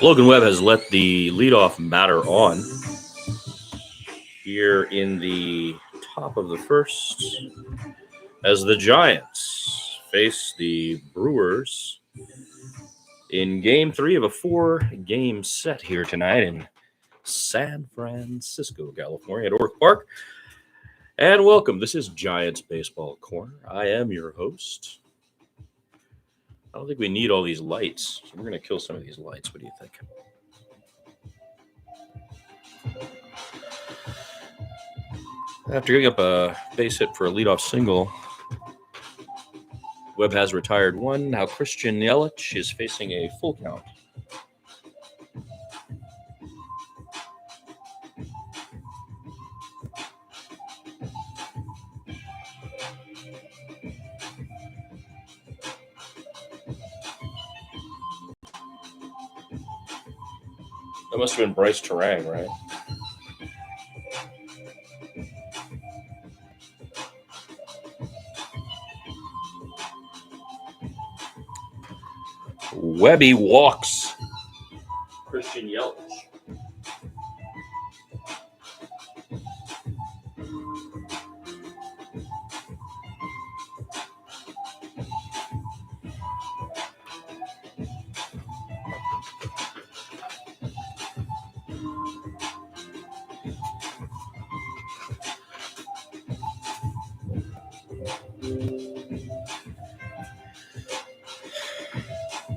Logan Webb has let the leadoff batter on here in the top of the first as the Giants face the Brewers in Game 3 of a 4-game set here tonight in San Francisco, California at Orc Park. And welcome. This is Giants Baseball Corner. I am your host. I don't think we need all these lights, so we're going to kill some of these lights. What do you think? After giving up a base hit for a leadoff single, Webb has retired one. Now Christian Yelich is facing a full count. That must have been Bryce Terang, right? Webby walks Christian Yelich.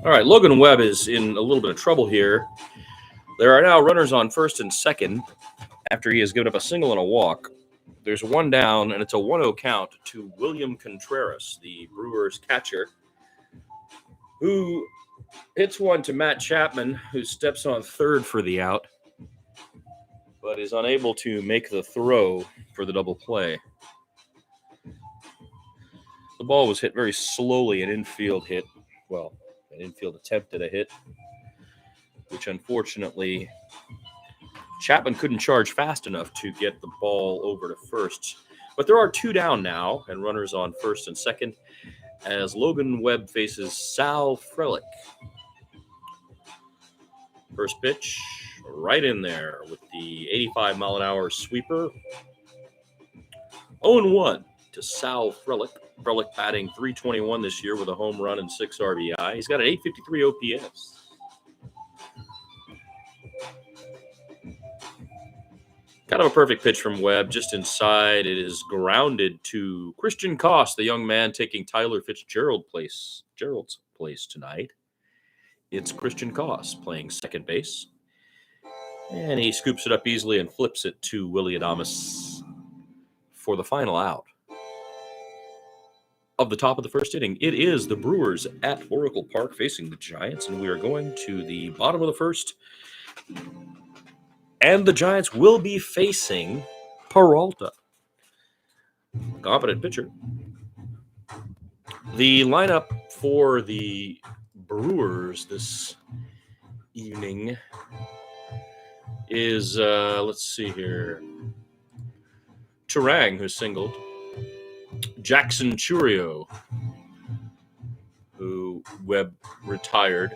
All right, Logan Webb is in a little bit of trouble here. There are now runners on first and second after he has given up a single and a walk. There's one down, and it's a 1-0 count to William Contreras, the Brewers catcher, who hits one to Matt Chapman, who steps on third for the out, but is unable to make the throw for the double play. The ball was hit very slowly, an infield hit. Well, an infield attempt at a hit, which unfortunately Chapman couldn't charge fast enough to get the ball over to first. But there are two down now and runners on first and second as Logan Webb faces Sal Frelick. First pitch right in there with the 85-mile-an-hour sweeper. 0-1 to Sal Frelick. Frelick batting .321 this year with a home run and 6 RBI. He's got an .853 OPS. Kind of a perfect pitch from Webb, just inside. It is grounded to Christian Koss, the young man taking Tyler Fitzgerald's place tonight. It's Christian Koss playing second base. And he scoops it up easily and flips it to Willie Adames for the final out of the top of the first inning. It is the Brewers at Oracle Park facing the Giants, and we are going to the bottom of the first. And the Giants will be facing Peralta, competent pitcher. The lineup for the Brewers this evening is, let's see here, Terang, who singled. Jackson Churio, who Webb retired.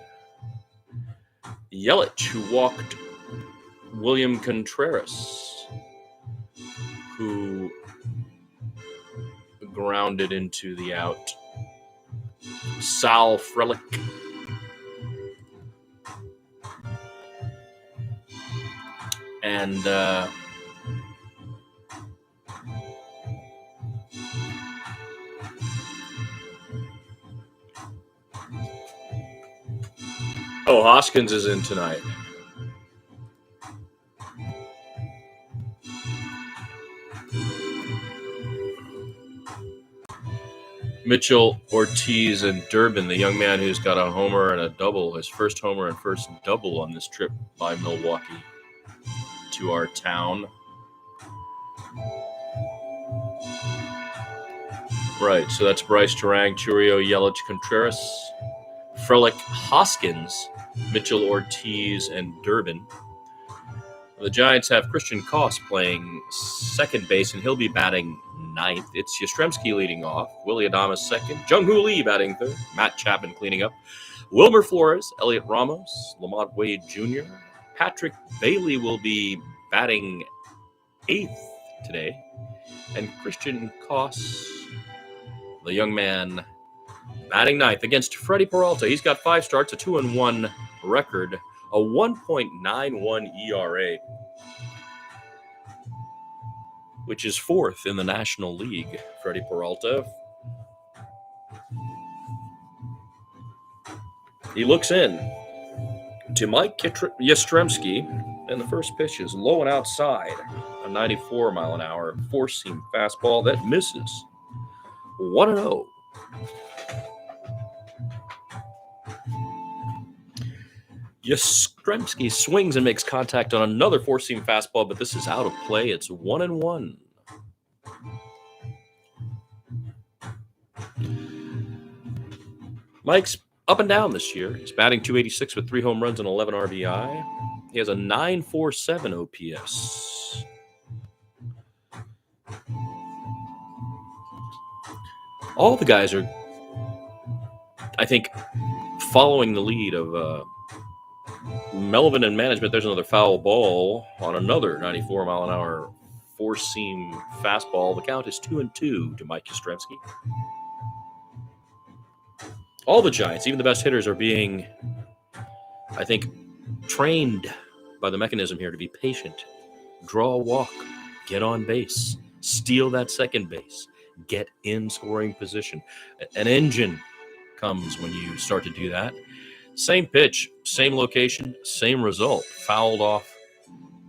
Yelich, who walked William Contreras, who grounded into the out. Sal Frelick. And Hoskins is in tonight. Mitchell, Ortiz, and Durbin, the young man who's got a homer and a double, his first homer and first double on this trip by Milwaukee to our town. Right, so that's Bryce Terang, Churio, Yelich, Contreras, Frelick, Hoskins, Mitchell, Ortiz, and Durbin. The Giants have Christian Koss playing second base, and he'll be batting ninth. It's Yastrzemski leading off, Willie Adames second, Jung-Hoo Lee batting third, Matt Chapman cleaning up, Wilmer Flores, Elliot Ramos, Lamont Wade Jr., Patrick Bailey will be batting 8th today, and Christian Koss, the young man, batting 9th against Freddie Peralta. He's got 5 starts, a 2-1 record, a 1.91 ERA, which is 4th in the National League. Freddie Peralta. He looks in to Mike Yastrzemski, and the first pitch is low and outside, a 94-mile-an-hour four-seam fastball that misses. 1-0. Yastrzemski swings and makes contact on another four-seam fastball, but this is out of play. It's 1-1. Mike's up and down this year. He's batting .286 with 3 home runs and 11 RBI. He has a .947 OPS. All the guys are, I think, following the lead of Melvin and management. There's another foul ball on another 94-mile-an-hour four-seam fastball. The count is 2-2 to Mike Yastrzemski. All the Giants, even the best hitters, are being, I think, trained by the mechanism here to be patient, draw a walk, get on base, steal that second base, get in scoring position. An engine comes when you start to do that. Same pitch, same location, same result. Fouled off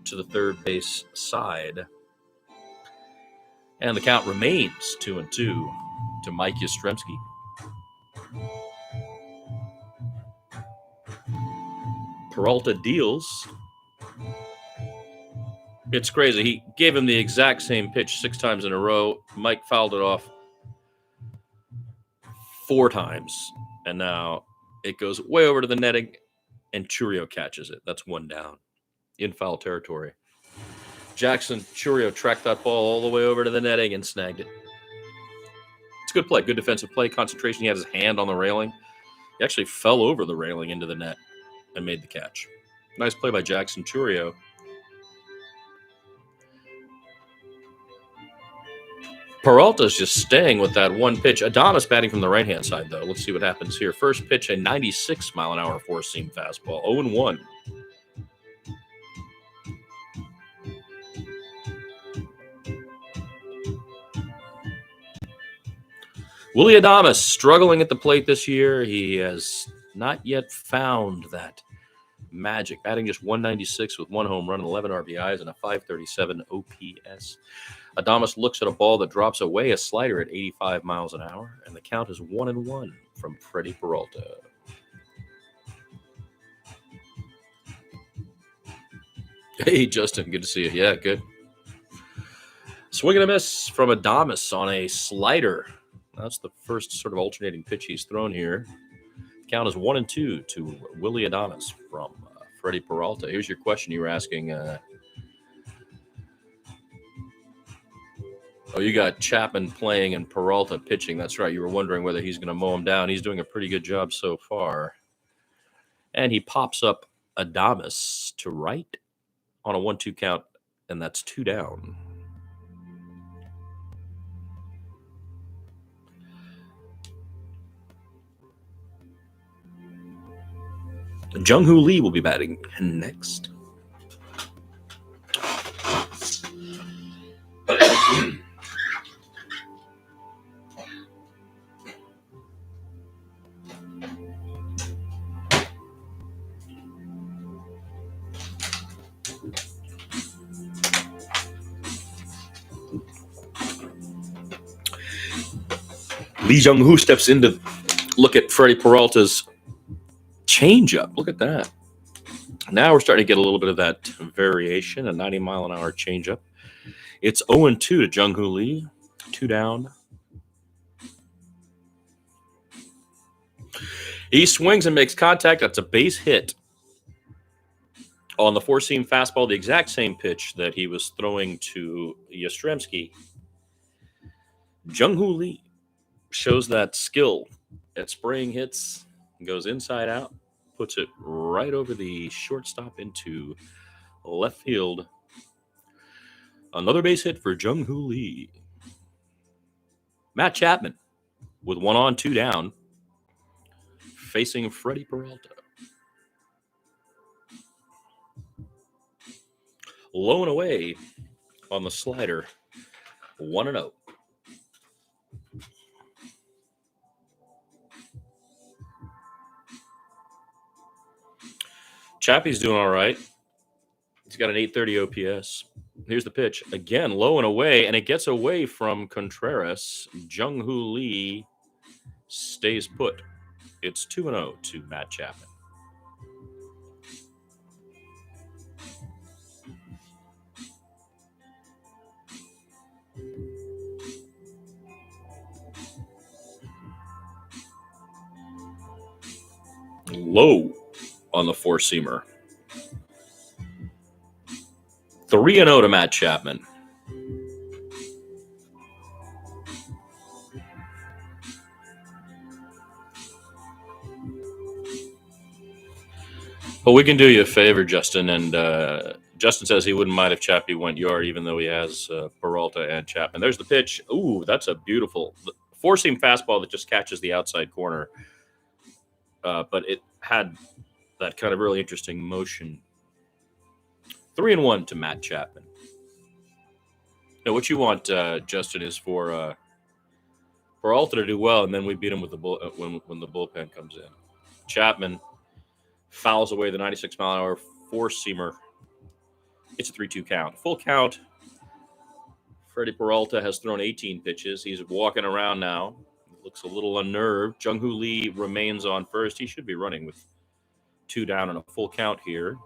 to the third base side. And the count remains 2-2 to Mike Yastrzemski. Peralta deals. It's crazy. He gave him the exact same pitch 6 times in a row. Mike fouled it off 4 times. And now it goes way over to the netting, and Churio catches it. That's 1 down in foul territory. Jackson Churio tracked that ball all the way over to the netting and snagged it. It's a good play, good defensive play, concentration. He had his hand on the railing. He actually fell over the railing into the net and made the catch. Nice play by Jackson Churio. Peralta's just staying with that one pitch. Adames batting from the right-hand side, though. Let's see what happens here. First pitch, a 96-mile-an-hour four-seam fastball. 0-1. Willie Adames struggling at the plate this year. He has not yet found that magic. Batting just 196 with 1 home run and 11 RBIs and a .537 OPS. Adames looks at a ball that drops away, a slider at 85 miles an hour, and the count is 1-1 from Freddie Peralta. Hey, Justin, good to see you. Yeah, good. Swing and a miss from Adames on a slider. That's the first sort of alternating pitch he's thrown here. Count is 1-2 to Willie Adames from Freddie Peralta. Here's your question you were asking. You got Chapman playing and Peralta pitching. That's right. You were wondering whether he's going to mow him down. He's doing a pretty good job so far. And he pops up Adames to right on a 1-2 count, and that's 2 down. Jung-Hoo Lee will be batting next. Lee Jung-Hoo steps in to look at Freddie Peralta's changeup. Look at that. Now we're starting to get a little bit of that variation, a 90-mile-an-hour changeup. It's 0-2 to Jung-Hoo Lee, 2 down. He swings and makes contact. That's a base hit on the four-seam fastball, the exact same pitch that he was throwing to Yastrzemski. Jung-Hoo Lee shows that skill at spraying hits, goes inside out, puts it right over the shortstop into left field. Another base hit for Jung-Hoo Lee. Matt Chapman with 1 on, 2 down, facing Freddie Peralta. Low and away on the slider, 1-0. Chappie's doing all right. He's got an 830 OPS. Here's the pitch. Again, low and away, and it gets away from Contreras. Jung-Hoo Lee stays put. It's 2-0 to Matt Chapman. Low on the four-seamer. 3-0 to Matt Chapman. Well, we can do you a favor, Justin, and Justin says he wouldn't mind if Chappie went yard, even though he has Peralta and Chapman. There's the pitch. Ooh, that's a beautiful four-seam fastball that just catches the outside corner. But it had that kind of really interesting motion. 3-1 to Matt Chapman. Now, what you want, Justin, is for Peralta to do well, and then we beat him with the when the bullpen comes in. Chapman fouls away the 96-mile-an-hour four-seamer. It's a 3-2 count. Full count. Freddie Peralta has thrown 18 pitches. He's walking around now. Looks a little unnerved. Jung-Hoo Lee remains on first. He should be running with 2 down and a full count here.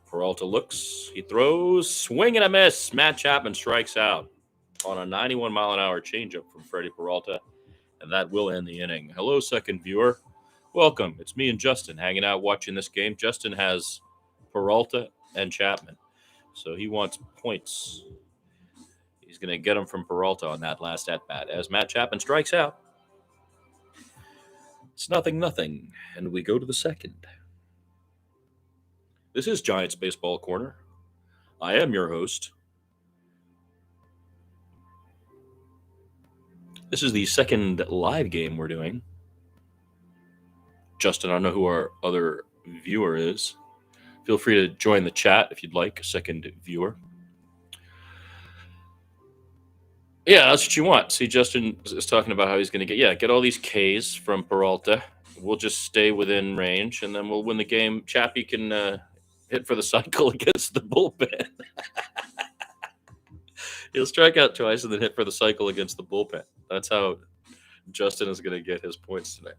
Peralta looks. He throws. Swing and a miss. Matt Chapman strikes out on a 91-mile-an-hour changeup from Freddie Peralta, and that will end the inning. Hello, second viewer. Welcome. It's me and Justin hanging out watching this game. Justin has Peralta and Chapman, so he wants points. He's going to get them from Peralta on that last at-bat as Matt Chapman strikes out. It's 0-0, and we go to the second. This is Giants Baseball Corner. I am your host. This is the second live game we're doing. Justin, I don't know who our other viewer is. Feel free to join the chat if you'd like, a second viewer. Yeah, that's what you want. See, Justin is talking about how he's going to get all these Ks from Peralta. We'll just stay within range, and then we'll win the game. Chappie can hit for the cycle against the bullpen. He'll strike out twice and then hit for the cycle against the bullpen. That's how Justin is going to get his points tonight.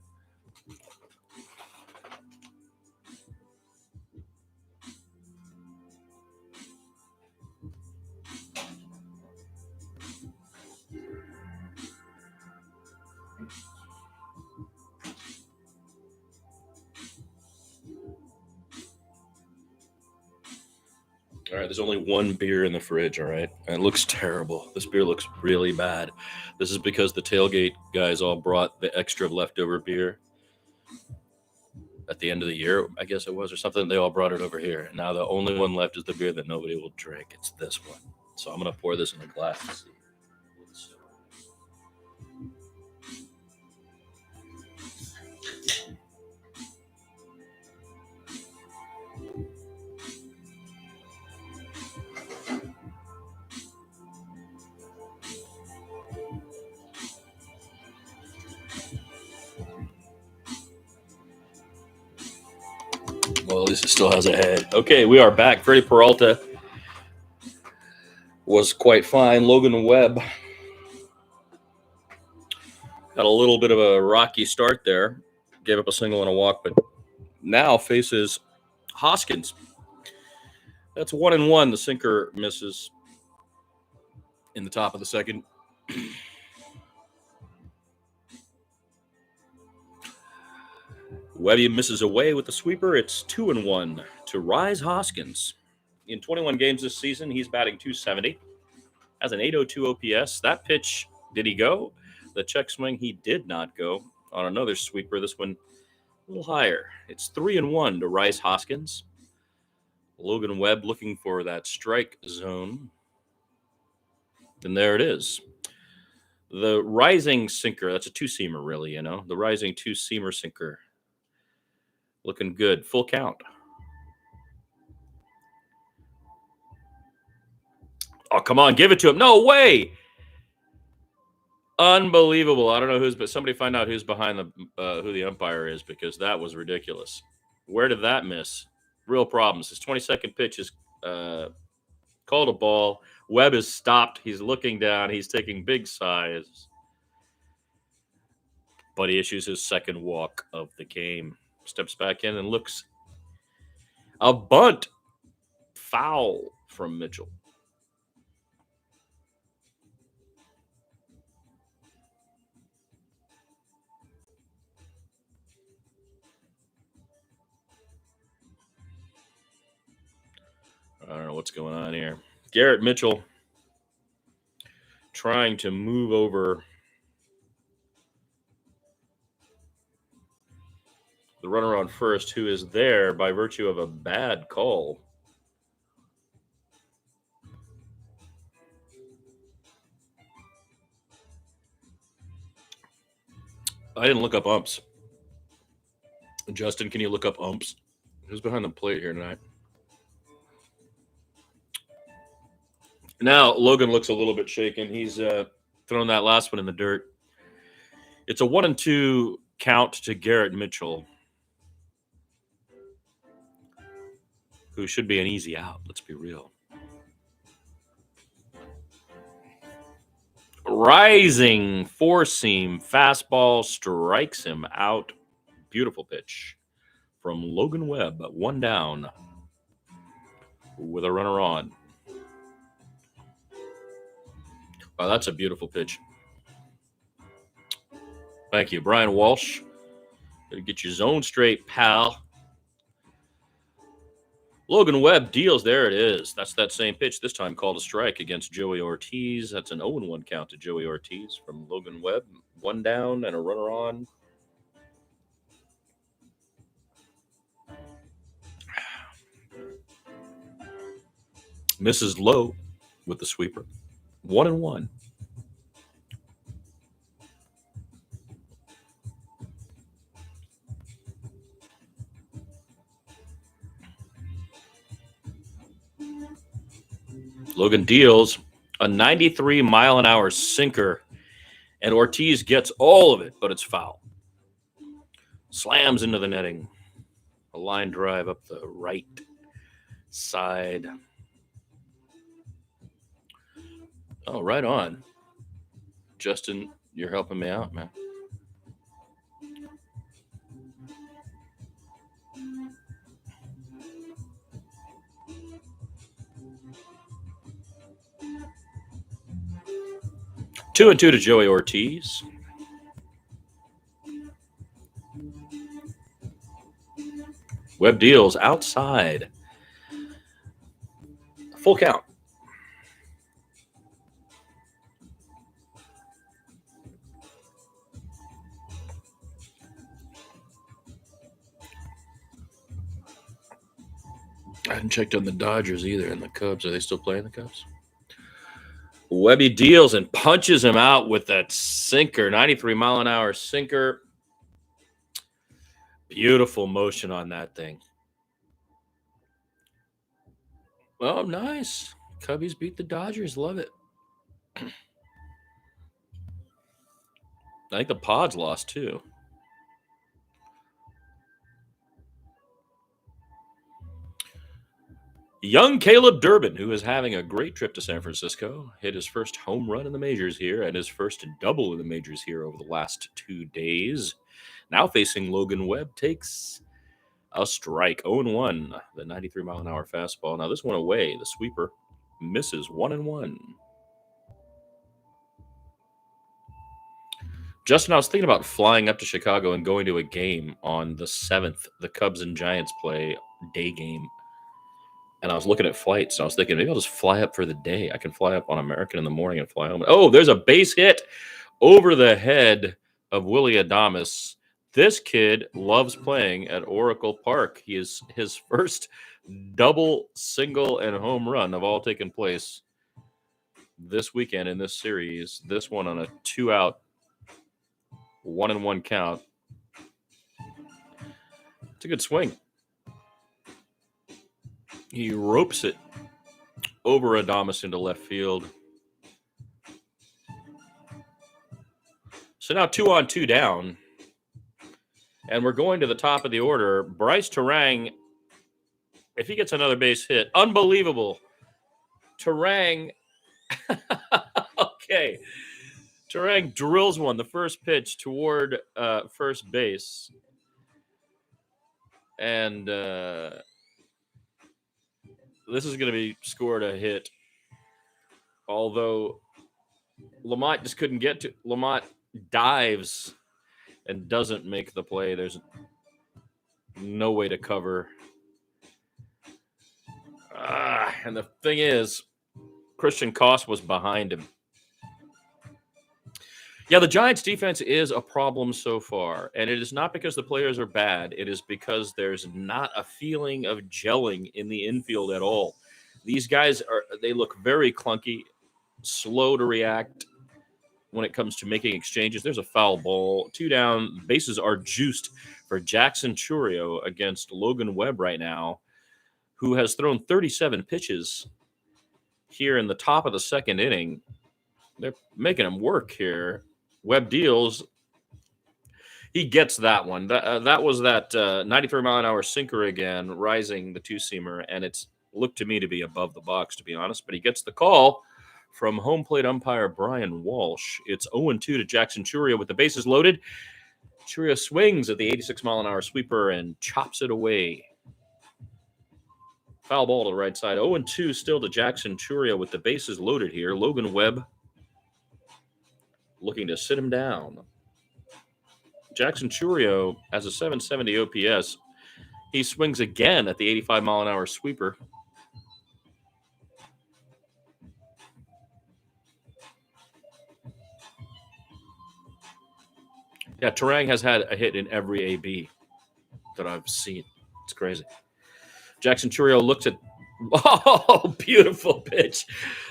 All right, there's only one beer in the fridge, all right? And it looks terrible. This beer looks really bad. This is because the tailgate guys all brought the extra leftover beer at the end of the year, I guess it was, or something. They all brought it over here. Now the only one left is the beer that nobody will drink. It's this one. So I'm going to pour this in a glass to see. Well, at least it still has a head. Okay, we are back. Freddie Peralta was quite fine. Logan Webb had a little bit of a rocky start there. Gave up a single and a walk, but now faces Hoskins. That's 1-1. The sinker misses in the top of the second. Webby misses away with the sweeper. It's 2-1 to Rise Hoskins. In 21 games this season, he's batting .270, Has an 802 OPS. That pitch, did he go? The check swing, he did not go. On another sweeper, this one a little higher. It's 3-1 to Rice Hoskins. Logan Webb looking for that strike zone. And there it is. The rising sinker, that's a two-seamer really, you know. The rising two-seamer sinker. Looking good. Full count. Oh, come on, give it to him. No way. Unbelievable. I don't know who's, but somebody find out who's behind who the umpire is, because that was ridiculous. Where did that miss? Real problems. His 22nd pitch is called a ball. Webb is stopped. He's looking down. He's taking big sighs. But he issues his second walk of the game. Steps back in and looks. A bunt. Foul from Mitchell. I don't know what's going on here. Garrett Mitchell trying to move over the runner on first, who is there by virtue of a bad call. I didn't look up umps. Justin, can you look up umps? Who's behind the plate here tonight? Now, Logan looks a little bit shaken. He's thrown that last one in the dirt. It's a 1-2 count to Garrett Mitchell, who should be an easy out. Let's be real. Rising four-seam fastball strikes him out. Beautiful pitch from Logan Webb. One down with a runner on. Wow, that's a beautiful pitch. Thank you, Brian Walsh. Gotta get your zone straight, pal. Logan Webb deals. There it is. That's that same pitch, this time called a strike against Joey Ortiz. That's an 0-1 count to Joey Ortiz from Logan Webb. One down and a runner on. Misses low with the sweeper. 1-1. Logan deals a 93-mile-an-hour sinker, and Ortiz gets all of it, but it's foul. Slams into the netting. A line drive up the right side. Oh, right on. Justin, you're helping me out, man. 2-2 to Joey Ortiz. Webb deals outside. Full count. I hadn't checked on the Dodgers either, and the Cubs. Are they still playing the Cubs? Webby deals and punches him out with that sinker, 93-mile-an-hour sinker. Beautiful motion on that thing. Oh, nice. Cubbies beat the Dodgers. Love it. I think the Pods lost, too. Young Caleb Durbin, who is having a great trip to San Francisco, hit his first home run in the majors here and his first double in the majors here over the last 2 days. Now facing Logan Webb, takes a strike. 0-1, the 93-mile-an-hour fastball. Now this one away, the sweeper misses. 1-1. Justin, I was thinking about flying up to Chicago and going to a game on the 7th. The Cubs and Giants play day game And I was looking at flights, and I was thinking, maybe I'll just fly up for the day. I can fly up on American in the morning and fly home. Oh, there's a base hit over the head of Willie Adames. This kid loves playing at Oracle Park. He is his first double, single, and home run have all taken place this weekend in this series. This one on a 2-out, 1-1 count. It's a good swing. He ropes it over Adames into left field. So now 2-on-2 down. And we're going to the top of the order. Bryce Terang, if he gets another base hit, unbelievable. Terang, okay. Terang drills one, the first pitch toward first base. And this is going to be scored a hit. Although Lamont just couldn't get to. Lamont dives and doesn't make the play. There's no way to cover. And the thing is, Christian Koss was behind him. Yeah, the Giants' defense is a problem so far. And it is not because the players are bad. It is because there's not a feeling of gelling in the infield at all. These guys they look very clunky, slow to react when it comes to making exchanges. There's a foul ball. 2 down. Bases are juiced for Jackson Chourio against Logan Webb right now, who has thrown 37 pitches here in the top of the second inning. They're making him work here. Webb deals. He gets that one. That was that 93-mile-an-hour sinker again, rising the two-seamer, and it's looked to me to be above the box, to be honest. But he gets the call from home plate umpire Brian Walsh. It's 0-2 to Jackson Chourio with the bases loaded. Chourio swings at the 86-mile-an-hour sweeper and chops it away. Foul ball to the right side. 0-2 still to Jackson Chourio with the bases loaded here. Logan Webb looking to sit him down. Jackson Chourio has a 770 OPS. He swings again at the 85-mile-an-hour sweeper. Yeah, Terang has had a hit in every AB that I've seen. It's crazy. Jackson Chourio looks at, oh, beautiful pitch.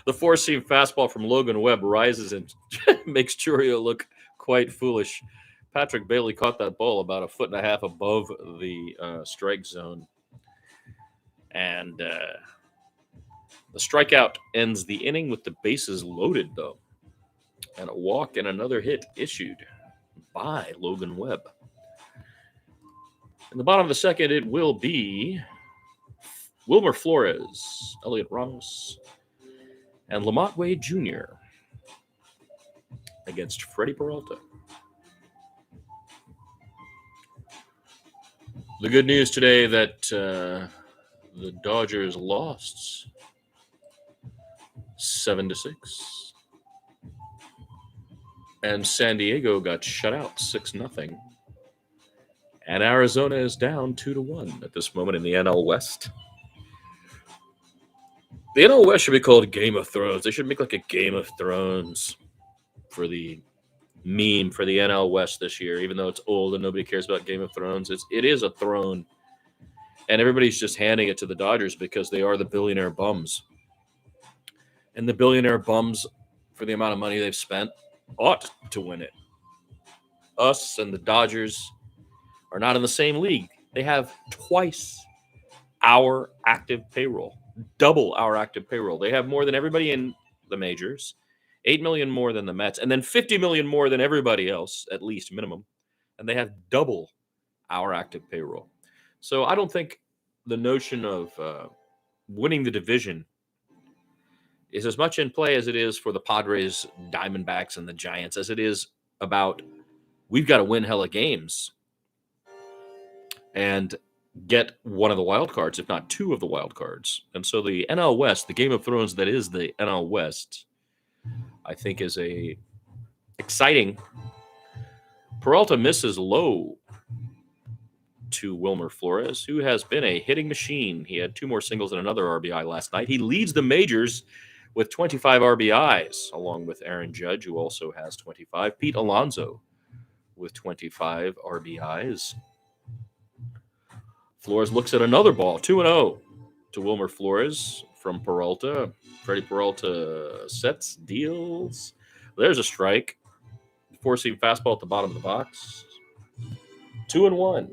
The four-seam fastball from Logan Webb rises and makes Chourio look quite foolish. Patrick Bailey caught that ball about 1.5 feet above the strike zone. And the strikeout ends the inning with the bases loaded, though. And a walk and another hit issued by Logan Webb. In the bottom of the second, it will be Wilmer Flores, Elliot Ramos, and Lamont Wade Jr. against Freddie Peralta. The good news today that the Dodgers lost 7-6. And San Diego got shut out 6-0. And Arizona is down 2-1 at this moment in the NL West. The NL West should be called Game of Thrones. They should make like a Game of Thrones for the meme for the NL West this year, even though it's old and nobody cares about Game of Thrones. It is a throne. And everybody's just handing it to the Dodgers because they are the billionaire bums. And the billionaire bums, for the amount of money they've spent, ought to win it. Us and the Dodgers are not in the same league. They have twice our active payroll, double our active payroll. They have more than everybody in the majors, 8 million more than the Mets, and then 50 million more than everybody else, at least minimum. And they have double our active payroll. So I don't think the notion of winning the division is as much in play as it is for the Padres, Diamondbacks, and the Giants, as it is about we've got to win hella games and get one of the wild cards, if not two of the wild cards. And so the NL West, the Game of Thrones that is the NL West, I think is a exciting. Peralta misses low. to Wilmer Flores, who has been a hitting machine. He had 2 more singles and another RBI last night. He leads the majors with 25 RBIs, along with Aaron Judge, who also has 25. Pete Alonso with 25 RBIs. Flores looks at another ball, 2-0 to Wilmer Flores from Peralta. Freddie Peralta sets, deals. There's a strike. 4-seam fastball at the bottom of the box. 2-1.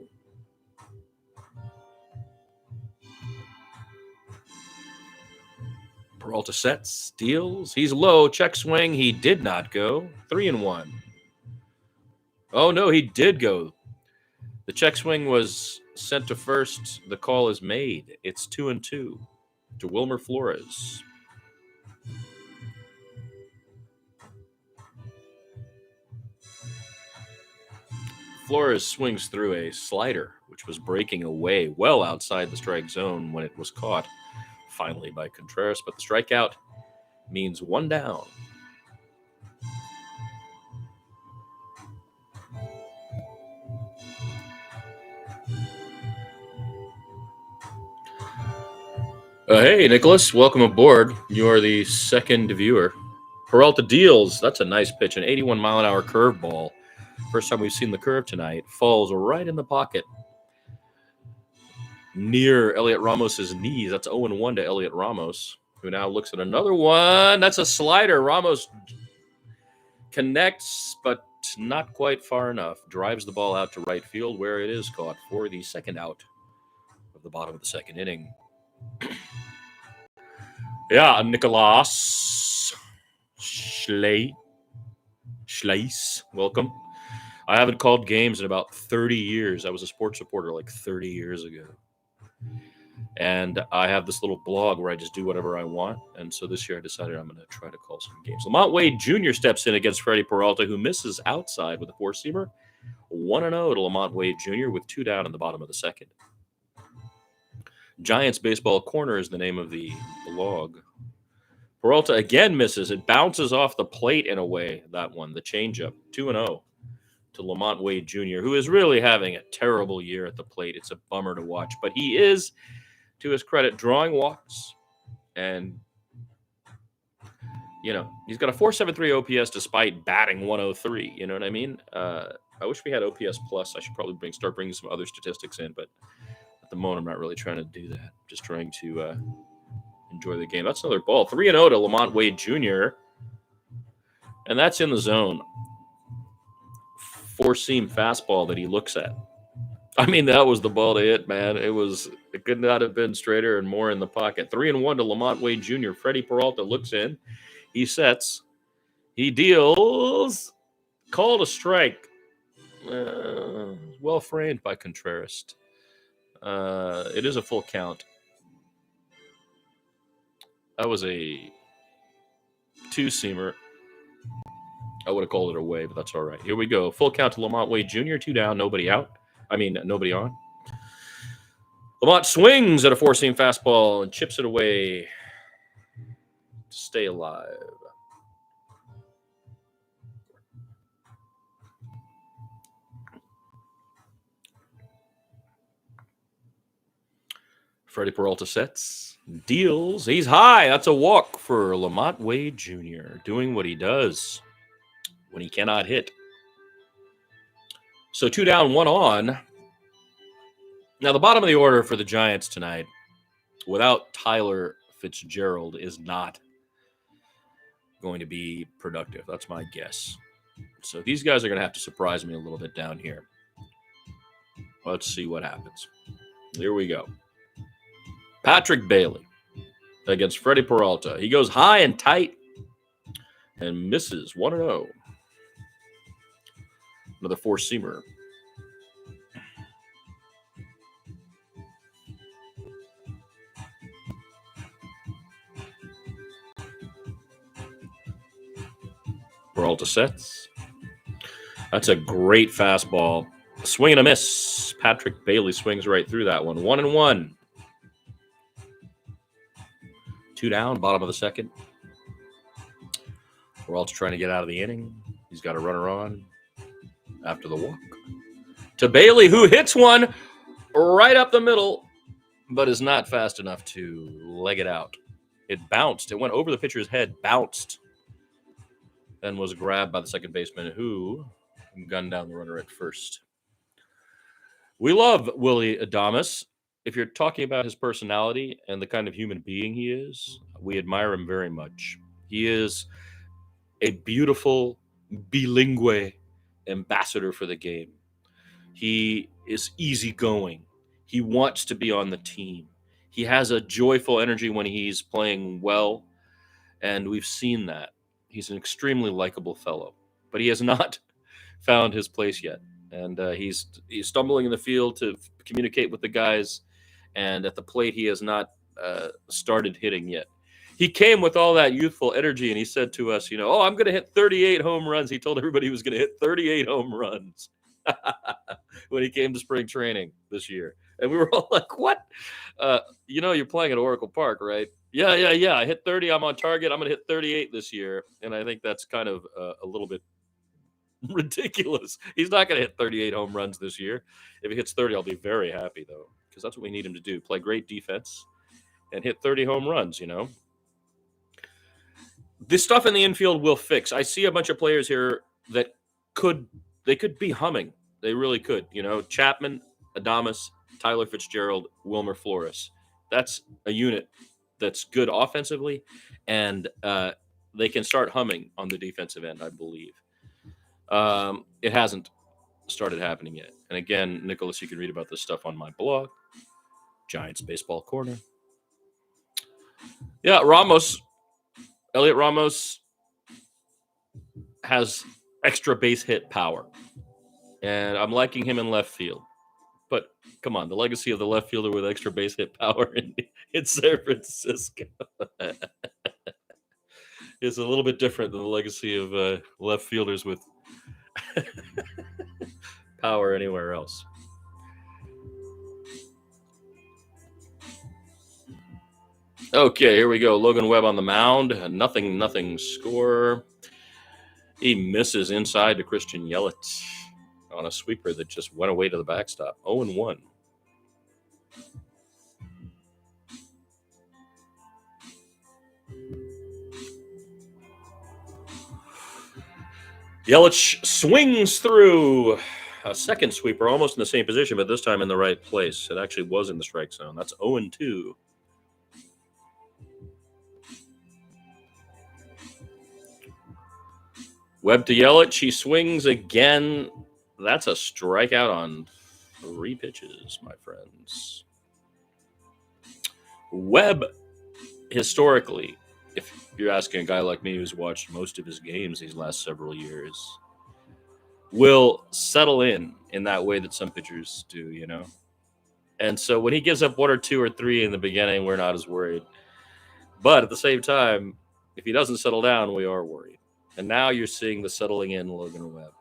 Peralta sets, deals. He's low. Check swing. He did not go. 3-1. Oh, no, he did go. The check swing was sent to first. The call is made. It's 2-2 to Wilmer Flores. Flores swings through a slider, which was breaking away well outside the strike zone when it was caught finally by Contreras. But the strikeout means 1 down. Hey, Nicholas, welcome aboard. You are the second viewer. Peralta deals. That's a nice pitch, an 81-mile-an-hour curveball. First time we've seen the curve tonight. Falls right in the pocket near Elliot Ramos's knees. That's 0-1 to Elliot Ramos, who now looks at another one. That's a slider. Ramos connects, but not quite far enough. Drives the ball out to right field, where it is caught for the second out of the bottom of the second inning. Yeah, Nicholas Schleiss, welcome. I haven't called games in about 30 years. I was a sports reporter like 30 years ago. And I have this little blog where I just do whatever I want. And so this year I decided I'm going to try to call some games. Lamont Wade Jr. steps in against Freddie Peralta, who misses outside with a 4-seamer. 1-0 to Lamont Wade Jr. with 2 down in the bottom of the second. Giants Baseball Corner is the name of the blog. Peralta again misses. It bounces off the plate in a way, that one, the changeup. 2-0 to Lamont Wade Jr., who is really having a terrible year at the plate. It's a bummer to watch. But he is, to his credit, drawing walks. And, you know, he's got a 4.73 OPS despite batting 103. You know what I mean? I wish we had OPS Plus. I should probably start bringing some other statistics in. But at the moment, I'm not really trying to do that. Just trying to enjoy the game. That's another ball. 3-0 to Lamont Wade Jr. And that's in the zone. 4-seam fastball that he looks at. I mean, that was the ball to hit, man. It could not have been straighter and more in the pocket. 3-1 to Lamont Wade Jr. Freddie Peralta looks in. He sets. He deals. Called a strike. Well framed by Contreras. It is a full count. That was a 2-seamer. I would have called it away, but that's all right. Here we go. Full count to Lamont Wade Jr. 2 down, nobody out. Nobody on. Lamont swings at a 4-seam fastball and chips it away to stay alive. Freddie Peralta sets, deals. He's high. That's a walk for Lamont Wade Jr. doing what he does when he cannot hit. So 2 down, 1 on. Now, the bottom of the order for the Giants tonight, without Tyler Fitzgerald, is not going to be productive. That's my guess. So these guys are going to have to surprise me a little bit down here. Let's see what happens. Here we go. Patrick Bailey against Freddie Peralta. He goes high and tight and misses 1-0. Another 4-seamer. Peralta sets. That's a great fastball. Swing and a miss. Patrick Bailey swings right through that one. 1-1. 2 down, bottom of the second. Peralta trying to get out of the inning. He's got a runner on after the walk. To Bailey, who hits one. right up the middle, but is not fast enough to leg it out. It bounced. It went over the pitcher's head, bounced, then was grabbed by the second baseman, who gunned down the runner at first. We love Willie Adames. If you're talking about his personality and the kind of human being he is, we admire him very much. He is a beautiful bilingual ambassador for the game. He is easygoing. He wants to be on the team. He has a joyful energy when he's playing well, and we've seen that. He's an extremely likable fellow, but he has not found his place yet. And he's stumbling in the field to communicate with the guys, and at the plate he has not started hitting yet. He came with all that youthful energy, and he said to us, oh, I'm going to hit 38 home runs. He told everybody he was going to hit 38 home runs when he came to spring training this year. And we were all like, what? You're playing at Oracle Park, right? Yeah. I hit 30. I'm on target. I'm going to hit 38 this year. And I think that's kind of a little bit ridiculous. He's not going to hit 38 home runs this year. If he hits 30, I'll be very happy, though, because that's what we need him to do. Play great defense and hit 30 home runs, This stuff in the infield will fix. I see a bunch of players here that could be humming. They really could. Chapman, Adames, Tyler Fitzgerald, Wilmer Flores. That's a unit that's good offensively, and they can start humming on the defensive end, I believe. It hasn't started happening yet. And again, Nicholas, you can read about this stuff on my blog, Giants Baseball Corner. Yeah, Elliot Ramos has extra base hit power, and I'm liking him in left field. But come on, the legacy of the left fielder with extra base hit power in San Francisco is a little bit different than the legacy of left fielders with power anywhere else. Okay, here we go. Logan Webb on the mound. Nothing score. He misses inside to Christian Yelich on a sweeper that just went away to the backstop. 0-1. Yelich swings through a second sweeper, almost in the same position, but this time in the right place. It actually was in the strike zone. That's 0-2. Webb to Yelich. He swings again. That's a strikeout on 3 pitches, my friends. Webb, historically, if you're asking a guy like me who's watched most of his games these last several years, will settle in that way that some pitchers do, And so when he gives up 1 or 2 or 3 in the beginning, we're not as worried. But at the same time, if he doesn't settle down, we are worried. And now you're seeing the settling in Logan Webb.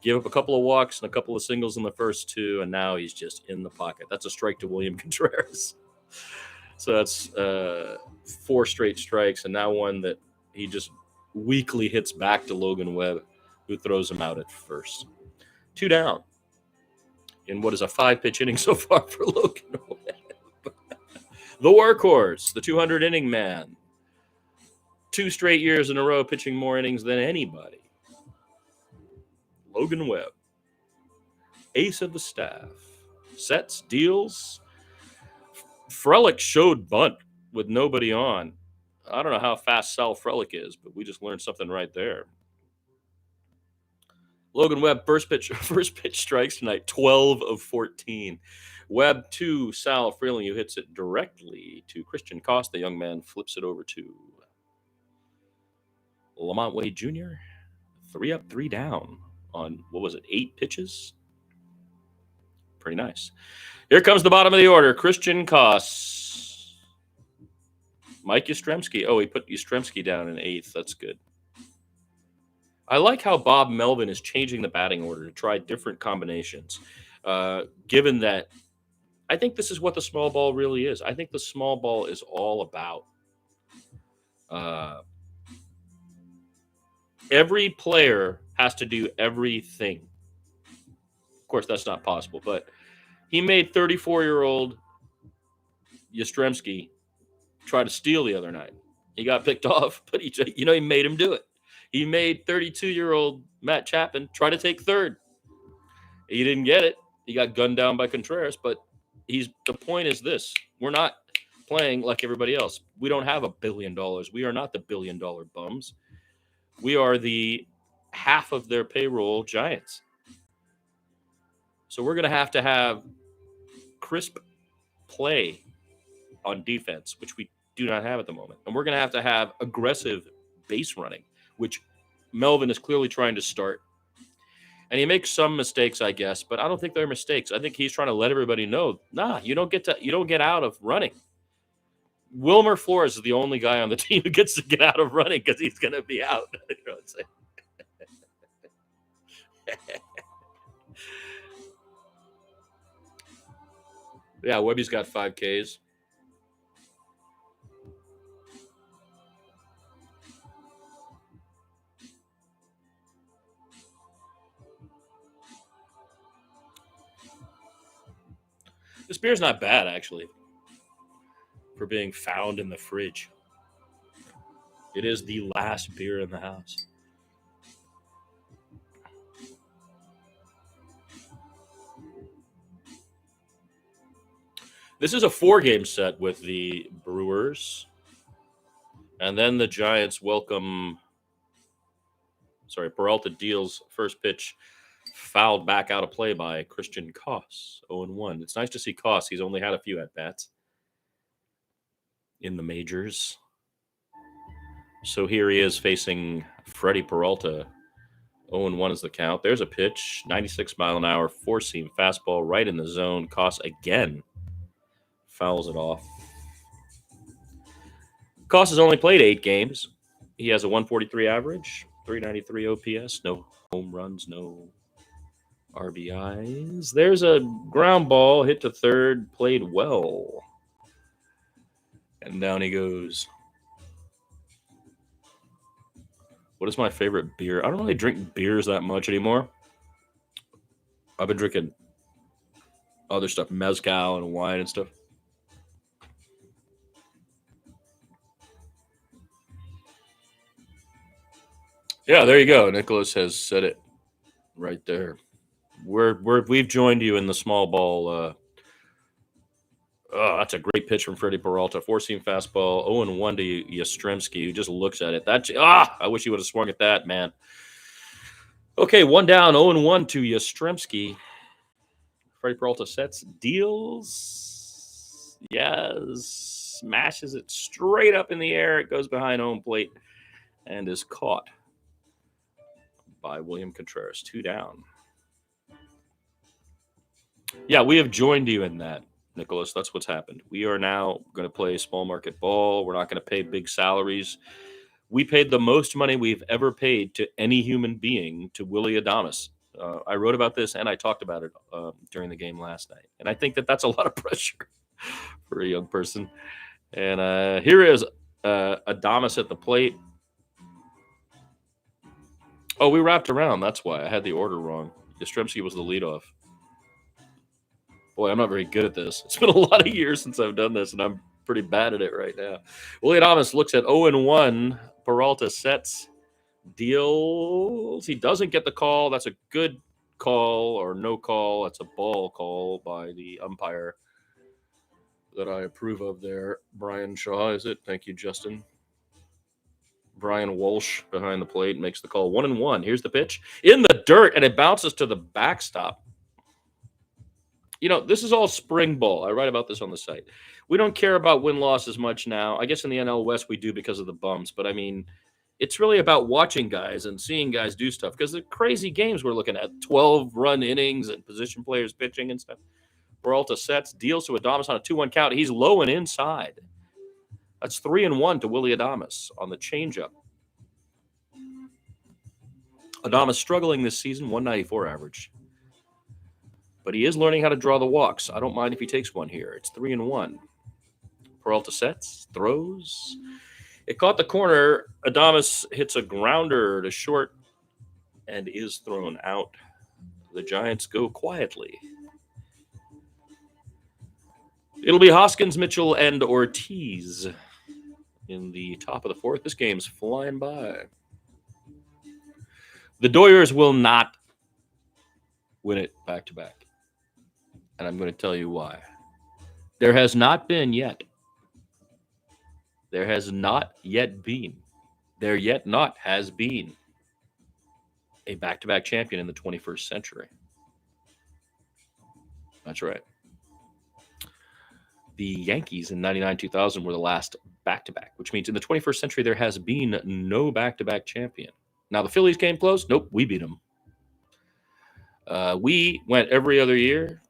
Give up a couple of walks and a couple of singles in the first 2, and now he's just in the pocket. That's a strike to William Contreras. So that's 4 straight strikes, and now one that he just weakly hits back to Logan Webb, who throws him out at first. 2 down in what is a 5-pitch inning so far for Logan Webb. The workhorse, the 200-inning man. 2 straight years in a row pitching more innings than anybody. Logan Webb, ace of the staff. Sets, deals. Frelick showed bunt with nobody on. I don't know how fast Sal Frelick is, but we just learned something right there. Logan Webb, first pitch strikes tonight, 12 of 14. Webb to Sal Frelick, who hits it directly to Christian Koss. The young man flips it over to Lamont Wade Jr. 3 up, 3 down on, 8 pitches? Pretty nice. Here comes the bottom of the order. Christian Koss. Mike Yastrzemski. Oh, he put Yastrzemski down in 8th. That's good. I like how Bob Melvin is changing the batting order to try different combinations, given that I think this is what the small ball really is. I think the small ball is all about every player has to do everything. Of course, that's not possible, but He made 34-year-old Yastrzemski try to steal the other night. He got picked off, but he made him do it. He made 32-year-old Matt Chapman try to take third. He didn't get it. He got gunned down by Contreras, but the point is this. We're not playing like everybody else. We don't have $1 billion. We are not the $1 billion bums. We are the half of their payroll Giants. So we're going to have crisp play on defense, which we do not have at the moment. And we're going to have aggressive base running, which Melvin is clearly trying to start. And he makes some mistakes, I guess, but I don't think they're mistakes. I think he's trying to let everybody know, you don't get out of running. Wilmer Flores is the only guy on the team who gets to get out of running because he's going to be out. You know what I'm saying? Yeah, Webby's got 5 Ks. This beer's not bad, actually, for being found in the fridge. It is the last beer in the house. This is a 4-game set with the Brewers. And then the Giants welcome... Peralta deals first pitch, fouled back out of play by Christian Koss, 0-1. It's nice to see Koss. He's only had a few at-bats in the majors. So here he is facing Freddie Peralta. 0-1 is the count. There's a pitch, 96-mile-an-hour, four-seam fastball right in the zone. Koss again fouls it off. Koss has only played 8 games. He has a 143 average, 393 OPS, no home runs, no RBIs. There's a ground ball hit to third, played well. And down he goes. What is my favorite beer? I don't really drink beers that much anymore. I've been drinking other stuff, mezcal and wine and stuff. Yeah, there you go. Nicholas has said it right there. We've joined you in the small ball. That's a great pitch from Freddie Peralta. Four-seam fastball, 0-1 to Yastrzemski, who just looks at it. I wish he would have swung at that, man. Okay, 1 down, 0-1 to Yastrzemski. Freddie Peralta sets, deals. Yes, smashes it straight up in the air. It goes behind home plate and is caught by William Contreras. 2 down. Yeah, we have joined you in that, Nicholas. That's what's happened. We are now going to play small market ball. We're not going to pay big salaries. We paid the most money we've ever paid to any human being to Willy Adames. I wrote about this and I talked about it during the game last night. And I think that's a lot of pressure for a young person. And here is Adames at the plate. Oh, we wrapped around. That's why I had the order wrong. Yastrzemski was the leadoff. Boy, I'm not very good at this. It's been a lot of years since I've done this, and I'm pretty bad at it right now. Willy Adames looks at 0-1. Peralta sets, deals. He doesn't get the call. That's a good call or no call. That's a ball call by the umpire that I approve of there. Brian Shaw, is it? Thank you, Justin. Brian Walsh behind the plate makes the call. 1-1. Here's the pitch in the dirt, and it bounces to the backstop. You know, this is all spring ball. I write about this on the site. We don't care about win-loss as much now. I guess in the NL West we do because of the bumps. But, I mean, it's really about watching guys and seeing guys do stuff. Because the crazy games we're looking at, 12-run innings and position players pitching and stuff. Peralta sets, deals to Adames on a 2-1 count. He's low and inside. That's 3-1 to Willy Adames on the changeup. Adames struggling this season, 194 average. But he is learning how to draw the walks. I don't mind if he takes one here. It's 3-1. Peralta sets, throws. It caught the corner. Adames hits a grounder to short and is thrown out. The Giants go quietly. It'll be Hoskins, Mitchell, and Ortiz in the top of the fourth. This game's flying by. The Doyers will not win it back-to-back. And I'm going to tell you why. There has not been yet. There has not yet been. There yet not has been a back-to-back champion in the 21st century. That's right. The Yankees in 99-2000 were the last back-to-back, which means in the 21st century there has been no back-to-back champion. Now, the Phillies came close. Nope, we beat them. We went every other year.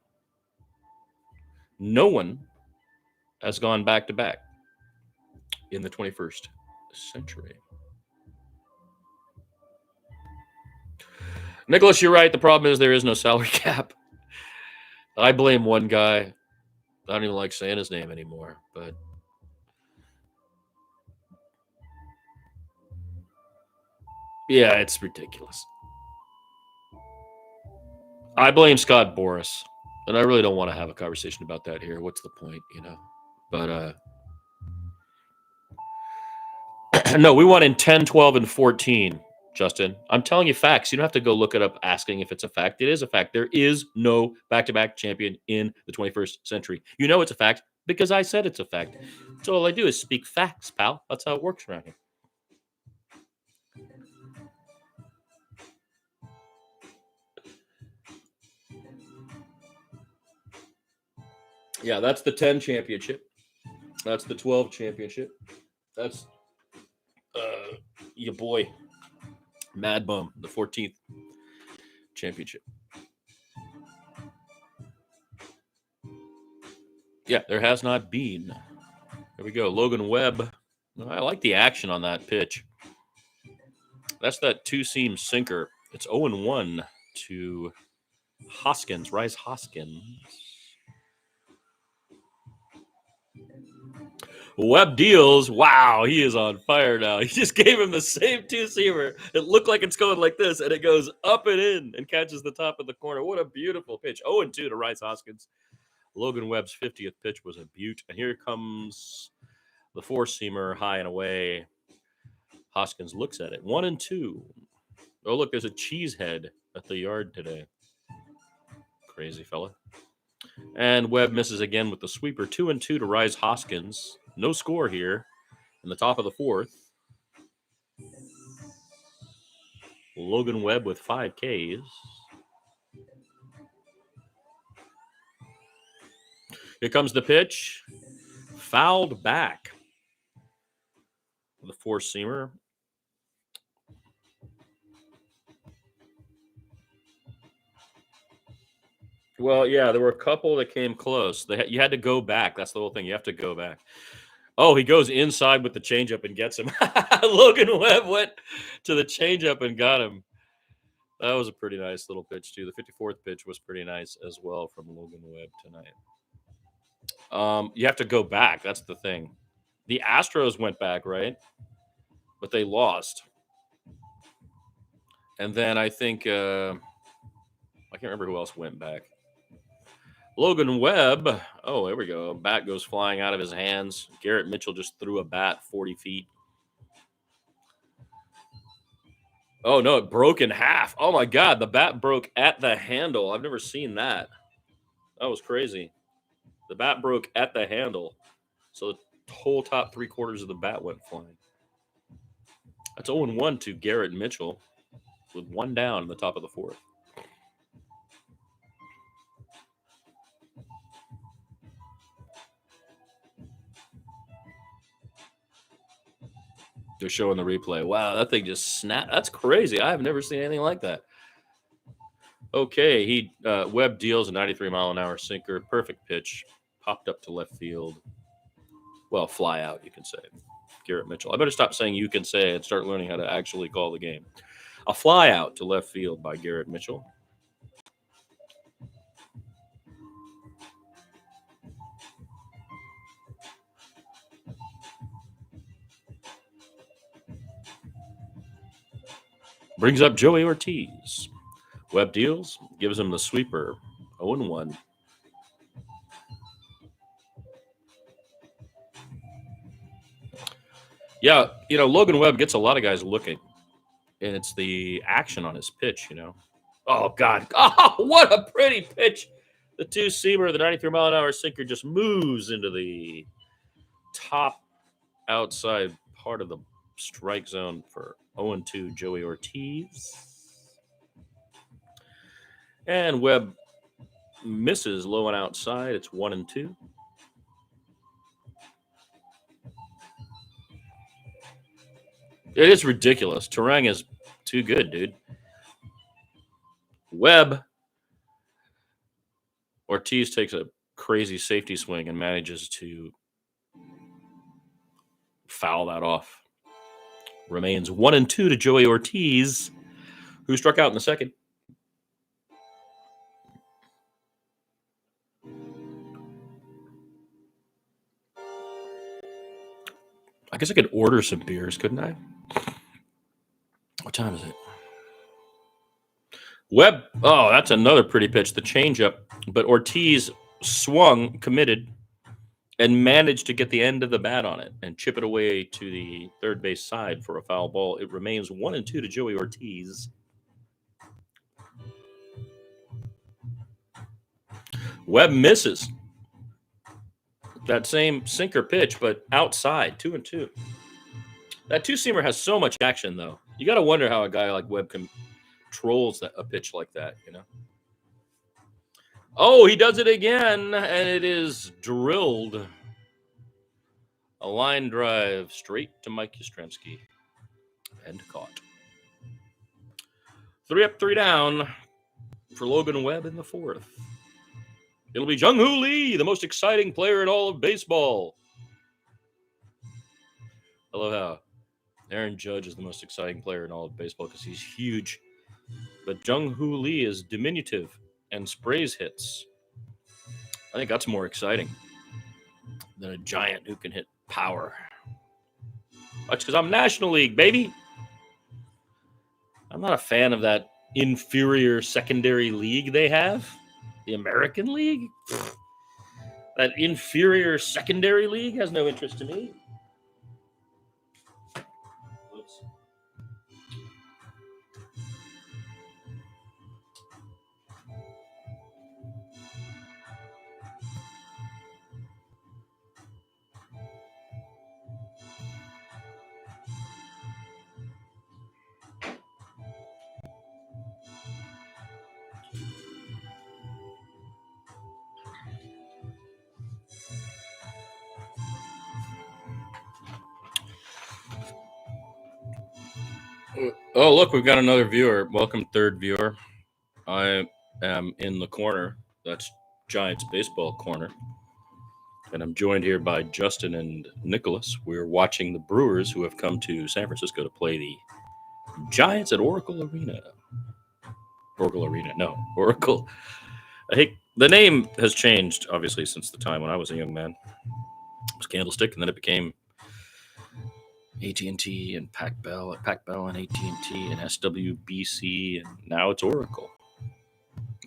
No one has gone back-to-back in the 21st century. Nicholas, you're right. The problem is there is no salary cap. I blame one guy. I don't even like saying his name anymore, but yeah, it's ridiculous. I blame Scott Boras, and I really don't want to have a conversation about that here. What's the point, you know? But no, we won in 10, 12, and 14, Justin. I'm telling you facts. You don't have to go look it up asking if it's a fact. It is a fact. There is no back-to-back champion in the 21st century. You know it's a fact because I said it's a fact. So all I do is speak facts, pal. That's how it works around here. Yeah, that's the 10 championship. That's the 12 championship. That's your boy, Mad Bum, the 14th championship. Yeah, there has not been. There we go. Logan Webb. I like the action on that pitch. That's that two-seam sinker. It's 0-1 to Hoskins, Rice Hoskins. Webb deals. Wow, he is on fire now. He just gave him the same two-seamer. It looked like it's going like this, and it goes up and in and catches the top of the corner. What a beautiful pitch. 0-2 to Rice Hoskins. Logan Webb's 50th pitch was a beaut. And here comes the four-seamer high and away. Hoskins looks at it. 1-2. Oh, look, there's a cheese head at the yard today. Crazy fella. And Webb misses again with the sweeper. 2-2 to Rice Hoskins. No score here in the top of the fourth. Logan Webb with 5 Ks. Here comes the pitch. Fouled back. The four-seamer. Well, yeah, there were a couple that came close. You had to go back. That's the whole thing. You have to go back. Oh, he goes inside with the changeup and gets him. Logan Webb went to the changeup and got him. That was a pretty nice little pitch, too. The 54th pitch was pretty nice as well from Logan Webb tonight. You have to go back. That's the thing. The Astros went back, right? But they lost. And then I think I can't remember who else went back. Logan Webb. Oh, there we go. A bat goes flying out of his hands. Garrett Mitchell just threw a bat 40 feet. Oh, no, it broke in half. Oh, my God. The bat broke at the handle. I've never seen that. That was crazy. The bat broke at the handle. So the whole top 3/4 of the bat went flying. That's 0-1 to Garrett Mitchell with one down in the top of the fourth. They're showing the replay. Wow, that thing just snapped. That's crazy. I have never seen anything like that. Okay, Webb deals a 93-mile-an-hour sinker. Perfect pitch. Popped up to left field. Well, fly out, you can say. Garrett Mitchell. I better stop saying you can say and start learning how to actually call the game. A fly out to left field by Garrett Mitchell. Brings up Joey Ortiz. Webb deals, gives him the sweeper. 0-1. Yeah, Logan Webb gets a lot of guys looking, and it's the action on his pitch, Oh, God. Oh, what a pretty pitch. The two-seamer, the 93-mile-an-hour sinker just moves into the top outside part of the strike zone for 0-2 Joey Ortiz. And Webb misses low and outside. It's 1-2. It is ridiculous. Terang is too good, dude. Webb. Ortiz takes a crazy safety swing and manages to foul that off. Remains 1-2 to Joey Ortiz, who struck out in the second. I guess I could order some beers, couldn't I? What time is it? Webb. Oh, that's another pretty pitch. The changeup. But Ortiz swung, committed, and managed to get the end of the bat on it and chip it away to the third base side for a foul ball. It remains 1-2 to Joey Ortiz. Webb misses that same sinker pitch, but outside, 2-2. That two-seamer has so much action, though. You got to wonder how a guy like Webb controls a pitch like that, Oh, he does it again, and it is drilled. A line drive straight to Mike Yastrzemski. And caught. 3 up, 3 down for Logan Webb in the fourth. It'll be Jung-Hoo Lee, the most exciting player in all of baseball. I love how Aaron Judge is the most exciting player in all of baseball because he's huge. But Jung-Hoo Lee is diminutive and sprays hits. I think that's more exciting than a giant who can hit power. That's because I'm National League, baby. I'm not a fan of that inferior secondary league they have. The American League? That inferior secondary league has no interest to me. Oops. Oh, look, we've got another viewer. Welcome, third viewer. I am in the corner. That's Giants Baseball Corner. And I'm joined here by Justin and Nicholas. We're watching the Brewers, who have come to San Francisco to play the Giants at Oracle Arena. Oracle. I hate the name has changed, obviously, since the time when I was a young man. It was Candlestick, and then it became AT&T and Pac Bell and AT&T and SWBC, and now it's Oracle,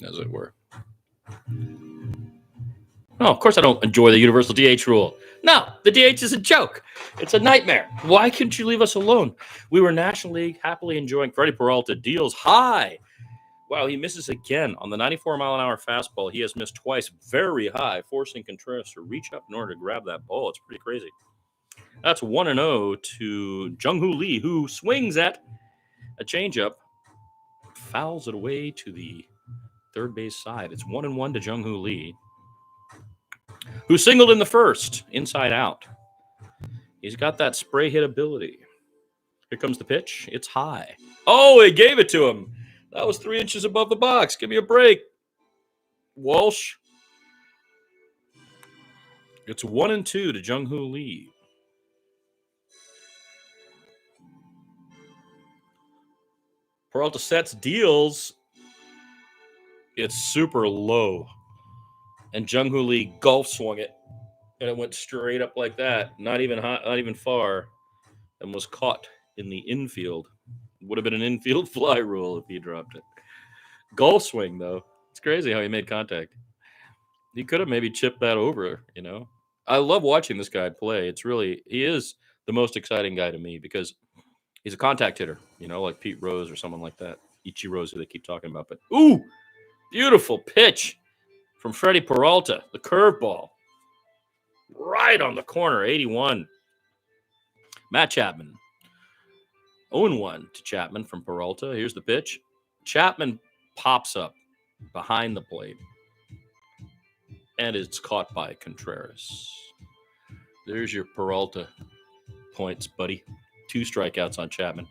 as it were. Oh, of course I don't enjoy the universal DH rule. No, the DH is a joke. It's a nightmare. Why couldn't you leave us alone? We were National League, happily enjoying Freddie Peralta deals high. Wow, he misses again on the 94-mile-an-hour fastball. He has missed twice very high, forcing Contreras to reach up in order to grab that ball. It's pretty crazy. That's 1-0 to Jung-Hoo Lee, who swings at a changeup, fouls it away to the third base side. It's 1-1 to Jung-Hoo Lee, who singled in the first, inside out. He's got that spray hit ability. Here comes the pitch. It's high. Oh, he gave it to him. That was 3 inches above the box. Give me a break, Walsh. It's 1-2 to Jung-Hoo Lee. Peralta sets, deals. It's super low. And Jung-Hoo Lee golf swung it. And it went straight up like that. Not even high, not even far. And was caught in the infield. Would have been an infield fly rule if he dropped it. Golf swing, though. It's crazy how he made contact. He could have maybe chipped that over, I love watching this guy play. He is the most exciting guy to me because he's a contact hitter, you know, like Pete Rose or someone like that. Ichiro's who they keep talking about. But, ooh, beautiful pitch from Freddie Peralta, the curveball. Right on the corner, 81. Matt Chapman. 0-1 to Chapman from Peralta. Here's the pitch. Chapman pops up behind the plate. And it's caught by Contreras. There's your Peralta points, buddy. 2 strikeouts on Chapman.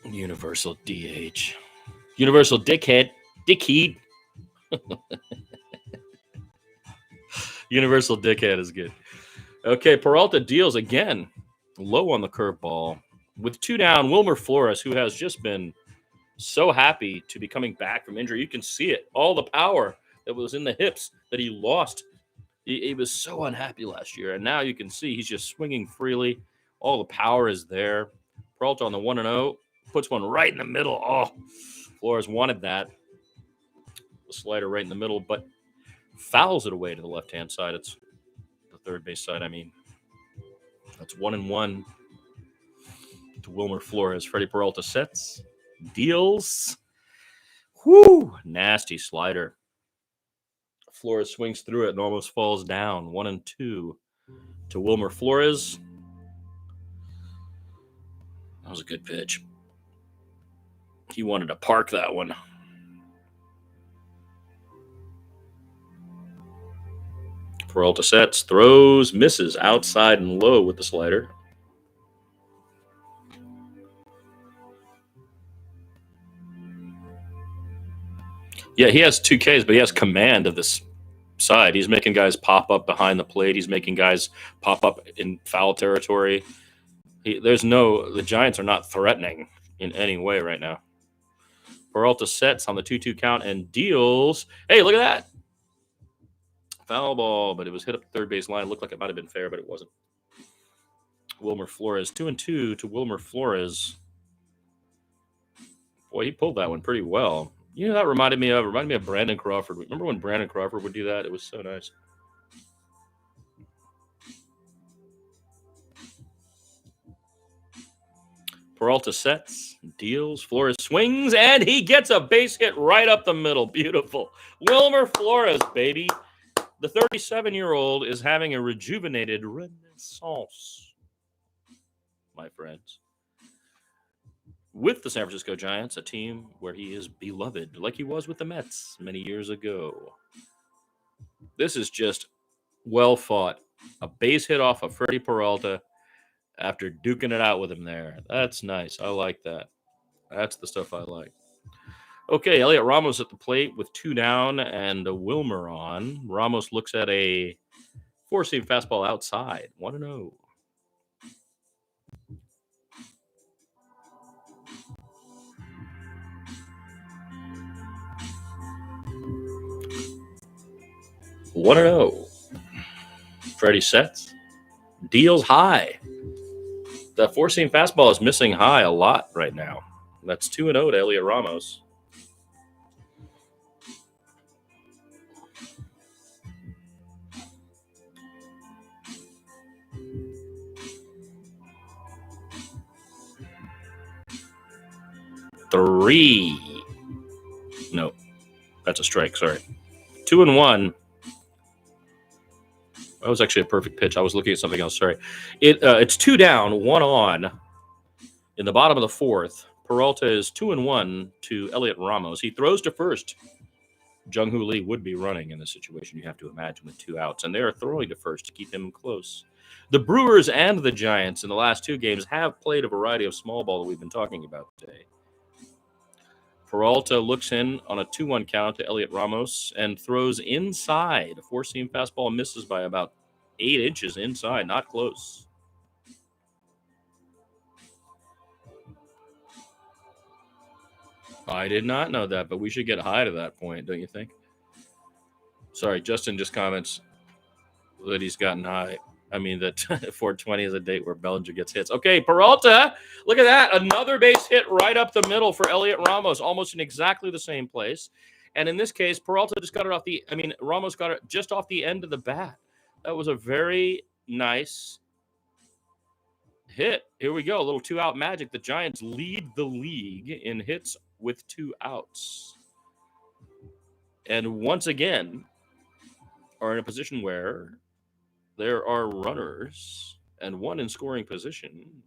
Universal DH. Universal dickhead. Dickhead. Universal dickhead is good. Okay, Peralta deals again. Low on the curveball. With 2 down, Wilmer Flores, who has just been so happy to be coming back from injury. You can see it. All the power that was in the hips that he lost. He was so unhappy last year. And now you can see he's just swinging freely. All the power is there. Peralta on the 1-0. Puts one right in the middle. Oh, Flores wanted that. The slider right in the middle, but fouls it away to the left-hand side. It's the third base side, I mean. That's 1-1 to Wilmer Flores. Freddie Peralta sets, deals. Whoo! Nasty slider. Flores swings through it and almost falls down. 1-2 to Wilmer Flores. That was a good pitch. He wanted to park that one. Peralta sets, throws, misses outside and low with the slider. Yeah, he has 2 Ks, but he has command of this side. He's making guys pop up behind the plate. He's making guys pop up in foul territory. The Giants are not threatening in any way right now. Peralta sets on the 2-2 count and deals. Hey, look at that. Foul ball, but it was hit up the third base line. It looked like it might have been fair, but it wasn't. Wilmer Flores, 2-2 to Wilmer Flores. Boy, he pulled that one pretty well. You know, that reminded me of Brandon Crawford. Remember when Brandon Crawford would do that? It was so nice. Peralta sets, deals, Flores swings, and he gets a base hit right up the middle. Beautiful. Wilmer Flores, baby. The 37-year-old is having a rejuvenated renaissance, my friends. With the San Francisco Giants, a team where he is beloved, like he was with the Mets many years ago. This is just well fought. A base hit off of Freddie Peralta after duking it out with him there. That's nice. I like that. That's the stuff I like. Okay, Elliot Ramos at the plate with 2 down and a Wilmer on. Ramos looks at a 4-seam fastball outside. 1-0. Freddie sets. Deals high. The 4-seam fastball is missing high a lot right now. That's 2-0 to Elliot Ramos. No, that's a strike. Sorry. 2-1. That was actually a perfect pitch. I was looking at something else. Sorry. It's 2 down, 1 on. In the bottom of the 4th, Peralta is 2-1 to Elliot Ramos. He throws to first. Jung-Hoo Lee would be running in this situation, you have to imagine, with 2 outs. And they are throwing to first to keep him close. The Brewers and the Giants in the last 2 games have played a variety of small ball that we've been talking about today. Peralta looks in on a 2-1 count to Elliot Ramos and throws inside. A 4-seam fastball misses by about 8 inches inside, not close. I did not know that, but we should get high to that point, don't you think? Sorry, Justin just comments that he's gotten high. I mean, that 420 is a date where Bellinger gets hits. Okay, Peralta, look at that. Another base hit right up the middle for Elliot Ramos, almost in exactly the same place. And in this case, Peralta just got it Ramos got it just off the end of the bat. That was a very nice hit. Here we go. A little 2-out magic. The Giants lead the league in hits with 2 outs. And once again, are in a position where there are runners and 1 in scoring position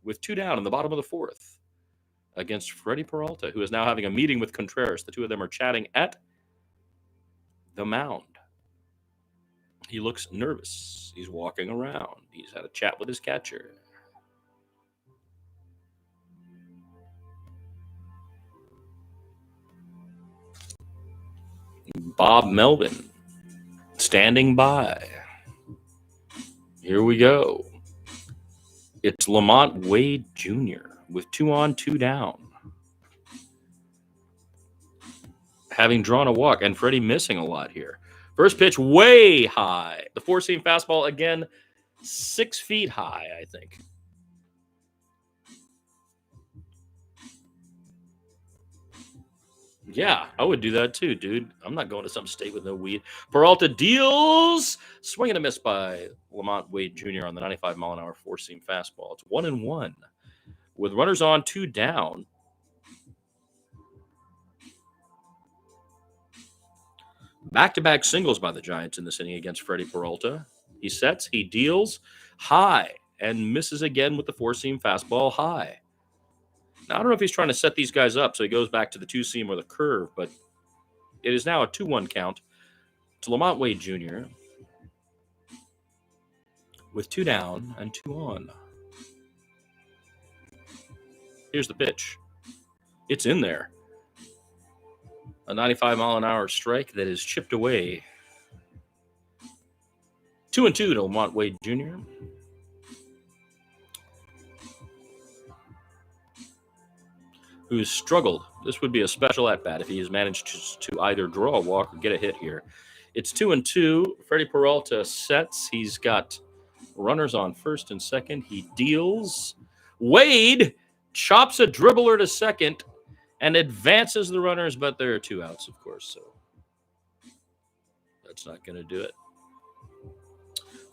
with 2 down in the bottom of the 4th against Freddie Peralta, who is now having a meeting with Contreras. The two of them are chatting at the mound. He looks nervous. He's walking around. He's had a chat with his catcher. Bob Melvin standing by. Here we go. It's Lamont Wade Jr. with 2 on, 2 down. Having drawn a walk, and Freddie missing a lot here. First pitch way high. The 4-seam fastball, again, 6 feet high, I think. Yeah, I would do that too, dude. I'm not going to some state with no weed. Peralta deals. Swing and a miss by Lamont Wade Jr. on the 95-mile-an-hour 4-seam fastball. It's 1-1. With runners on, 2 down. Back-to-back singles by the Giants in this inning against Freddie Peralta. He sets, he deals high, and misses again with the 4-seam fastball high. Now, I don't know if he's trying to set these guys up so he goes back to the 2-seam or the curve, but it is now a 2-1 count to Lamont Wade Jr. with 2 down and 2 on. Here's the pitch. It's in there. A 95-mile-an-hour strike that is chipped away. 2-2 to Lamont Wade Jr. Who's struggled. This would be a special at-bat if he has managed to either draw a walk or get a hit here. It's 2-2. Freddie Peralta sets. He's got runners on first and second. He deals. Wade chops a dribbler to second and advances the runners, but there are 2 outs, of course, so that's not going to do it.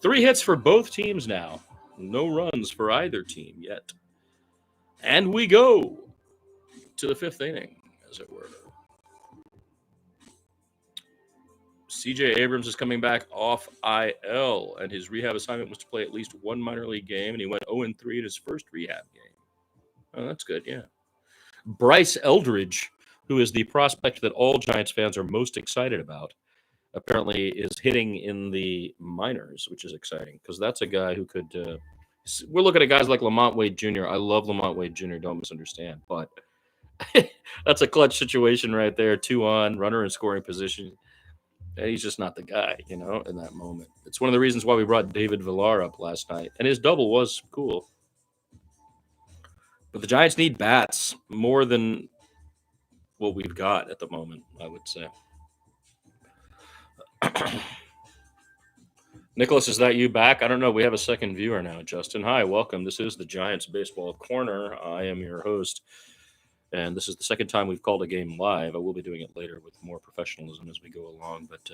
3 hits for both teams now. No runs for either team yet. And we go to the 5th inning, as it were. C.J. Abrams is coming back off IL, and his rehab assignment was to play at least 1 minor league game, and he went 0-3 in his first rehab game. Oh, that's good, yeah. Bryce Eldridge, who is the prospect that all Giants fans are most excited about, apparently is hitting in the minors, which is exciting because that's a guy who could we're looking at guys like Lamont Wade Jr. I love Lamont Wade Jr., don't misunderstand, but that's a clutch situation right there. 2 on, runner in scoring position. And he's just not the guy, in that moment. It's one of the reasons why we brought David Villar up last night, and his double was cool. But the Giants need bats more than what we've got at the moment, I would say. Nicholas, is that you back? I don't know. We have a second viewer now, Justin. Hi, welcome. This is the Giants Baseball Corner. I am your host, and this is the second time we've called a game live. I will be doing it later with more professionalism as we go along, but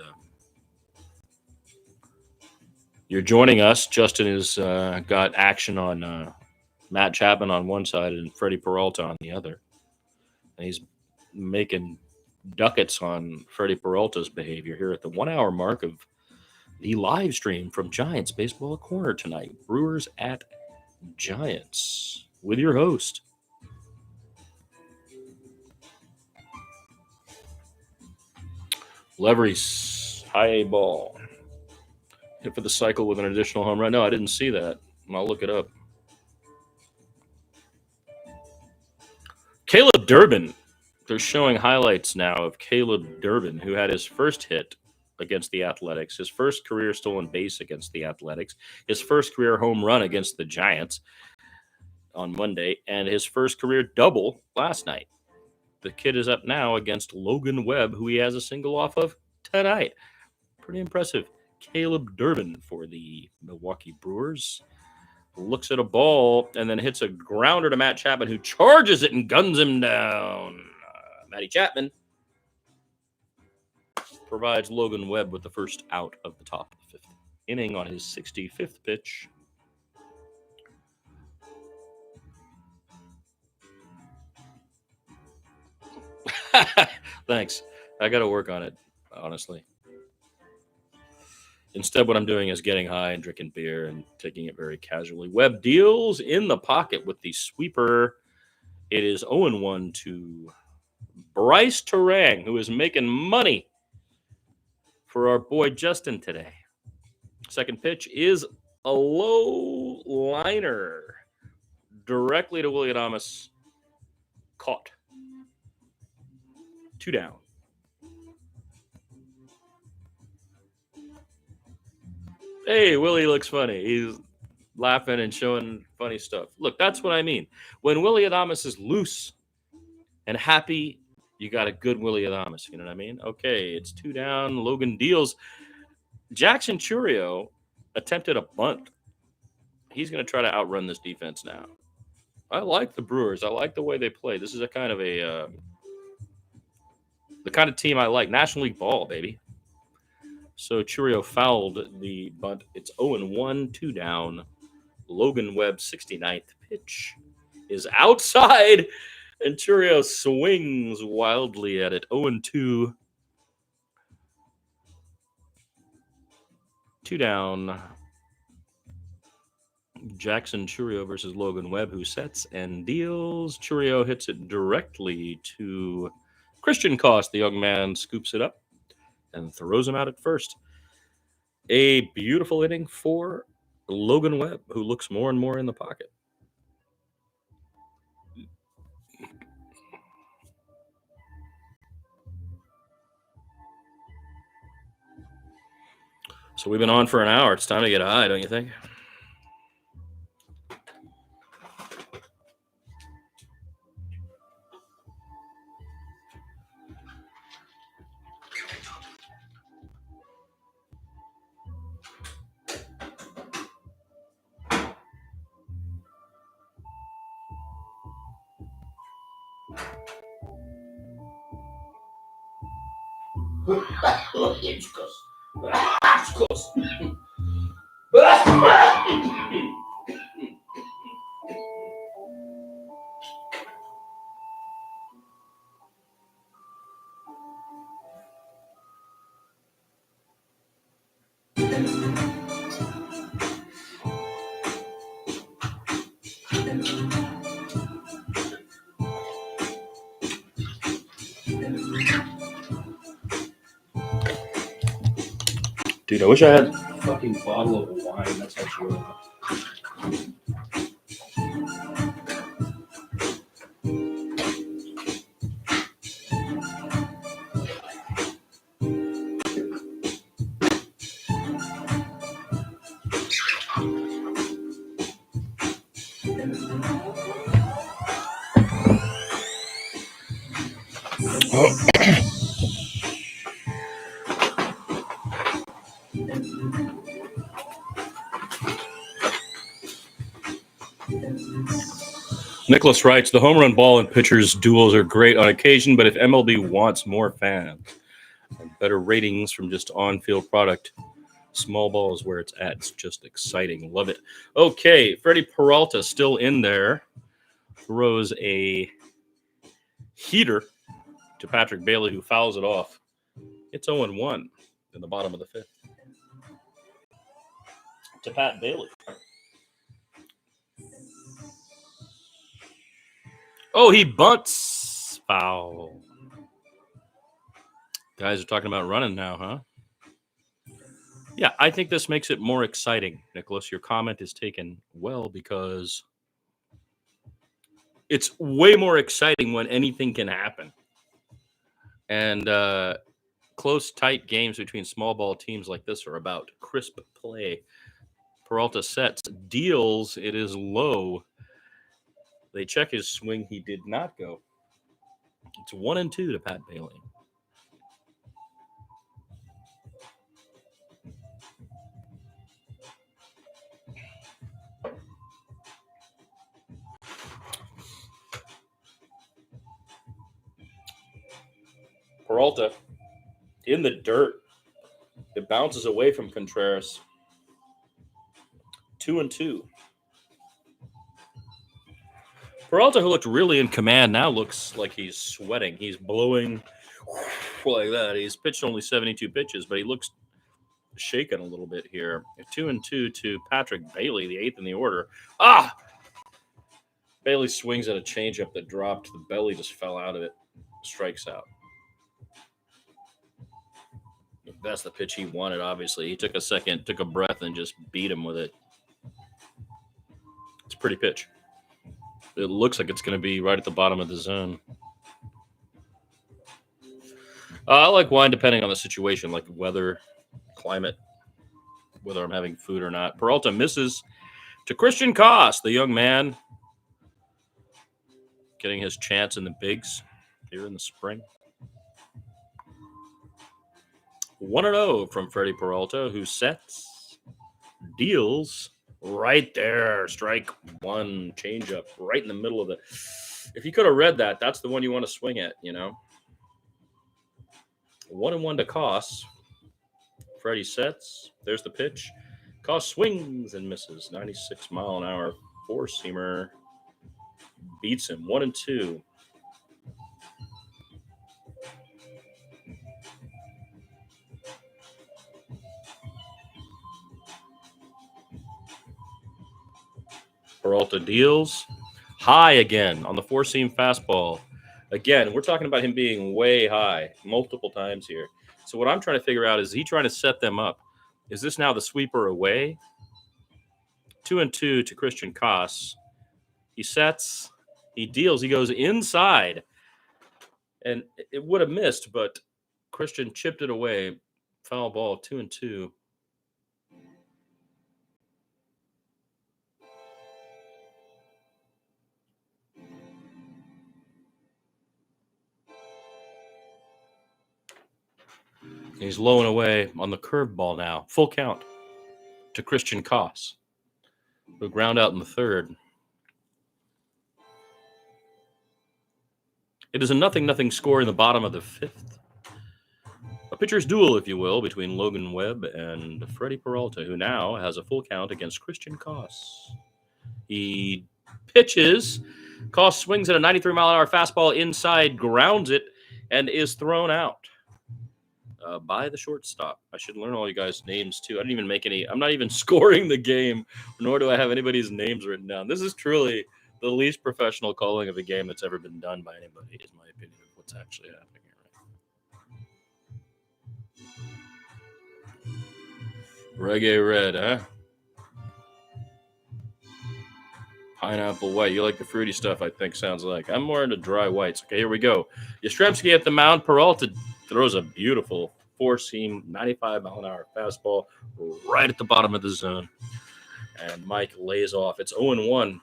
you're joining us. Justin has got action on Matt Chapman on one side and Freddie Peralta on the other. And he's making ducats on Freddie Peralta's behavior here at the 1-hour mark of the live stream from Giants Baseball Corner tonight. Brewers at Giants with your host. Leveries, high A ball. Hit for the cycle with an additional home run. No, I didn't see that. I'll look it up. Caleb Durbin. They're showing highlights now of Caleb Durbin, who had his first hit against the Athletics, his first career stolen base against the Athletics, his first career home run against the Giants on Monday, and his first career double last night. The kid is up now against Logan Webb, who he has a single off of tonight. Pretty impressive. Caleb Durbin for the Milwaukee Brewers. Looks at a ball and then hits a grounder to Matt Chapman, who charges it and guns him down. Matty Chapman provides Logan Webb with the first out of the top of the 5th inning on his 65th pitch. Thanks. I got to work on it, honestly. Instead, what I'm doing is getting high and drinking beer and taking it very casually. Webb deals in the pocket with the sweeper. It is 0-1 to Bryce Terang, who is making money for our boy Justin today. Second pitch is a low liner directly to Willie Adames. Caught. 2 down. Hey, Willie looks funny. He's laughing and showing funny stuff. Look, that's what I mean. When Willie Adames is loose and happy, you got a good Willie Adames. You know what I mean? Okay, it's 2 down. Logan deals. Jackson Churio attempted a bunt. He's going to try to outrun this defense now. I like the Brewers. I like the way they play. This is a kind of the kind of team I like. National League ball, baby. So Churio fouled the bunt. It's 0-1, 2 down. Logan Webb's 69th pitch is outside, and Churio swings wildly at it. 0-2, 2 down. Jackson Churio versus Logan Webb, who sets and deals. Churio hits it directly to Christian Koss. The young man scoops it up and throws him out at first. A beautiful inning for Logan Webb, who looks more and more in the pocket. So we've been on for an hour. It's time to get high, don't you think? Dude, I wish I had a fucking bottle of wine. That's actually Nicholas writes, the home run ball and pitchers duels are great on occasion, but if MLB wants more fans and better ratings from just on-field product, small ball is where it's at. It's just exciting. Love it. Okay, Freddie Peralta still in there. Throws a heater to Patrick Bailey, who fouls it off. It's 0-1 in the bottom of the 5th. To Pat Bailey. Oh, he bunts. Foul. Guys are talking about running now, huh? Yeah, I think this makes it more exciting, Nicholas. Your comment is taken well because it's way more exciting when anything can happen. And close, tight games between small ball teams like this are about crisp play. Peralta sets, deals. It is low. They check his swing. He did not go. It's 1-2 to Pat Bailey. Peralta in the dirt. It bounces away from Contreras. 2-2. Peralta, who looked really in command, now looks like he's sweating. He's blowing like that. He's pitched only 72 pitches, but he looks shaken a little bit here. 2-2 to Patrick Bailey, the 8th in the order. Bailey swings at a changeup that dropped. The belly just fell out of it. Strikes out. That's the pitch he wanted, obviously. He took a second, took a breath, and just beat him with it. It's a pretty pitch. It looks like it's going to be right at the bottom of the zone. I like wine depending on the situation, like weather, climate, whether I'm having food or not. Peralta misses to Christian Koss, the young man getting his chance in the bigs here in the spring. 1-0 from Freddie Peralta, who sets, deals right there. Strike one, changeup right in the middle of the. If you could have read that, that's the one you want to swing at, you know. 1-1 to Koss. Freddie sets. There's the pitch. Koss swings and misses. 96-mile-an-hour four-seamer beats him. 1-2. Peralta deals high again on the four-seam fastball. Again, we're talking about him being way high multiple times here. So what I'm trying to figure out is he trying to set them up. Is this now the sweeper away? 2-2 to Christian Koss. He sets, he deals, he goes inside. And it would have missed, but Christian chipped it away. Foul ball, 2-2. He's low and away on the curveball now. Full count to Christian Koss, who ground out in the third. It is a 0-0 score in the bottom of the fifth. A pitcher's duel, if you will, between Logan Webb and Freddie Peralta, who now has a full count against Christian Koss. He pitches. Koss swings at a 93-mile-an-hour fastball inside, grounds it, and is thrown out by the shortstop. I should learn all you guys' names, too. I didn't even make any. I'm not even scoring the game, nor do I have anybody's names written down. This is truly the least professional calling of a game that's ever been done by anybody, is my opinion of what's actually happening here. Right? Reggae red, huh? Pineapple white. You like the fruity stuff, I think, sounds like. I'm more into dry whites. Okay, here we go. Yastrzemski at the mound. Peralta throws a beautiful four-seam, 95-mile-an-hour fastball right at the bottom of the zone. And Mike lays off. It's 0-1.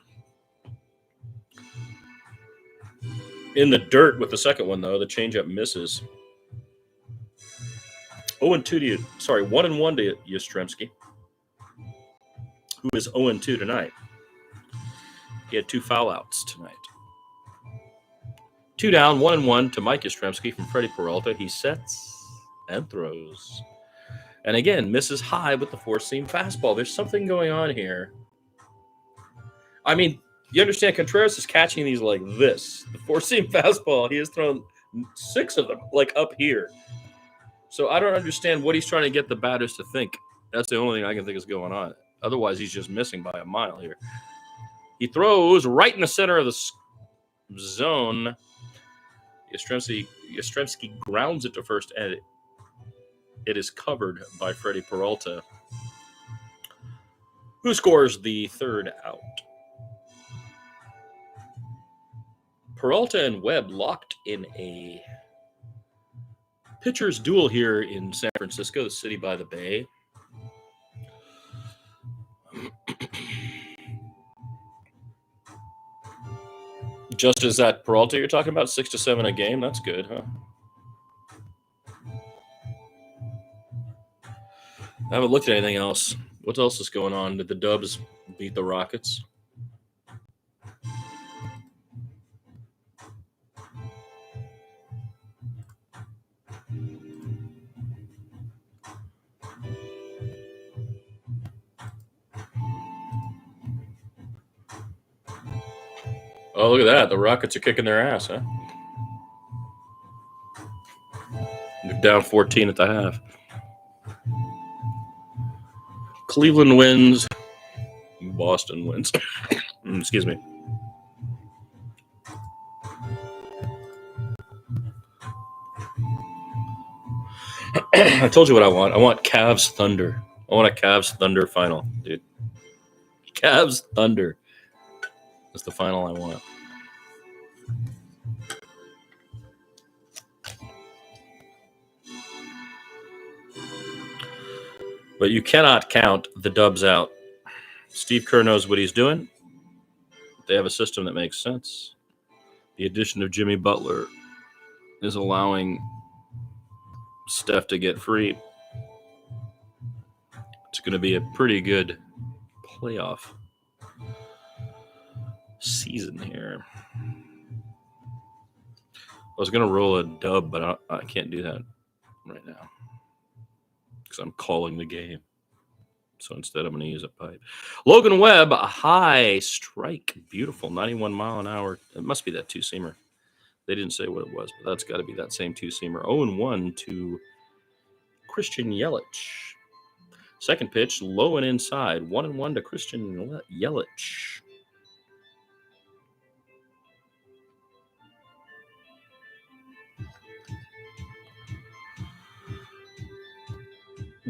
In the dirt with the second one, though. The changeup misses. 1-1 to Yastrzemski, who is 0-2 tonight. He had two foul outs tonight. 2 down, 1-1 to Mike Yastrzemski from Freddie Peralta. He sets and throws. And again, misses high with the four-seam fastball. There's something going on here. I mean, you understand, Contreras is catching these like this. The four-seam fastball, he has thrown 6 of them, like up here. So I don't understand what he's trying to get the batters to think. That's the only thing I can think is going on. Otherwise, he's just missing by a mile here. He throws right in the center of the zone. Yastrzemski grounds it to first, and it is covered by Freddie Peralta, who scores the third out. Peralta and Webb locked in a pitcher's duel here in San Francisco, the city by the bay. Just as that Peralta you're talking about, 6-7 a game. That's good, huh? I haven't looked at anything else. What else is going on? Did the Dubs beat the Rockets? Oh, look at that. The Rockets are kicking their ass, huh? They're down 14 at the half. Cleveland wins. Boston wins. Excuse me. I told you what I want. I want Cavs Thunder. I want a Cavs Thunder final, dude. Cavs Thunder. That's the final I want. But you cannot count the Dubs out. Steve Kerr knows what he's doing. They have a system that makes sense. The addition of Jimmy Butler is allowing Steph to get free. It's going to be a pretty good playoff season here. I was going to roll a dub, but I can't do that right now because I'm calling the game. So instead, I'm going to use a pipe. Logan Webb, a high strike. Beautiful. 91 mile an hour. It must be that two-seamer. They didn't say what it was, but that's got to be that same two-seamer. 0-1 to Christian Yelich. Second pitch, low and inside. 1-1 to Christian Yelich.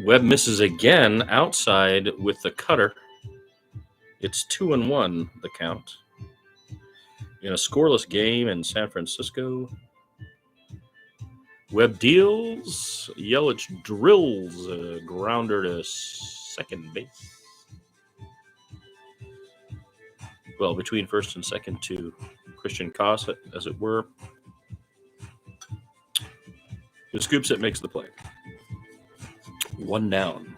Webb misses again outside with the cutter. It's 2-1, the count. In a scoreless game in San Francisco, Webb deals. Yelich drills a grounder to second base. Well, between first and second to Christian Koss, as it were. Who scoops it, makes the play. One down.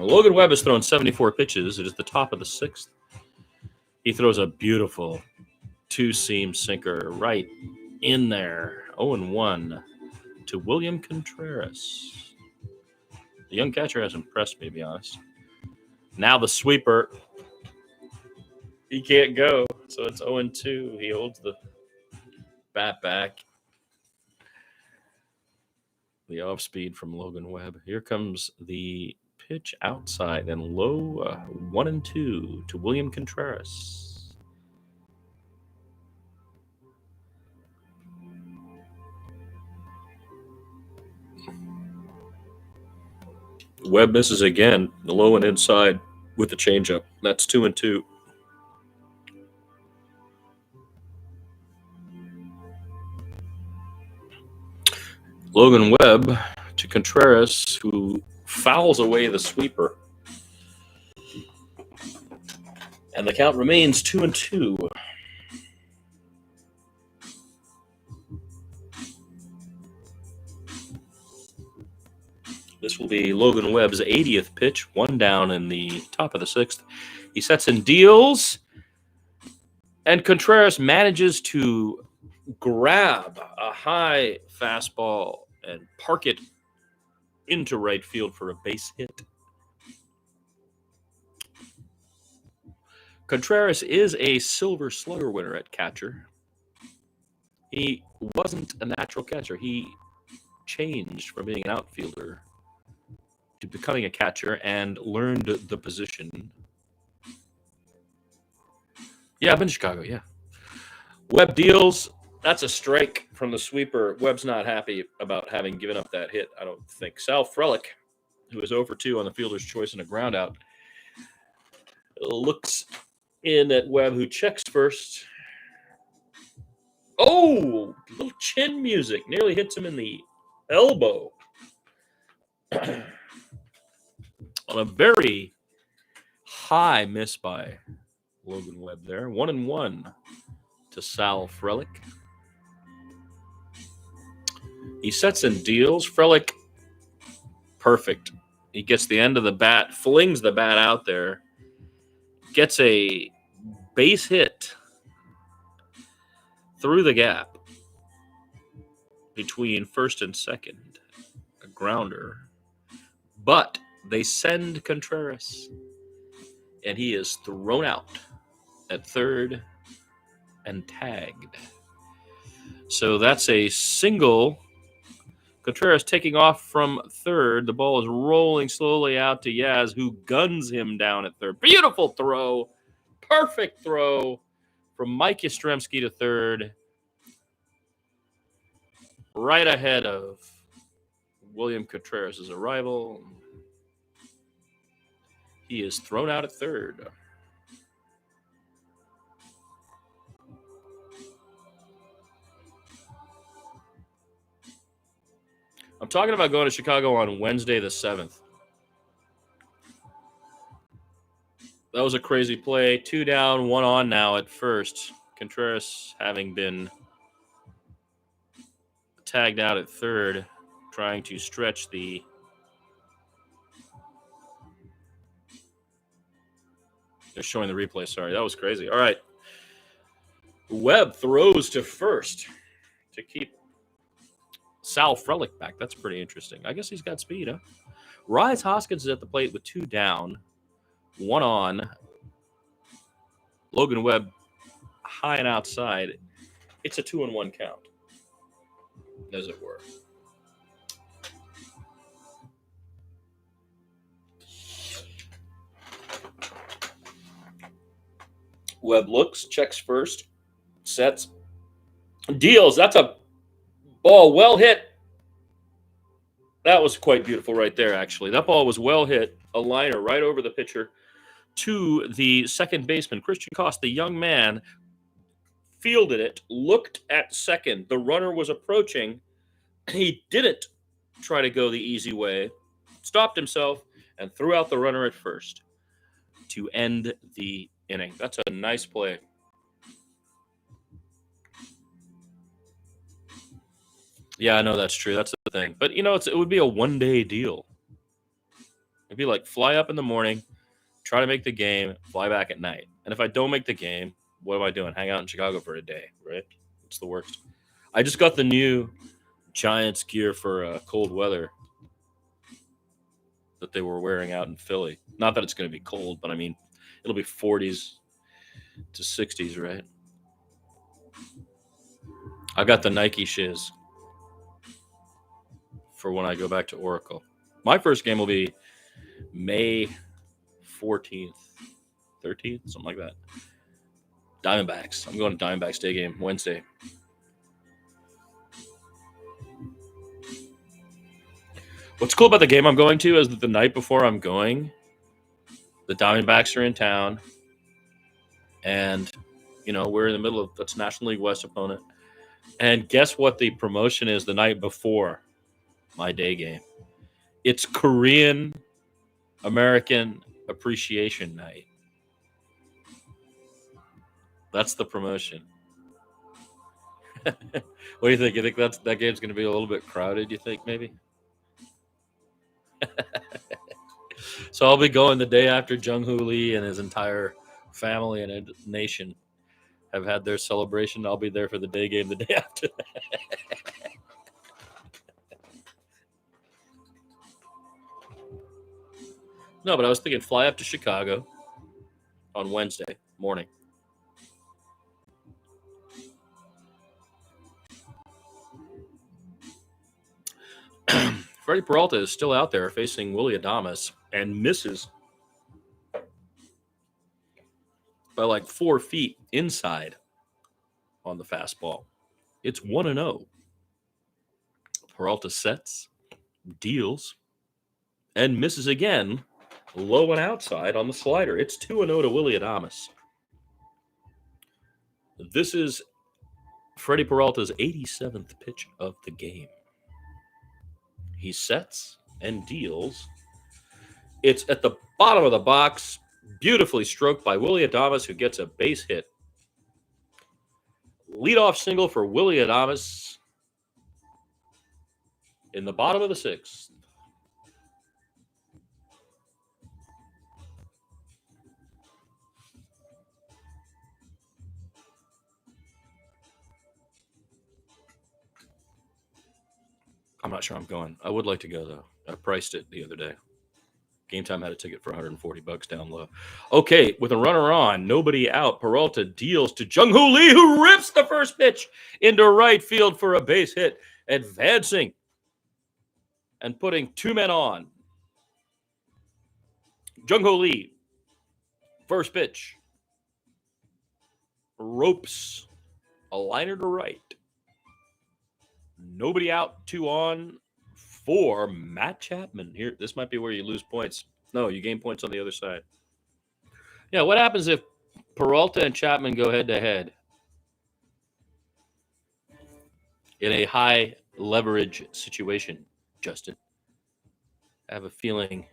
Logan Webb has thrown 74 pitches. It is the top of the sixth. He throws a beautiful two-seam sinker right in there. 0-1 to William Contreras. The young catcher has impressed me, to be honest. Now the sweeper. He can't go, so it's 0-2. He holds the bat back. The off speed from Logan Webb. Here comes the pitch outside and low. 1-2 to William Contreras. Webb misses again. The low and inside with the changeup. That's 2-2. Logan Webb to Contreras, who fouls away the sweeper. And the count remains 2-2. This will be Logan Webb's 80th pitch, one down in the top of the sixth. He sets and deals, and Contreras manages to grab a high fastball and park it into right field for a base hit. Contreras is a Silver Slugger winner at catcher. He wasn't a natural catcher. He changed from being an outfielder to becoming a catcher and learned the position. Yeah, I've been to Chicago, yeah. Webb deals. That's a strike from the sweeper. Webb's not happy about having given up that hit, I don't think. Sal Frelick, who is 0-2 on the fielder's choice and a ground out, looks in at Webb, who checks first. Oh, little chin music. Nearly hits him in the elbow. On a very high miss by Logan Webb there. 1-1 to Sal Frelick. He sets and deals. Frelick, perfect. He gets the end of the bat, flings the bat out there, gets a base hit through the gap between first and second. A grounder. But They send Contreras, and he is thrown out at third and tagged. So that's a single. Contreras taking off from third. The ball is rolling slowly out to Yaz, who guns him down at third. Beautiful throw. Perfect throw from Mike Yastrzemski to third. Right ahead of William Contreras' arrival. He is thrown out at third. I'm talking about going to Chicago on Wednesday the 7th. That was a crazy play. 2 down, 1 on now at first. Contreras having been tagged out at third, trying to stretch the They're showing the replay. Sorry, that was crazy. All right. Webb throws to first to keep Sal Frelick back. That's pretty interesting. I guess he's got speed, huh? Rhys Hoskins is at the plate with 2 down, 1 on. Logan Webb high and outside. It's a 2-1 count, as it were. Webb looks, checks first, sets, deals. That's a ball well hit. That was quite beautiful right there, actually. That ball was well hit. A liner right over the pitcher to the second baseman. Christian Koss, the young man, fielded it, looked at second. The runner was approaching. He didn't try to go the easy way, stopped himself, and threw out the runner at first to end the inning. That's a nice play. Yeah, I know that's true. That's the thing. But, it would be a one-day deal. It'd be like fly up in the morning, try to make the game, fly back at night. And if I don't make the game, what am I doing? Hang out in Chicago for a day, right? It's the worst. I just got the new Giants gear for cold weather that they were wearing out in Philly. Not that it's going to be cold, but I mean, it'll be 40s to 60s, right? I got the Nike shiz for when I go back to Oracle. My first game will be May 14th, 13th, something like that. Diamondbacks. I'm going to Diamondbacks day game Wednesday. What's cool about the game I'm going to is that the night before I'm going, the Diamondbacks are in town. And, we're in the middle of that's National League West opponent. And guess what the promotion is the night before my day game? It's Korean American Appreciation Night. That's the promotion. What do you think? You think that game's going to be a little bit crowded, you think, maybe? So I'll be going the day after Jung-Hoo Lee and his entire family and nation have had their celebration. I'll be there for the day game the day after that. No, but I was thinking fly up to Chicago on Wednesday morning. Freddie Peralta is still out there facing Willy Adames and misses by like 4 feet inside on the fastball. It's 1-0. Peralta sets, deals, and misses again, low and outside on the slider. It's 2-0 to Willy Adames. This is Freddie Peralta's 87th pitch of the game. He sets and deals. It's at the bottom of the box, beautifully stroked by Willy Adames, who gets a base hit. Leadoff single for Willy Adames in the bottom of the 6th. I'm not sure I'm going. I would like to go, though. I priced it the other day. Game Time had a ticket for $140 down low. Okay, with a runner on, nobody out, Peralta deals to Jung-Hoo Lee, who rips the first pitch into right field for a base hit, advancing and putting two men on. Jung-Hoo Lee, first pitch, ropes a liner to right. Nobody out, two on for Matt Chapman. Here, this might be where you lose points. No, you gain points on the other side. Yeah, what happens if Peralta and Chapman go head-to-head in a high leverage situation, Justin? I have a feeling.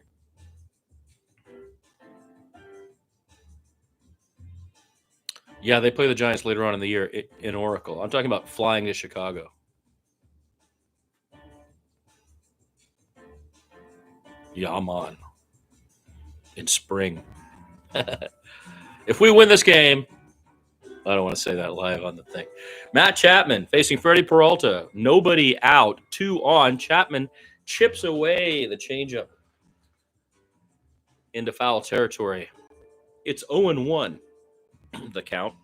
Yeah, they play the Giants later on in the year in Oracle. I'm talking about flying to Chicago. Yeah, I'm on. In spring. If we win this game, I don't want to say that live on the thing. Matt Chapman facing Freddie Peralta. Nobody out. Two on. Chapman chips away the changeup into foul territory. It's 0-1, the count.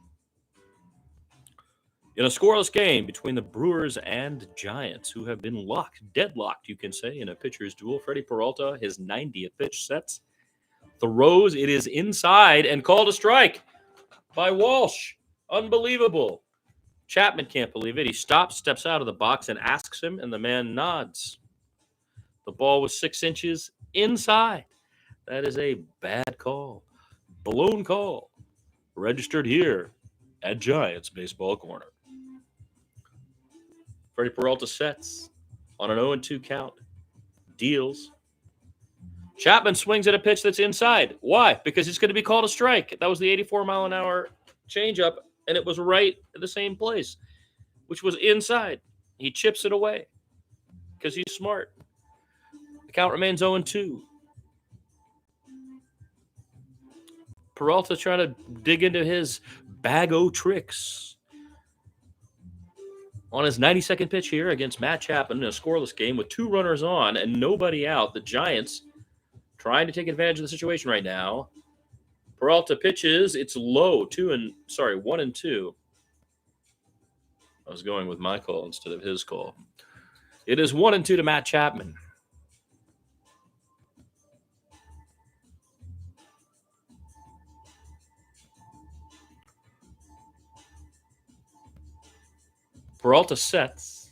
In a scoreless game between the Brewers and Giants, who have been deadlocked, you can say, in a pitcher's duel. Freddie Peralta, his 90th pitch, sets, throws. It is inside and called a strike by Walsh. Unbelievable. Chapman can't believe it. He stops, steps out of the box, and asks him, and the man nods. The ball was 6 inches inside. That is a bad call. Blown call. Registered here at Giants Baseball Corner. Freddie Peralta sets on an 0-2 count. Deals. Chapman swings at a pitch that's inside. Why? Because it's going to be called a strike. That was the 84-mile-an-hour changeup, and it was right at the same place, which was inside. He chips it away because he's smart. The count remains 0-2. Peralta trying to dig into his bag o' tricks on his 92nd pitch here against Matt Chapman in a scoreless game with two runners on and nobody out. The Giants trying to take advantage of the situation right now. Peralta pitches. It's low. 1-2. I was going with my call instead of his call. It is 1-2 to Matt Chapman. Peralta sets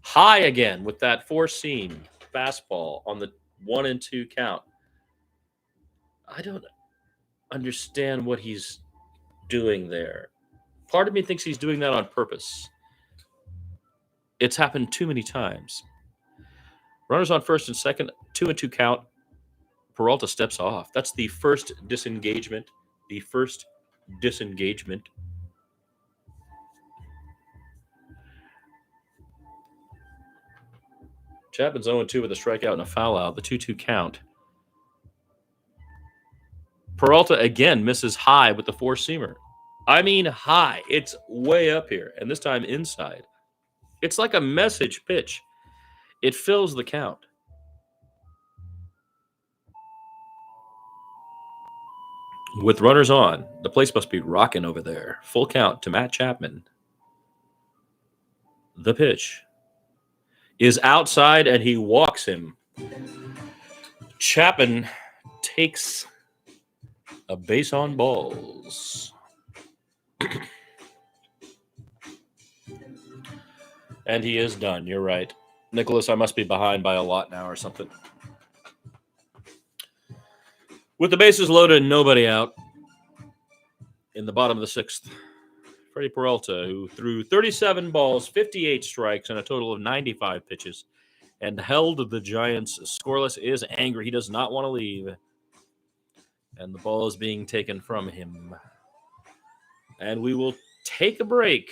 high again with that four-seam fastball on the 1-2 count. I don't understand what he's doing there. Part of me thinks he's doing that on purpose. It's happened too many times. Runners on first and second, 2-2 count. Peralta steps off. That's the first disengagement. Chapman's 0-2 with a strikeout and a foul out. The 2-2 count. Peralta again misses high with the four-seamer. I mean high. It's way up here, and this time inside. It's like a message pitch. It fills the count. With runners on, the place must be rocking over there. Full count to Matt Chapman. The pitch is outside, and he walks him. Chapman takes a base on balls. And he is done. You're right. Nicholas, I must be behind by a lot now or something. With the bases loaded and nobody out in the bottom of the sixth, Freddie Peralta, who threw 37 balls, 58 strikes, and a total of 95 pitches, and held the Giants scoreless, is angry. He does not want to leave. And the ball is being taken from him. And we will take a break,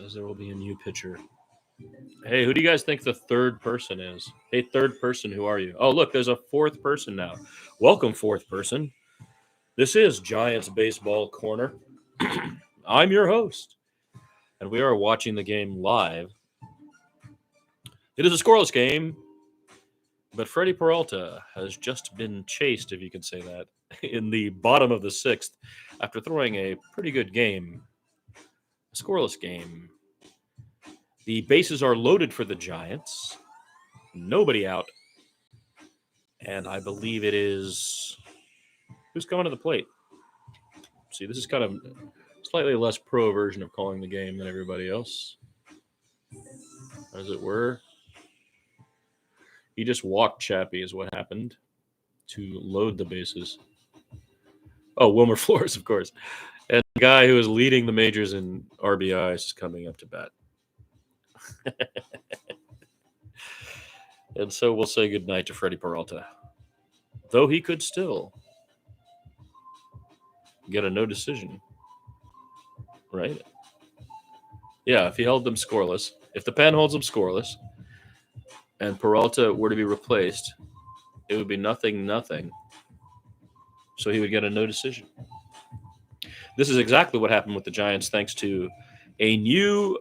as there will be a new pitcher. Hey, who do you guys think the third person is? Hey, third person, who are you? Oh, look, there's a fourth person now. Welcome, fourth person. This is Giants Baseball Corner. I'm your host, and we are watching the game live. It is a scoreless game, but Freddie Peralta has just been chased, if you can say that, in the bottom of the sixth after throwing a pretty good game. A scoreless game. The bases are loaded for the Giants. Nobody out. And I believe it is... Who's coming to the plate? See, this is kind of slightly less pro version of calling the game than everybody else, as it were. He just walked Chappie is what happened to load the bases. Oh, Wilmer Flores, of course. And the guy who is leading the majors in RBIs is coming up to bat. And so we'll say goodnight to Freddie Peralta. Though he could still get a no decision. Right? Yeah, if he held them scoreless. If the pen holds them scoreless and Peralta were to be replaced, it would be 0-0. So he would get a no decision. This is exactly what happened with the Giants thanks to a new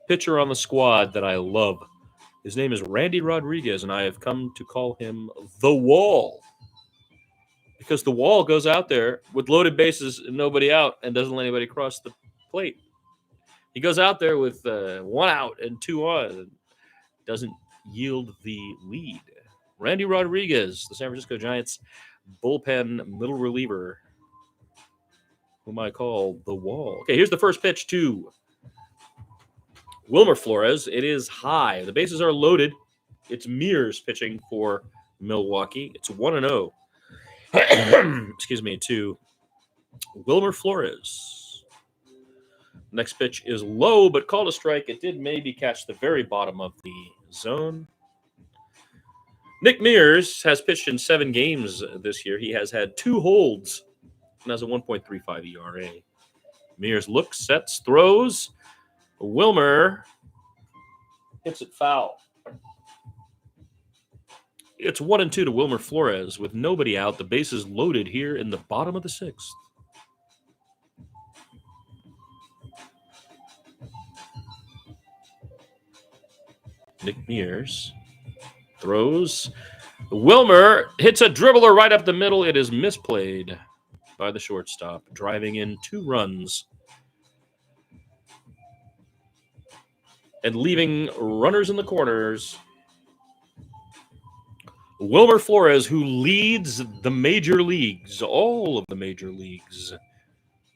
pitcher on the squad that I love. His name is Randy Rodriguez, and I have come to call him The Wall. Because The Wall goes out there with loaded bases and nobody out and doesn't let anybody cross the plate. He goes out there with 1 out and 2 on and doesn't yield the lead. Randy Rodriguez, the San Francisco Giants bullpen middle reliever, whom I call The Wall. Okay, here's the first pitch to Wilmer Flores. It is high. The bases are loaded. It's Mears pitching for Milwaukee. It's 1-0. Excuse me, to Wilmer Flores. Next pitch is low, but called a strike. It did maybe catch the very bottom of the zone. Nick Mears has pitched in 7 games this year. He has had 2 holds and has a 1.35 ERA. Mears looks, sets, throws. Wilmer hits it foul. It's 1-2 to Wilmer Flores with nobody out. The bases loaded here in the bottom of the 6th. Nick Mears throws. Wilmer hits a dribbler right up the middle. It is misplayed by the shortstop, driving in 2 runs and leaving runners in the corners. Wilmer Flores, who leads the major leagues, all of the major leagues,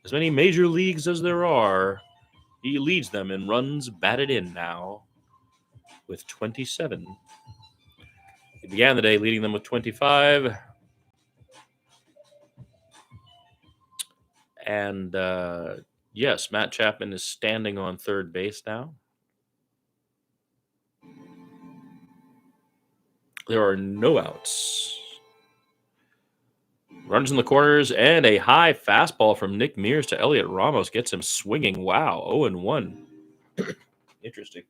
as many major leagues as there are, he leads them in runs batted in now with 27. He began the day leading them with 25. And yes, Matt Chapman is standing on third base now. There are no outs. Runs in the corners, and a high fastball from Nick Mears to Elliot Ramos gets him swinging. Wow, 0-1. Interesting.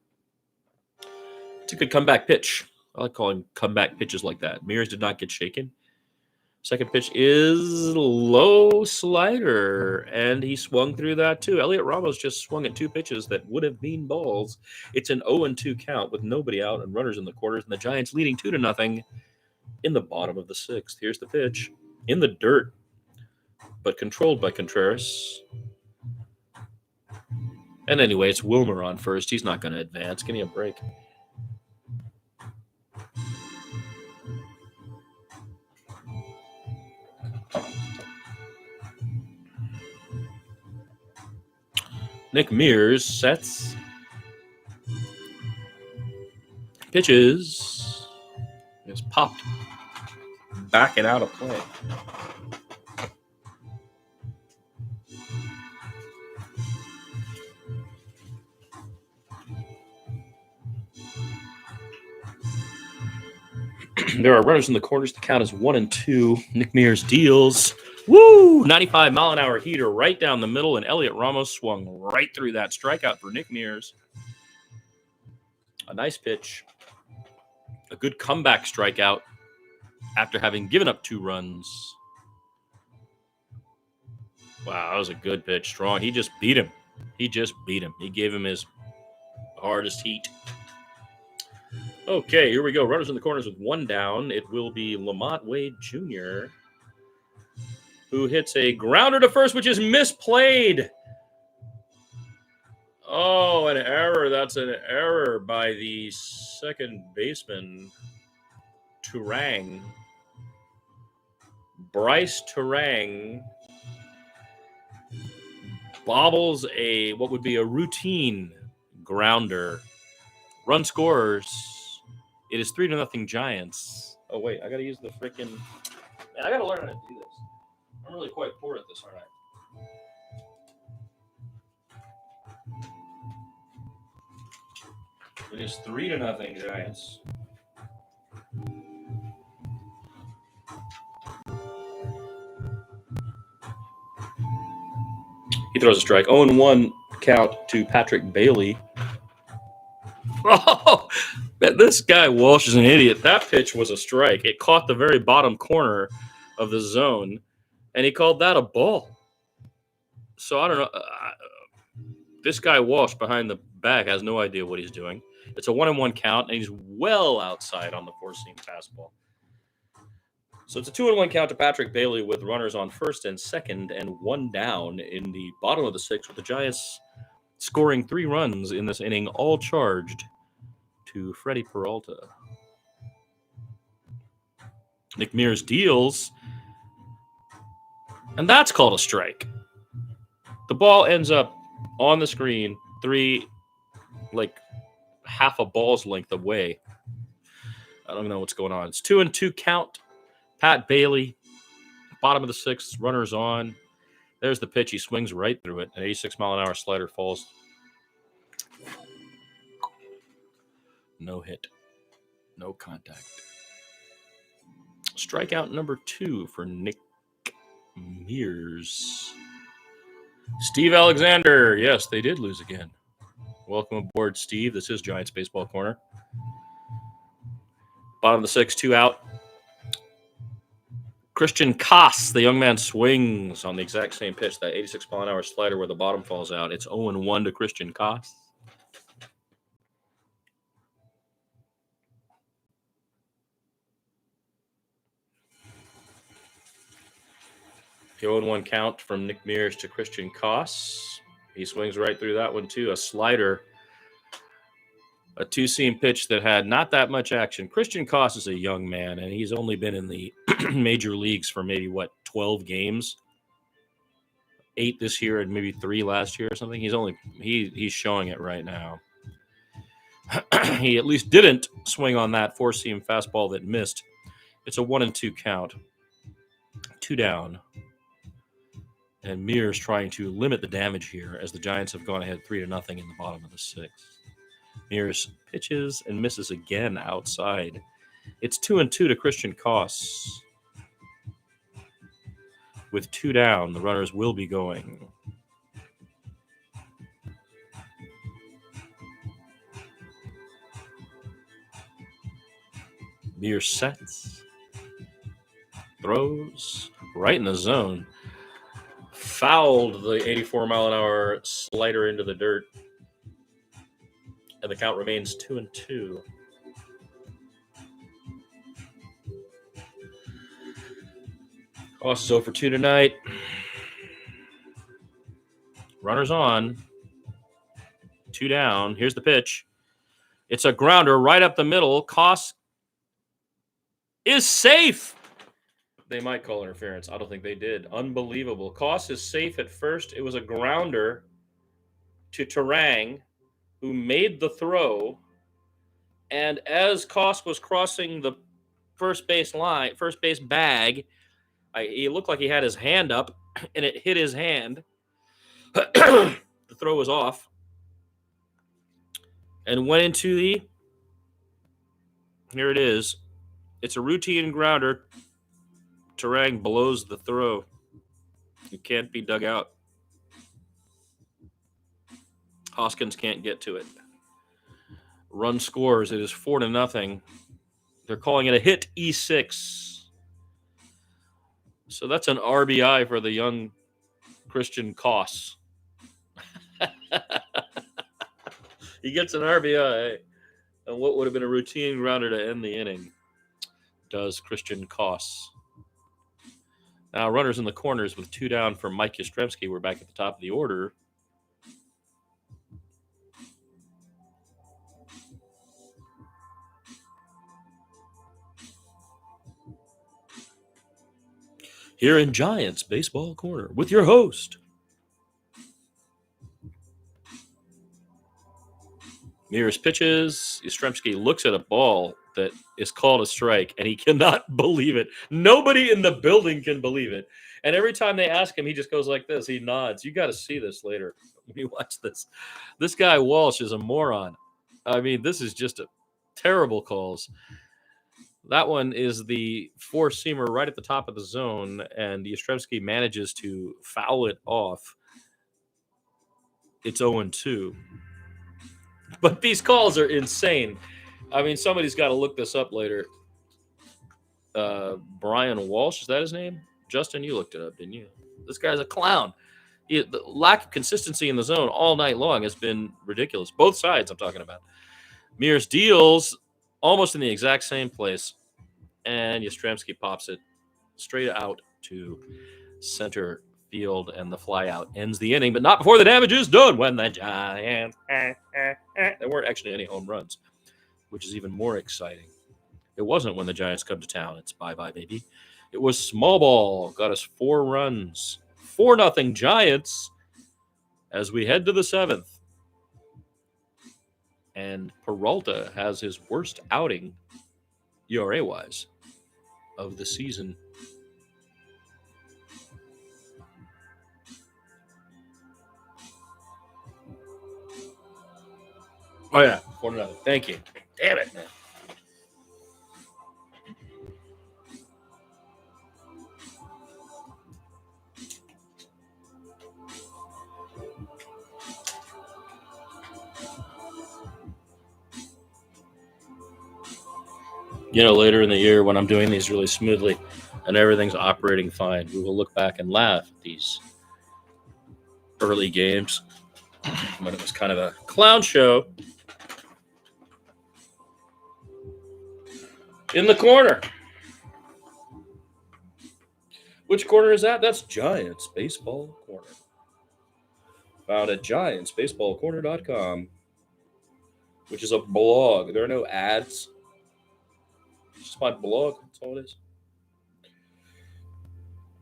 It's a good comeback pitch. I like calling comeback pitches like that. Mears did not get shaken. Second pitch is low slider, and he swung through that too. Elliot Ramos just swung at 2 pitches that would have been balls. It's an 0-2 count with nobody out and runners in the corners, and the Giants leading 2-0 in the bottom of the 6th. Here's the pitch. In the dirt, but controlled by Contreras. And anyway, it's Wilmer on first. He's not going to advance. Give me a break. Nick Mears sets. Pitches. Is popped back and out of play. There are runners in the corners. The count is 1-2. Nick Mears deals. Woo! 95-mile-an-hour heater right down the middle, and Elliot Ramos swung right through that. Strikeout for Nick Mears. A nice pitch. A good comeback strikeout after having given up 2 runs. Wow, that was a good pitch. Strong. He just beat him. He gave him his hardest heat. Okay, here we go. Runners in the corners with one down. It will be Lamont Wade Jr., who hits a grounder to first, which is misplayed. Oh, an error. That's an error by the second baseman, Turang. Bryce Turang bobbles what would be a routine grounder. Run scores. It is 3-0 Giants. Oh, wait. I got to use the freaking... Man, I got to learn how to do this. I'm really quite poor at this, aren't I? It is 3-0 Giants. He throws a strike. 0-1 count to Patrick Bailey. Oh, this guy Walsh is an idiot. That pitch was a strike. It caught the very bottom corner of the zone, and he called that a ball. So I don't know. This guy Walsh behind the back has no idea what he's doing. It's a 1-1 count, and he's well outside on the four-seam fastball. So it's a 2-1 count to Patrick Bailey with runners on first and second and one down in the bottom of the sixth, with the Giants scoring 3 runs in this inning, all charged to Freddie Peralta. Nick Mears deals, and that's called a strike. The ball ends up on the screen, half a ball's length away. I don't know what's going on. It's 2-2 count. Pat Bailey, bottom of the sixth, runners on. There's the pitch. He swings right through it. An 86-mile-an-hour slider falls. No hit. No contact. Strikeout number 2 for Nick Mears. Steve Alexander. Yes, they did lose again. Welcome aboard, Steve. This is Giants Baseball Corner. Bottom of the sixth, 2 out. Christian Koss, the young man, swings on the exact same pitch, that 86-mile-an-hour slider where the bottom falls out. It's 0-1 to Christian Koss. The 0-1 count from Nick Mears to Christian Koss. He swings right through that one, too. A slider. A two-seam pitch that had not that much action. Christian Koss is a young man, and he's only been in the major leagues for maybe, 12 games? 8 this year and maybe 3 last year or something. He's showing it right now. He at least didn't swing on that four-seam fastball that missed. It's a 1-2 count. 2 down. And Mears trying to limit the damage here as the Giants have gone ahead 3-0 in the bottom of the sixth. Mears pitches and misses again outside. It's 2-2 to Christian Koss. With 2 down, the runners will be going. Mears sets. Throws right in the zone. Fouled the 84-mile-an-hour slider into the dirt. And the count remains 2-2. Koss is 0 for 2 tonight. Runners on. 2 down. Here's the pitch. It's a grounder right up the middle. Koss is safe. They might call interference. I don't think they did. Unbelievable. Koss is safe at first. It was a grounder to Turang, who made the throw. And as Koss was crossing the first base bag, he looked like he had his hand up, and it hit his hand. The throw was off. And went into the... Here it is. It's a routine grounder. Turang blows the throw. It can't be dug out. Hoskins can't get to it. Run scores. It is 4-0. They're calling it a hit E6. So that's an RBI for the young Christian Koss. He gets an RBI. And what would have been a routine grounder to end the inning does Christian Koss. Now, runners in the corners with 2 down for Mike Yastrzemski. We're back at the top of the order. Here in Giants Baseball Corner with your host, Mears pitches. Yastrzemski looks at a ball that is called a strike, and he cannot believe it. Nobody in the building can believe it. And every time they ask him, he just goes like this. He nods. You got to see this later when you watch this. This guy Walsh is a moron. I mean, this is just a terrible calls. That one is the 4-seamer right at the top of the zone, and Yastrzemski manages to foul it off. It's 0-2. But these calls are insane. I mean, somebody's got to look this up later. Brian Walsh, is that his name? Justin, you looked it up, didn't you? This guy's a clown. The lack of consistency in the zone all night long has been ridiculous. Both sides I'm talking about. Mears deals almost in the exact same place, and Yastrzemski pops it straight out to center field, and the fly out ends the inning, but not before the damage is done. When the Giants, there weren't actually any home runs, which is even more exciting. It wasn't when the Giants come to town. It's bye-bye, baby. It was small ball. Got us 4 runs. 4-0 Giants as we head to the 7th. And Peralta has his worst outing, ERA-wise, of the season. Oh, yeah. 4-0. Thank you. Damn it, man. You know, later in the year when I'm doing these really smoothly and everything's operating fine, we will look back and laugh at these early games when it was kind of a clown show. In the corner. Which corner is that? That's Giants Baseball Corner. Found at giantsbaseballcorner.com, which is a blog. There are no ads. It's just my blog. That's all it is.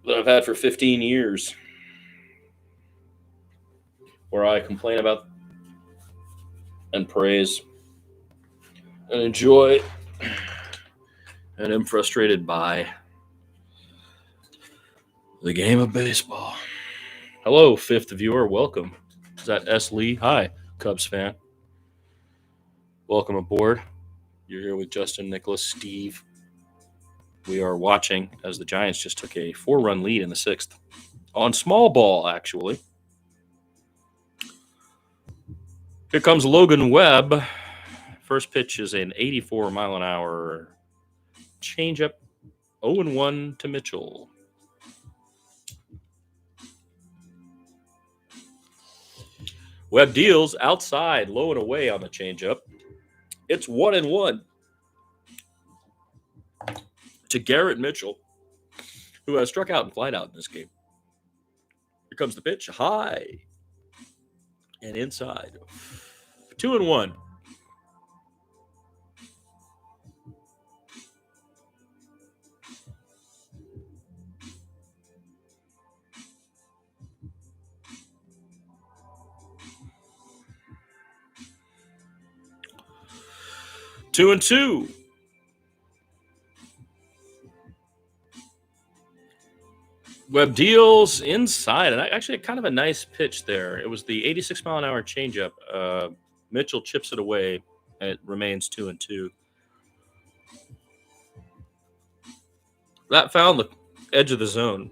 That I've had for 15 years. Where I complain about and praise and enjoy and am frustrated by the game of baseball. Hello, 5th viewer. Welcome. Is that S. Lee? Hi, Cubs fan. Welcome aboard. You're here with Justin, Nicholas, Steve. We are watching as the Giants just took a 4-run lead in the 6th. On small ball, actually. Here comes Logan Webb. First pitch is an 84-mile-an-hour changeup. 0-1 to Mitchell. Webb deals outside, low and away on the changeup. It's 1-1 to Garrett Mitchell, who has struck out and flied out in this game. Here comes the pitch, high and inside. 2-1. Two and two. Webb deals inside, and actually kind of a nice pitch there. It was the 86-mile-an-hour changeup. Mitchell chips it away, and it remains 2-2. That found the edge of the zone,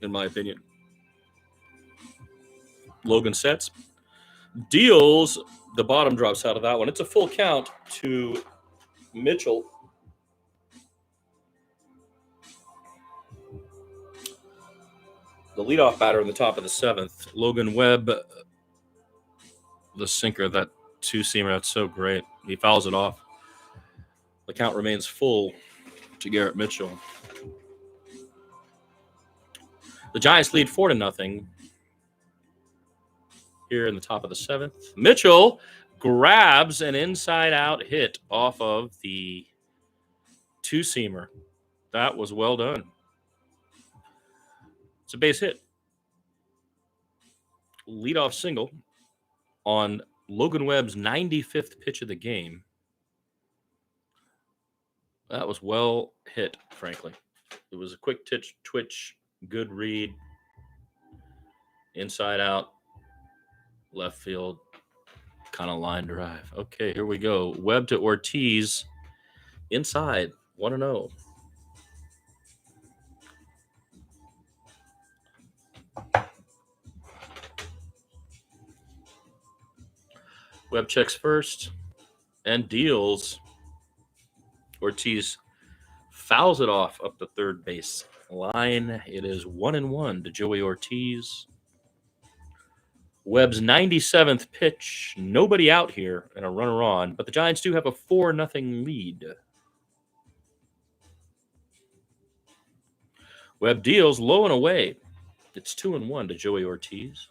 in my opinion. Logan sets, deals. The bottom drops out of that one. It's a full count to Mitchell. The leadoff batter in the top of the 7th, Logan Webb, the sinker, that 2-seamer, that's so great. He fouls it off. The count remains full to Garrett Mitchell. The Giants lead 4-0 here in the top of the 7th. Mitchell grabs an inside-out hit off of the two-seamer. That was well done. It's a base hit. Leadoff single on Logan Webb's 95th pitch of the game. That was well hit, frankly. It was a quick twitch, good read. Inside out, left field, kind of line drive. Okay, here we go. Webb to Ortiz. Inside, 1-0. Webb checks first and deals. Ortiz fouls it off up the third base line. It is 1-1 to Joey Ortiz. Webb's 97th pitch. Nobody out here and a runner on, but the Giants do have a 4-0 lead. Webb deals low and away. It's 2-1 to Joey Ortiz.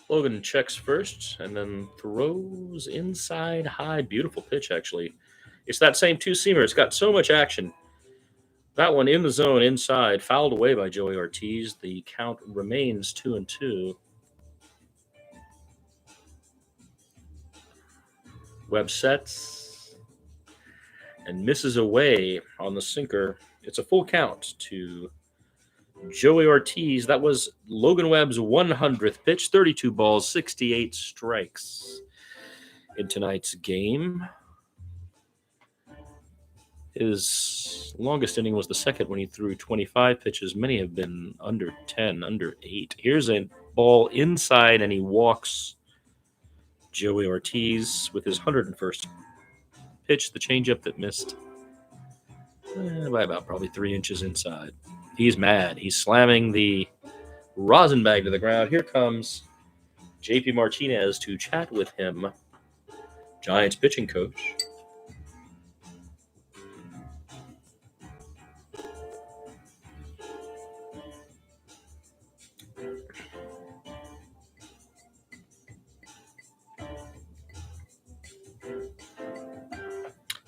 Logan checks first and then throws inside high. Beautiful pitch, actually. It's that same two-seamer. It's got so much action. That one in the zone inside, fouled away by Joey Ortiz. The count remains 2-2. Webb sets and misses away on the sinker. It's a full count to Joey Ortiz. That was Logan Webb's 100th pitch, 32 balls, 68 strikes in tonight's game. His longest inning was the second when he threw 25 pitches. Many have been under 10, under 8. Here's a ball inside, and he walks Joey Ortiz with his 101st pitch, the changeup that missed by about probably 3 inches inside. He's mad. He's slamming the rosin bag to the ground. Here comes JP Martinez to chat with him, Giants pitching coach.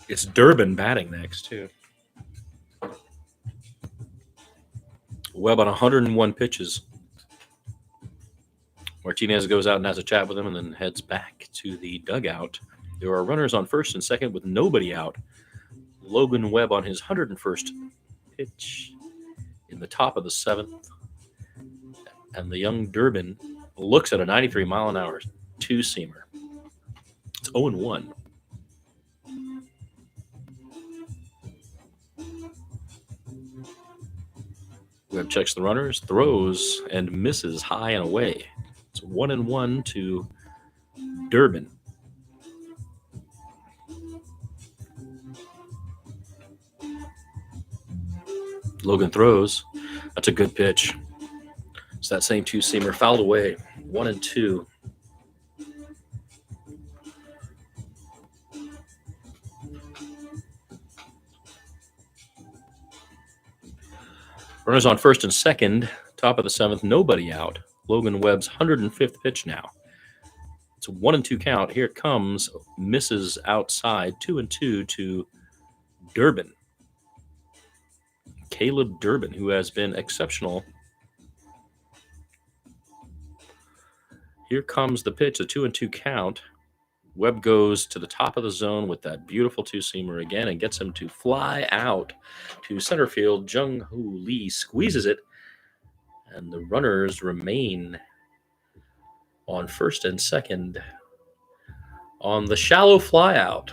It's Durbin batting next, too. Webb on 101 pitches. Martinez goes out and has a chat with him and then heads back to the dugout. There are runners on first and second with nobody out. Logan Webb on his 101st pitch in the top of the 7th. And the young Durbin looks at a 93-mile-an-hour two-seamer. It's 0-1. Webb checks the runners, throws, and misses high and away. It's 1-1 to Durbin. Logan throws. That's a good pitch. It's that same two-seamer fouled away. 1-2. Runners on first and second, top of the 7th, nobody out. Logan Webb's 105th pitch now. It's a 1-2 count. Here it comes. Misses outside. 2-2 to Durbin. Caleb Durbin, who has been exceptional. Here comes the pitch, a 2-2 count. Webb goes to the top of the zone with that beautiful two-seamer again and gets him to fly out to center field. Jung-Hoo Lee squeezes it, and the runners remain on first and second on the shallow flyout.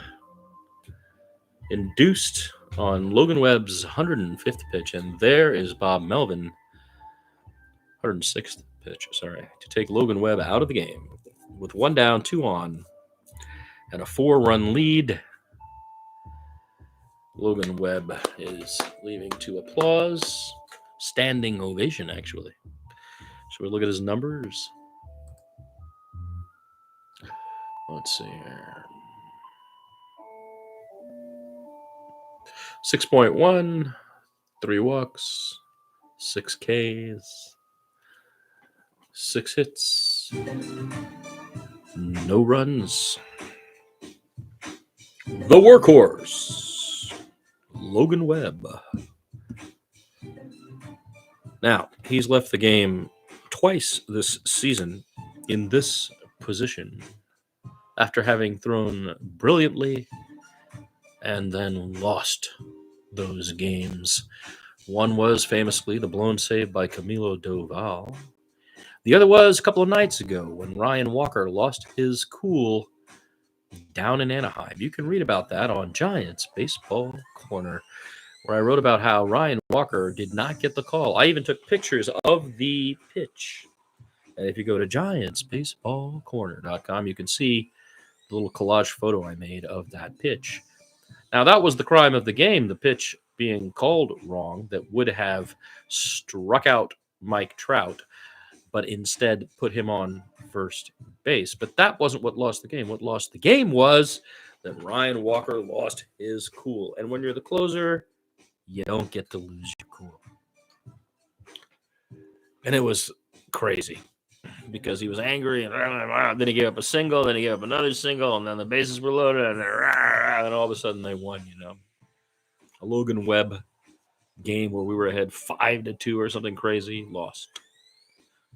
Induced on Logan Webb's 105th pitch, and there is Bob Melvin, 106th pitch, to take Logan Webb out of the game with 1 down, 2 on. And a 4-run lead. Logan Webb is leaving to applause. Standing ovation, actually. we look at his numbers? Let's see here. 6.1, 3 walks, 6 Ks, 6 hits, no runs. The workhorse, Logan Webb. Now, he's left the game twice this season in this position after having thrown brilliantly and then lost those games. One was famously the blown save by Camilo Doval. The other was a couple of nights ago when Ryan Walker lost his cool down in Anaheim. You can read about that on Giants Baseball Corner, where I wrote about how Ryan Walker did not get the call. I even took pictures of the pitch. And if you go to giantsbaseballcorner.com, you can see the little collage photo I made of that pitch. Now, that was the crime of the game, the pitch being called wrong that would have struck out Mike Trout, but instead put him on first base. But that wasn't what lost the game. What lost the game was that Ryan Walker lost his cool. And when you're the closer, you don't get to lose your cool. And it was crazy because he was angry, and then he gave up a single, then he gave up another single, and then the bases were loaded, and then all of a sudden they won, A Logan Webb game where we were ahead 5-2 or something crazy, lost.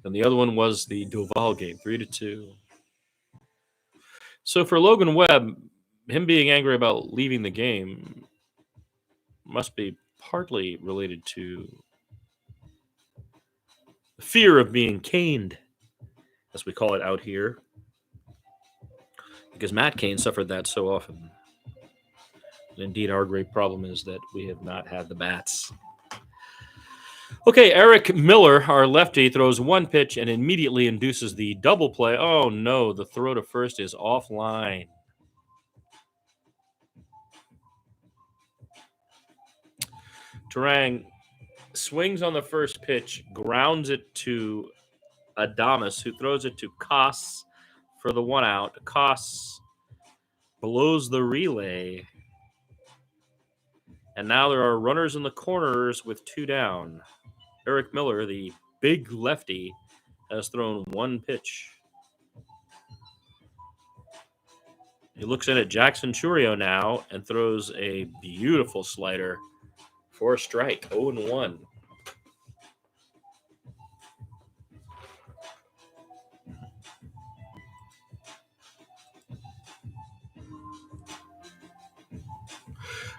And the other one was the Doval game, 3-2. So for Logan Webb, him being angry about leaving the game must be partly related to the fear of being caned, as we call it out here, because Matt Cain suffered that so often. And indeed, our great problem is that we have not had the bats. Okay, Eric Miller, our lefty, throws one pitch and immediately induces the double play. Oh, no, the throw to first is offline. Turang swings on the first pitch, grounds it to Adames, who throws it to Koss for the one out. Koss blows the relay. And now there are runners in the corners with 2 down. Eric Miller, the big lefty, has thrown one pitch. He looks in at Jackson Churio now and throws a beautiful slider for a strike, 0-1.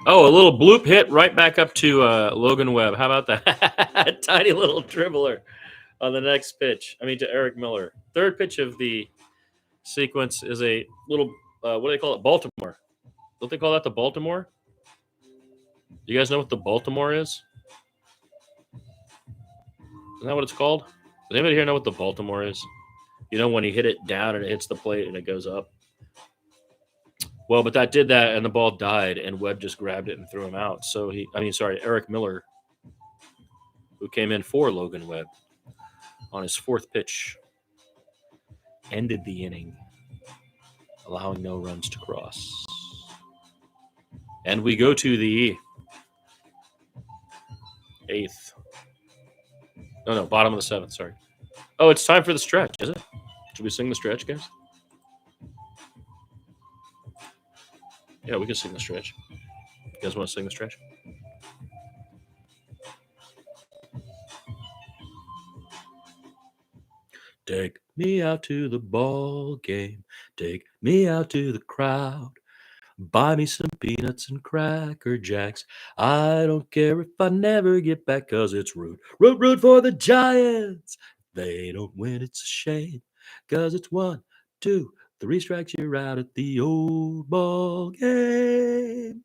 Oh, a little bloop hit right back up to Logan Webb. How about that? Tiny little dribbler on the next pitch. To Eric Miller. Third pitch of the sequence is a little, what do they call it? Baltimore. Don't they call that the Baltimore? You guys know what the Baltimore is? Isn't that what it's called? Does anybody here know what the Baltimore is? When you hit it down and it hits the plate and it goes up? Well, but that did that, and the ball died, and Webb just grabbed it and threw him out. So Eric Miller, who came in for Logan Webb on his fourth pitch, ended the inning, allowing no runs to cross. And we go to the 8th. No, bottom of the 7th, sorry. Oh, it's time for the stretch, is it? Should we sing the stretch, guys? Yeah, we can sing the stretch. You guys want to sing the stretch? Take me out to the ball game. Take me out to the crowd. Buy me some peanuts and Cracker Jacks. I don't care if I never get back, 'cause it's root for the Giants. They don't win, it's a shame, 'cause it's 1, 2, 3 strikes, you're out at the old ball game.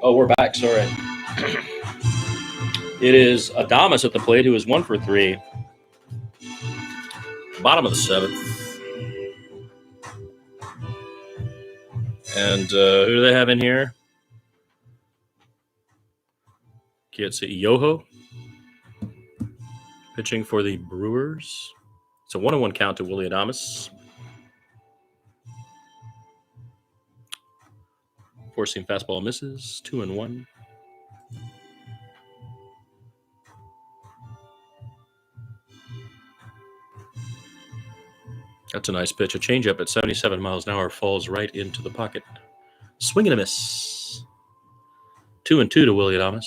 Oh, we're back. Sorry. It is Adamas at the plate, who is 1 for 3. Bottom of the 7th. And who do they have in here? Can't see. Yoho pitching for the Brewers. It's a 1-1 count to Willie Adamas. Four-seam fastball misses. 2-1. That's a nice pitch. A changeup at 77 miles an hour falls right into the pocket. Swing and a miss. 2-2 to Willie Adamas.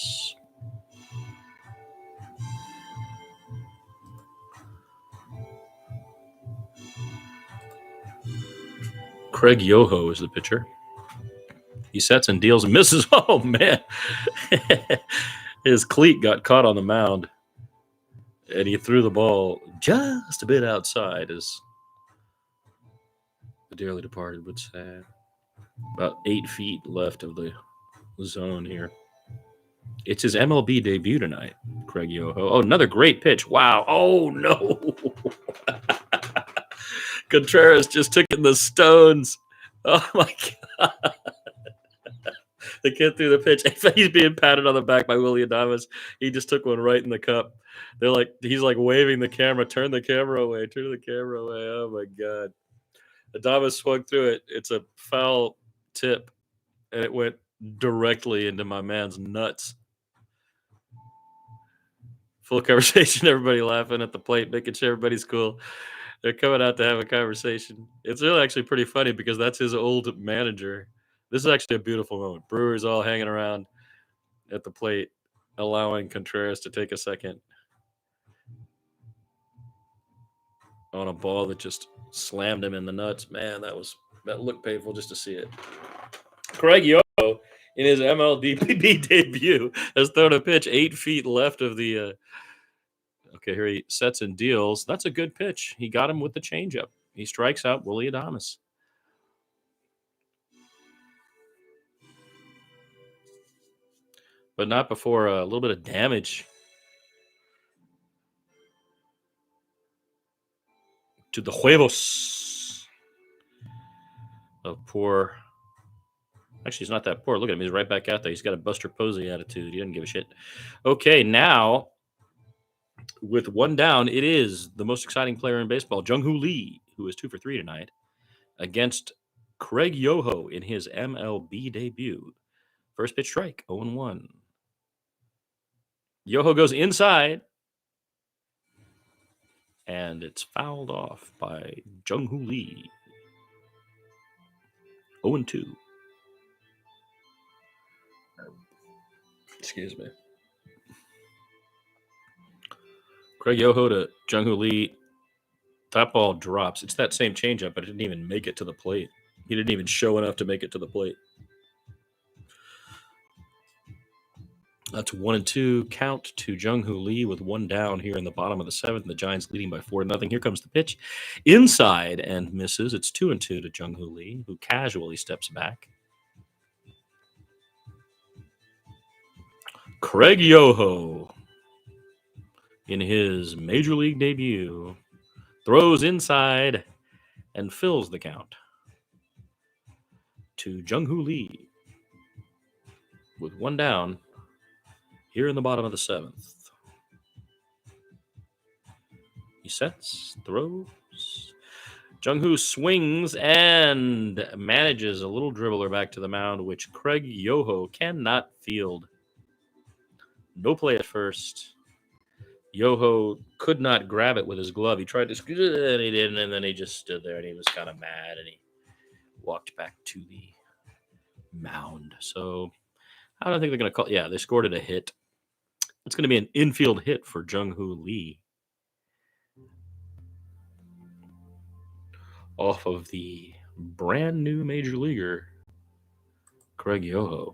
Craig Yoho is the pitcher. He sets and deals and misses. Oh, man. His cleat got caught on the mound, and he threw the ball just a bit outside, as the dearly departed would say. About 8 feet left of the zone here. It's his MLB debut tonight, Craig Yoho. Oh, another great pitch. Wow. Oh, no. Contreras just took in the stones. Oh, my God. The kid threw the pitch. He's being patted on the back by Willie Adamas. He just took one right in the cup. He's like waving the camera. Turn the camera away. Turn the camera away. Oh, my God. Adamas swung through it. It's a foul tip, and it went directly into my man's nuts. Full conversation. Everybody laughing at the plate, making sure everybody's cool. They're coming out to have a conversation. It's really actually pretty funny because that's his old manager. This is actually a beautiful moment. Brewers all hanging around at the plate, allowing Contreras to take a second on a ball that just slammed him in the nuts. Man, that looked painful just to see it. Craig Yoho, in his MLB debut, has thrown a pitch 8 feet left of the. Okay, here he sets and deals. That's a good pitch. He got him with the changeup. He strikes out Willie Adamas. But not before a little bit of damage to the huevos of poor. Actually, he's not that poor. Look at him. He's right back out there. He's got a Buster Posey attitude. He doesn't give a shit. Okay, now, with one down, it is the most exciting player in baseball, Jung-Hoo Lee, who is 2 for 3 tonight, against Craig Yoho in his MLB debut. First pitch strike, 0-1. Yoho goes inside, and it's fouled off by Jung-Hoo Lee. 0-2. Excuse me. Craig Yoho to Jung-Hoo Lee. That ball drops. It's that same changeup, but it didn't even make it to the plate. He didn't even show enough to make it to the plate. That's 1-2 count to Jung-Hoo Lee with one down here in the bottom of the 7th. The Giants leading by 4-0. Here comes the pitch. Inside and misses. It's 2-2 to Jung-Hoo Lee, who casually steps back. Craig Yoho, in his Major League debut, throws inside and fills the count to Jung-Hoo Lee with one down here in the bottom of the 7th. He sets, throws. Jung-Hoo swings and manages a little dribbler back to the mound, which Craig Yoho cannot field. No play at first. Yoho could not grab it with his glove. He tried to scoot it, and he didn't, and then he just stood there, and he was kind of mad, and he walked back to the mound. So I don't think they're going to call. Yeah, they scored it a hit. It's going to be an infield hit for Jung-Hoo Lee off of the brand new major leaguer, Craig Yoho,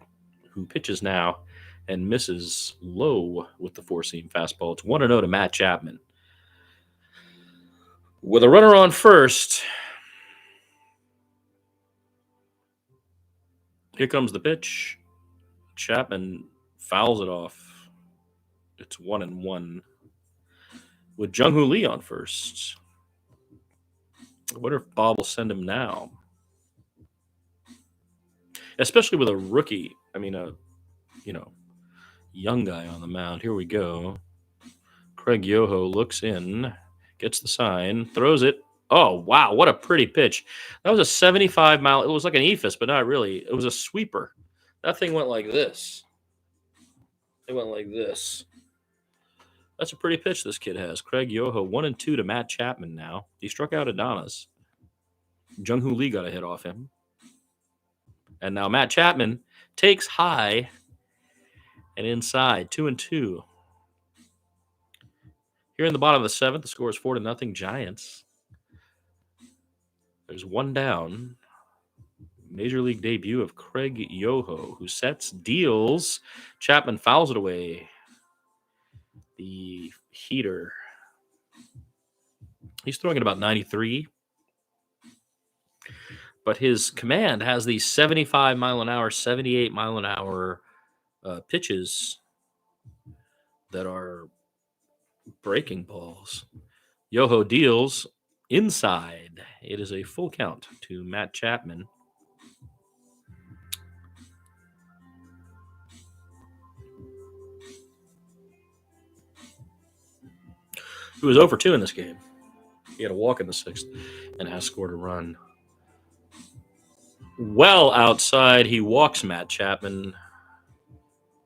who pitches now and misses low with the four-seam fastball. It's 1-0 to Matt Chapman. With a runner on first, here comes the pitch. Chapman fouls it off. It's 1-1 with Jung-Hoo Lee on first. I wonder if Bob will send him now. Especially with a rookie. I mean, young guy on the mound. Here we go. Craig Yoho looks in, gets the sign, throws it. Oh, wow, what a pretty pitch. That was a 75-mile. It was like an ephus, but not really. It was a sweeper. That thing went like this. It went like this. That's a pretty pitch this kid has. Craig Yoho, 1-2 to Matt Chapman now. He struck out Adonis. Jung-Hoo Lee got a hit off him. And now Matt Chapman takes high and inside, 2-2. Here in the bottom of the seventh, the score is 4-0 Giants. There's one down. Major League debut of Craig Yoho, who sets, deals. Chapman fouls it away. The heater. He's throwing at about 93. But his command has these 75 mile an hour, 78 mile an hour pitches that are breaking balls. Yoho deals inside. It is a full count to Matt Chapman. Who was 0 for 2 in this game. He had a walk in the sixth and has scored a run. Well outside, he walks Matt Chapman.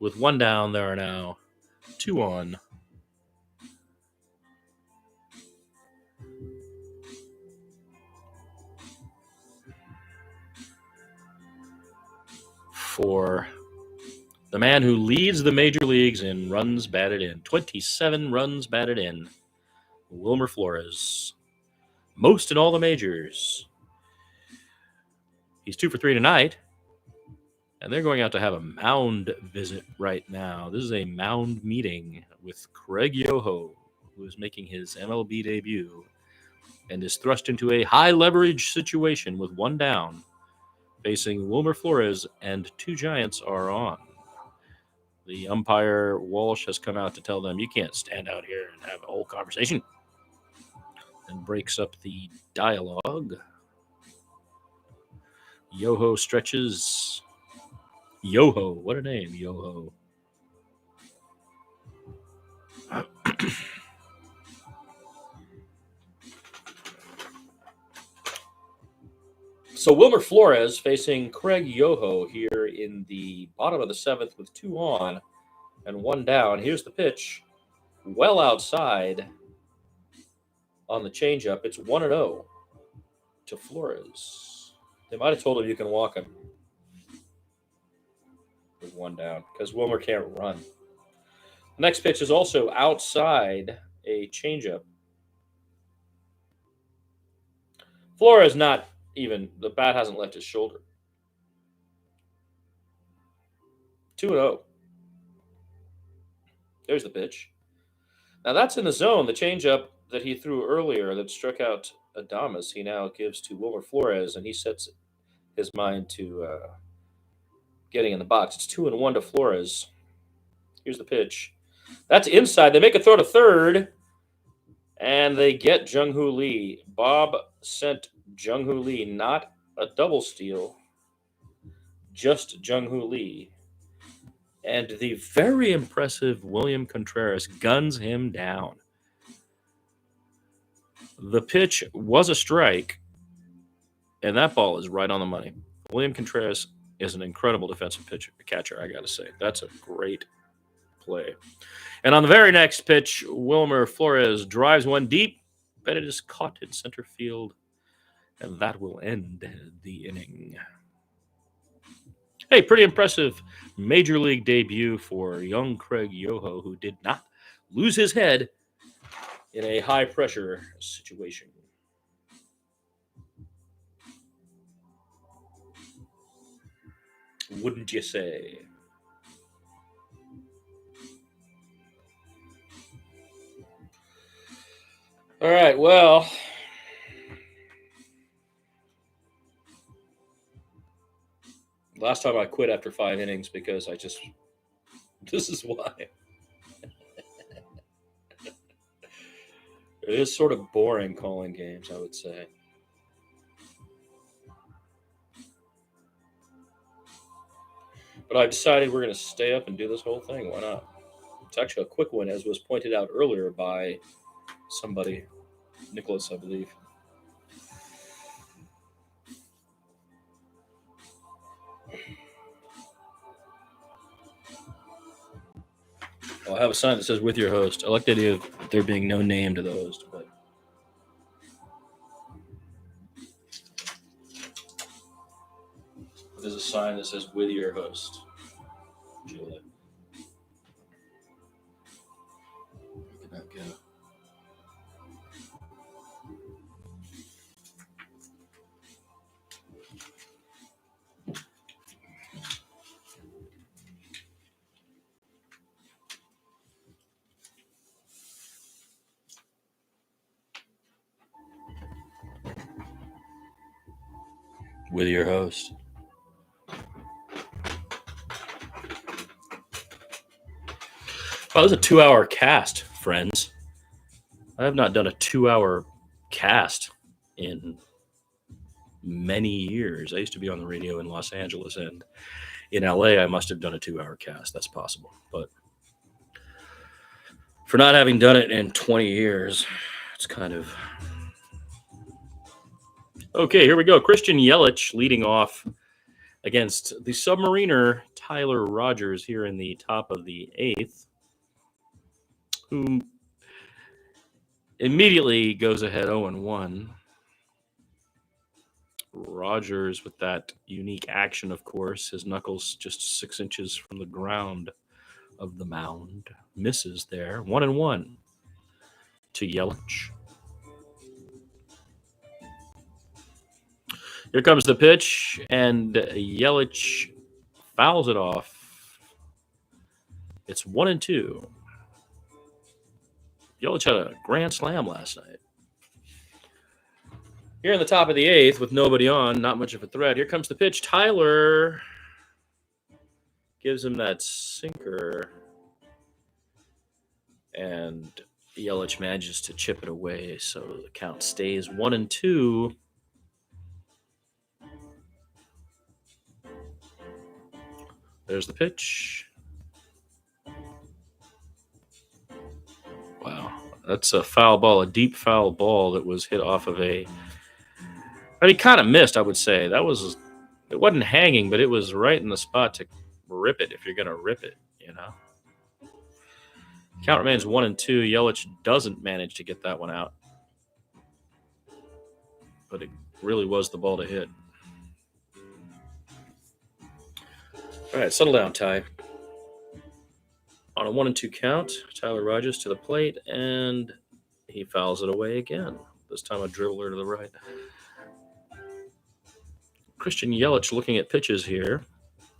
With one down, there are now 2 on. For the man who leads the major leagues in runs batted in. 27 runs batted in. Wilmer Flores. Most in all the majors. He's 2 for 3 tonight. And they're going out to have a mound visit right now. This is a mound meeting with Craig Yoho, who is making his MLB debut and is thrust into a high leverage situation with one down. Facing Wilmer Flores, and 2 Giants are on. The umpire, Walsh, has come out to tell them, you can't stand out here and have a whole conversation. And breaks up the dialogue. Yoho stretches. Yoho, what a name, Yoho. So Wilmer Flores facing Craig Yoho here in the bottom of the seventh with 2 on and 1 down. Here's the pitch. Well outside on the changeup. It's 1-0 to Flores. They might have told him you can walk him with 1 down because Wilmer can't run. The next pitch is also outside, a changeup. Flores not even, the bat hasn't left his shoulder. 2-0. There's the pitch. Now that's in the zone. The changeup that he threw earlier that struck out Adames, he now gives to Wilmer Flores, and he sets his mind to getting in the box. It's 2-1 to Flores. Here's the pitch. That's inside. They make a throw to third, and they get Jung-Hoo Lee. Bob sent Jung-Hoo Lee, not a double steal, just Jung-Hoo Lee. And the very impressive William Contreras guns him down. The pitch was a strike, and that ball is right on the money. William Contreras is an incredible defensive catcher, I got to say. That's a great play. And on the very next pitch, Wilmer Flores drives one deep, but it is caught in center field, and that will end the inning. Hey, pretty impressive major league debut for young Craig Yoho, who did not lose his head in a high-pressure situation. Wouldn't you say? All right, well, Last time I quit after 5 innings because this is why. It is sort of boring calling games, I would say. But I decided we're going to stay up and do this whole thing. Why not? It's actually a quick one, as was pointed out earlier by somebody, Nicholas, I believe. Well, I have a sign that says "with your host." I like the idea of there being no name to the host, but there's a sign that says "with your host." Julia. Look at that go. With your host. Well, this is a 2-hour cast, friends. I have not done a 2-hour cast in many years. I used to be on the radio in Los Angeles, and in LA, I must have done a 2-hour cast. That's possible. But for not having done it in 20 years, it's kind of... Okay, here we go. Christian Yelich leading off against the Submariner Tyler Rogers here in the top of the 8th, who immediately goes ahead 0-1. Rogers with that unique action, of course. His knuckles just 6 inches from the ground of the mound. Misses there. 1-1 to Yelich. Here comes the pitch, and Yelich fouls it off. It's 1-2. Yelich had a grand slam last night. Here in the top of the 8th with nobody on, not much of a threat. Here comes the pitch. Tyler gives him that sinker, and Yelich manages to chip it away, so the count stays 1-2. There's the pitch. Wow, that's a foul ball, a deep foul ball that was hit off of a... I mean, kind of missed, I would say. It wasn't hanging, but it was right in the spot to rip it if you're going to rip it, you know? Count remains 1-2. Yelich doesn't manage to get that one out. But it really was the ball to hit. All right, settle down, Ty. On a 1-2 count, Tyler Rogers to the plate, and he fouls it away again. This time a dribbler to the right. Christian Yelich looking at pitches here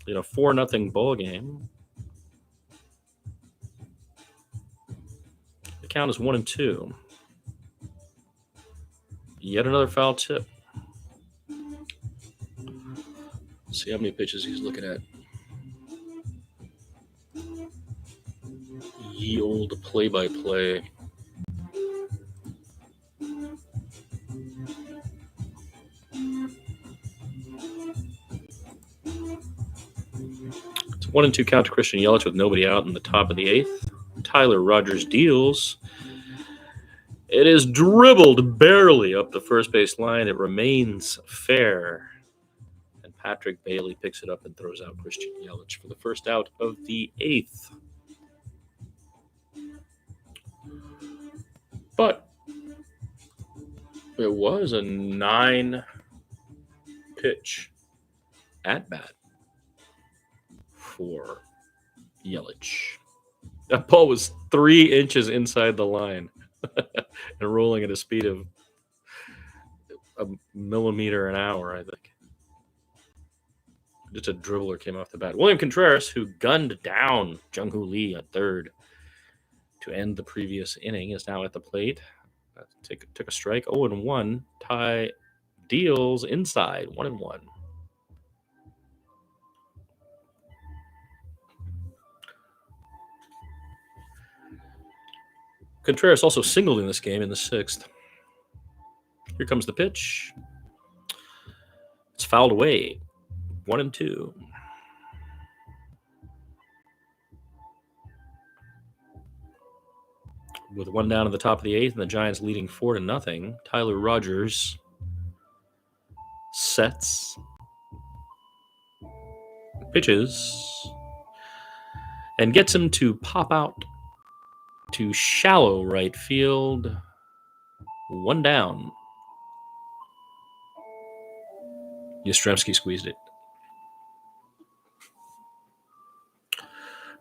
in a 4-0 ball game. The count is 1-2. Yet another foul tip. Let's see how many pitches he's looking at. Ye old play-by-play. It's 1-2 count to Christian Yelich with nobody out in the top of the 8th. Tyler Rogers deals. It is dribbled barely up the first base line. It remains fair. And Patrick Bailey picks it up and throws out Christian Yelich for the first out of the 8th. But it was a 9-pitch at-bat for Yelich. That ball was 3 inches inside the line and rolling at a speed of a millimeter an hour, I think. Just a dribbler came off the bat. William Contreras, who gunned down Jung-Hoo Lee at third to end the previous inning, is now at the plate. Took a strike. 0-1. Ty deals inside. 1-1. Contreras also singled in this game in the 6th. Here comes the pitch. It's fouled away. 1-2. With one down at the top of the 8th and the Giants leading 4-0, Tyler Rogers sets, pitches, and gets him to pop out to shallow right field. 1 down. Yastrzemski squeezed it.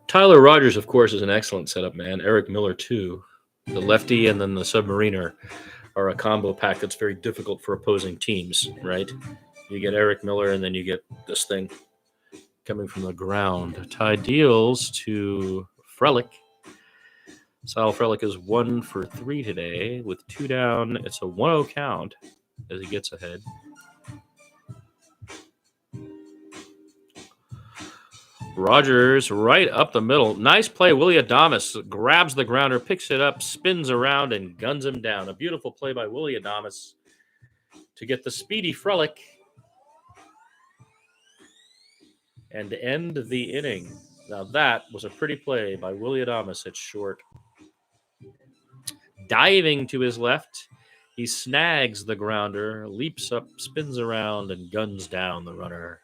Tyler Rogers, of course, is an excellent setup man. Eric Miller, too. The lefty and then the submariner are a combo pack that's very difficult for opposing teams, right? You get Eric Miller, and then you get this thing coming from the ground. Ty deals to Frelick. Sal Frelick is 1 for 3 today. With 2 down, it's a 1-0 count as he gets ahead. Rogers right up the middle. Nice play. Willie Adames grabs the grounder, picks it up, spins around, and guns him down. A beautiful play by Willie Adames to get the speedy Frelick and end the inning. Now that was a pretty play by Willie Adames at short. Diving to his left, he snags the grounder, leaps up, spins around, and guns down the runner.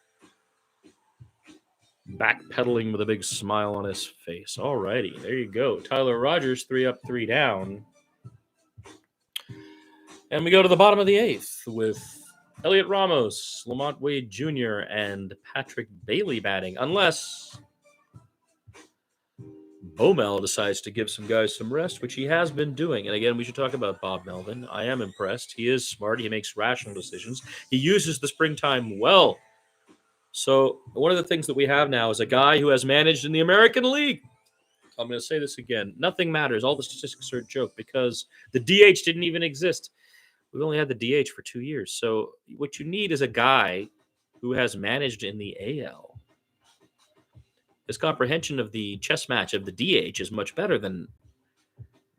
Backpedaling with a big smile on his face. All righty, there you go. Tyler Rogers, 3 up, 3 down. And we go to the bottom of the 8th with Elliot Ramos, Lamont Wade Jr., and Patrick Bailey batting, unless Bomel decides to give some guys some rest, which he has been doing. And again, we should talk about Bob Melvin. I am impressed. He is smart. He makes rational decisions. He uses the springtime well. So one of the things that we have now is a guy who has managed in the American League. I'm going to say this again. Nothing matters. All the statistics are a joke because the DH didn't even exist. We've only had the DH for 2 years. So what you need is a guy who has managed in the AL. His comprehension of the chess match of the DH is much better than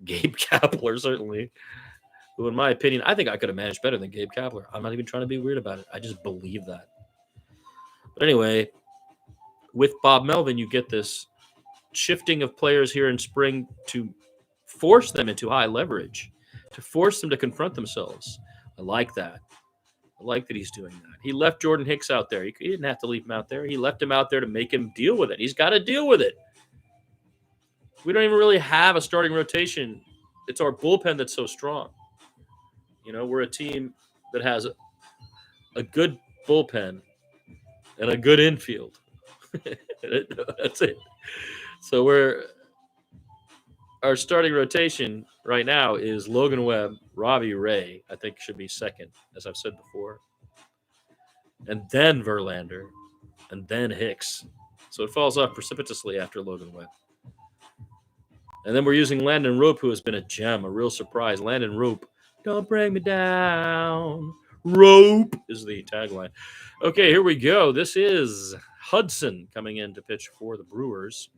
Gabe Kapler, certainly. Who, in my opinion, I think I could have managed better than Gabe Kapler. I'm not even trying to be weird about it. I just believe that. But anyway, with Bob Melvin, you get this shifting of players here in spring to force them into high leverage, to force them to confront themselves. I like that. I like that he's doing that. He left Jordan Hicks out there. He didn't have to leave him out there. He left him out there to make him deal with it. He's got to deal with it. We don't even really have a starting rotation. It's our bullpen that's so strong. You know, we're a team that has a good bullpen and a good infield. That's it. So our starting rotation right now is Logan Webb, Robbie Ray, I think should be second, as I've said before. And then Verlander, and then Hicks. So it falls off precipitously after Logan Webb. And then we're using Landon Rope, who has been a gem, a real surprise. Landon Rope, don't bring me down. Rope is the tagline. Okay, here we go. This is Hudson coming in to pitch for the Brewers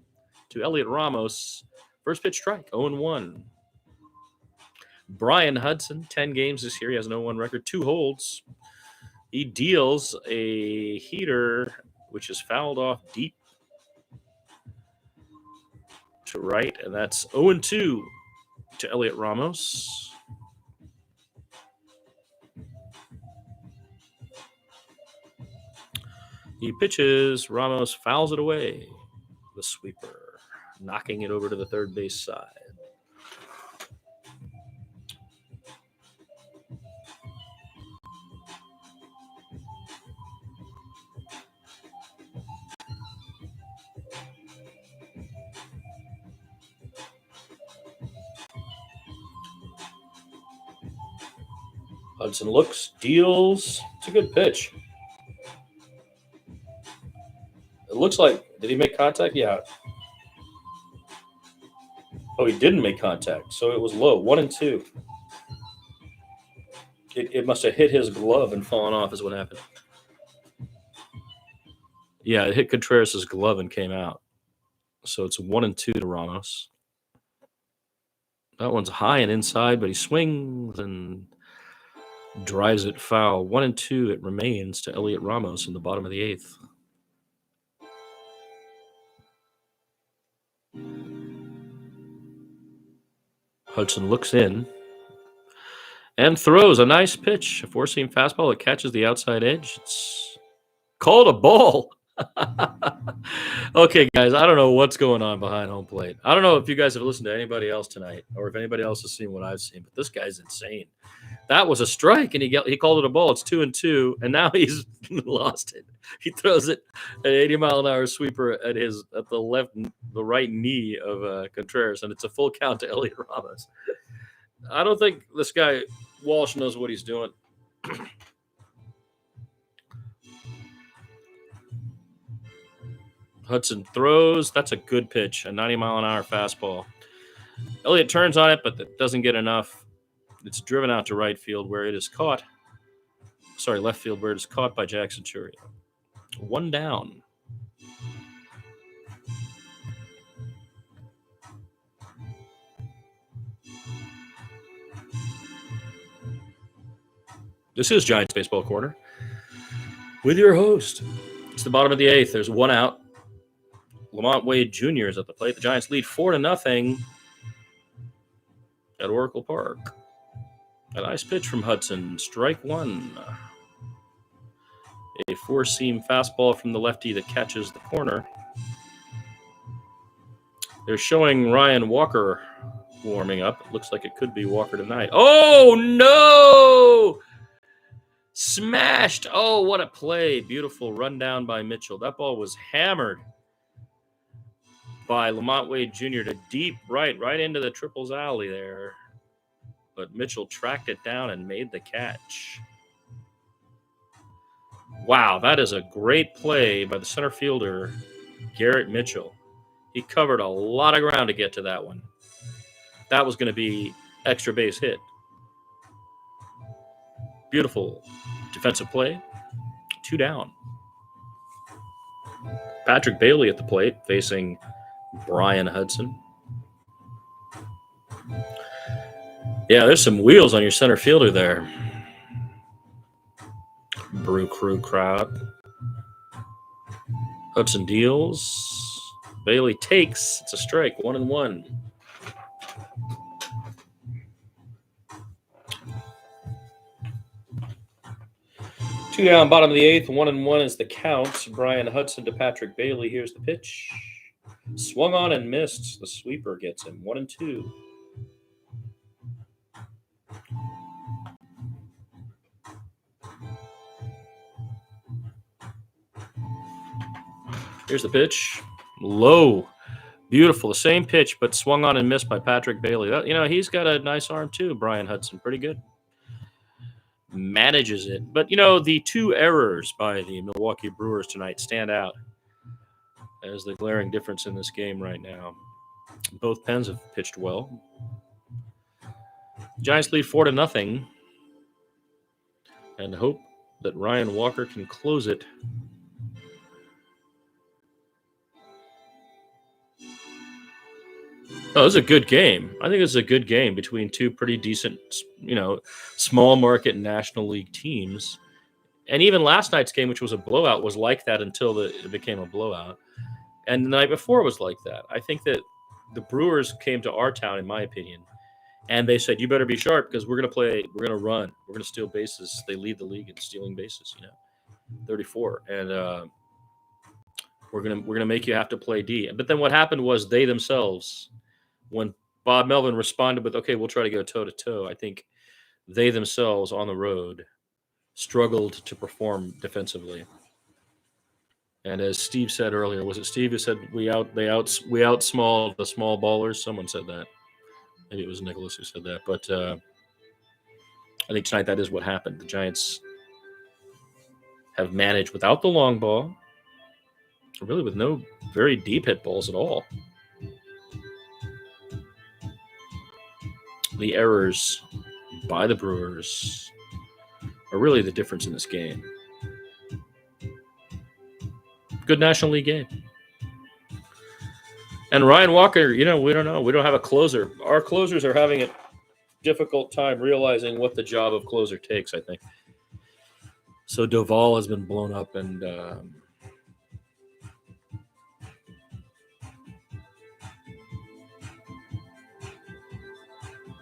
to Elliot Ramos. First pitch strike, 0-1. Brian Hudson, 10 games this year. He has an 0-1 record, 2 holds. He deals a heater, which is fouled off deep to right, and that's 0-2 to Elliot Ramos. He pitches. Ramos fouls it away. The sweeper, knocking it over to the third base side. Hudson looks, deals. It's a good pitch. It looks like, did he make contact? Yeah. Oh, he didn't make contact, so it was low, 1-2. It must have hit his glove and fallen off is what happened. Yeah, it hit That one's high and inside, but he swings and drives it foul. 1-2 it remains to Elliot Ramos in the bottom of the 8th. Hudson looks in and throws a nice pitch, a four-seam fastball that catches the outside edge. It's called a ball. Okay, guys, I don't know what's going on behind home plate. I don't know if you guys have listened to anybody else tonight or if anybody else has seen what I've seen, but this guy's insane. That was a strike, and he called it a ball. It's 2-2, and now he's lost it. He throws it an 80-mile-an-hour sweeper at the right knee of Contreras, and it's a full count to Elliot Ramos. I don't think this guy Walsh knows what he's doing. Hudson throws. That's a good pitch, a 90-mile-an-hour fastball. Elliott turns on it, but it doesn't get enough. It's driven out to right field where it is caught. Sorry, left field where it is caught by Jackson Chury. One down. This is Giants Baseball Corner with your host. It's the bottom of the 8th. There's one out. Lamont Wade Jr. is at the plate. The Giants lead 4-0 at Oracle Park. A nice pitch from Hudson. Strike one. A four-seam fastball from the lefty that catches the corner. They're showing Ryan Walker warming up. It looks like it could be Walker tonight. Oh, no! Smashed. Oh, what a play. Beautiful run down by Mitchell. That ball was hammered by Lamont Wade Jr. to deep right into the triples alley there. But Mitchell tracked it down and made the catch. Wow, that is a great play by the center fielder, Garrett Mitchell. He covered a lot of ground to get to that one. That was going to be extra base hit. Beautiful defensive play. 2 down. Patrick Bailey at the plate facing Brian Hudson. Yeah, there's some wheels on your center fielder there. Brew Crew crowd. Hudson deals. Bailey takes. It's a strike. 1-1. Two down, bottom of the 8th. 1-1 is the count. Brian Hudson to Patrick Bailey. Here's the pitch. Swung on and missed. The sweeper gets him. 1-2. Here's the pitch. Low. Beautiful. The same pitch, but swung on and missed by Patrick Bailey. He's got a nice arm too, Brian Hudson. Pretty good. Manages it. But, the two errors by the Milwaukee Brewers tonight stand out as the glaring difference in this game right now. Both Pens have pitched well. Giants lead 4-0 and hope that Ryan Walker can close it. Oh, this is a good game. I think this is a good game between two pretty decent, small market National League teams. And even last night's game, which was a blowout, was like that until it became a blowout. And the night before was like that. I think that the Brewers came to our town, in my opinion, and they said, you better be sharp because we're going to run, we're going to steal bases. They lead the league in stealing bases, 34. And we're going to make you have to play D. But then what happened was they themselves, when Bob Melvin responded with, okay, we'll try to go toe-to-toe, I think they themselves on the road struggled to perform defensively. And as Steve said earlier, was it Steve who said we outsmall the small ballers? Someone said that. Maybe it was Nicholas who said that. But I think tonight that is what happened. The Giants have managed without the long ball, really with no very deep hit balls at all. The errors by the Brewers are really the difference in this game. Good National League game. And Ryan Walker, we don't know. We don't have a closer. Our closers are having a difficult time realizing what the job of closer takes, I think. So Doval has been blown up, and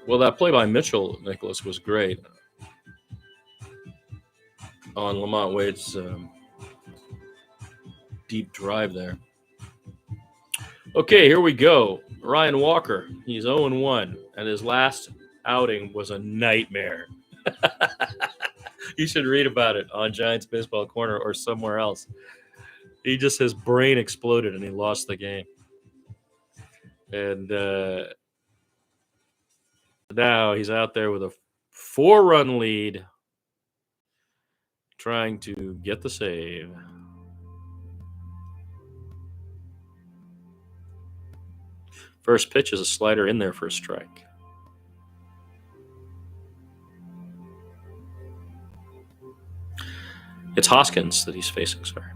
well, that play by Mitchell, Nicholas, was great on Lamont Wade's deep drive there. Okay, here we go. Ryan Walker, he's 0-1, and his last outing was a nightmare. You should read about it on Giants Baseball Corner or somewhere else. His brain exploded and he lost the game. And now he's out there with a 4-run lead, trying to get the save. First pitch is a slider in there for a strike. It's Hoskins that he's facing, sorry.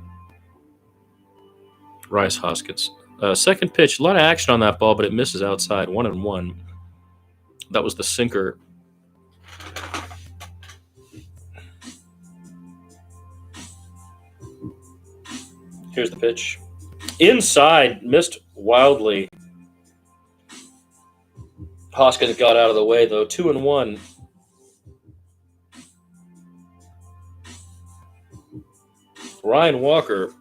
Rice Hoskins. Second pitch, a lot of action on that ball, but it misses outside. 1-1. That was the sinker. Here's the pitch. Inside, missed wildly. Hoskins got out of the way, though. 2-1. Ryan Walker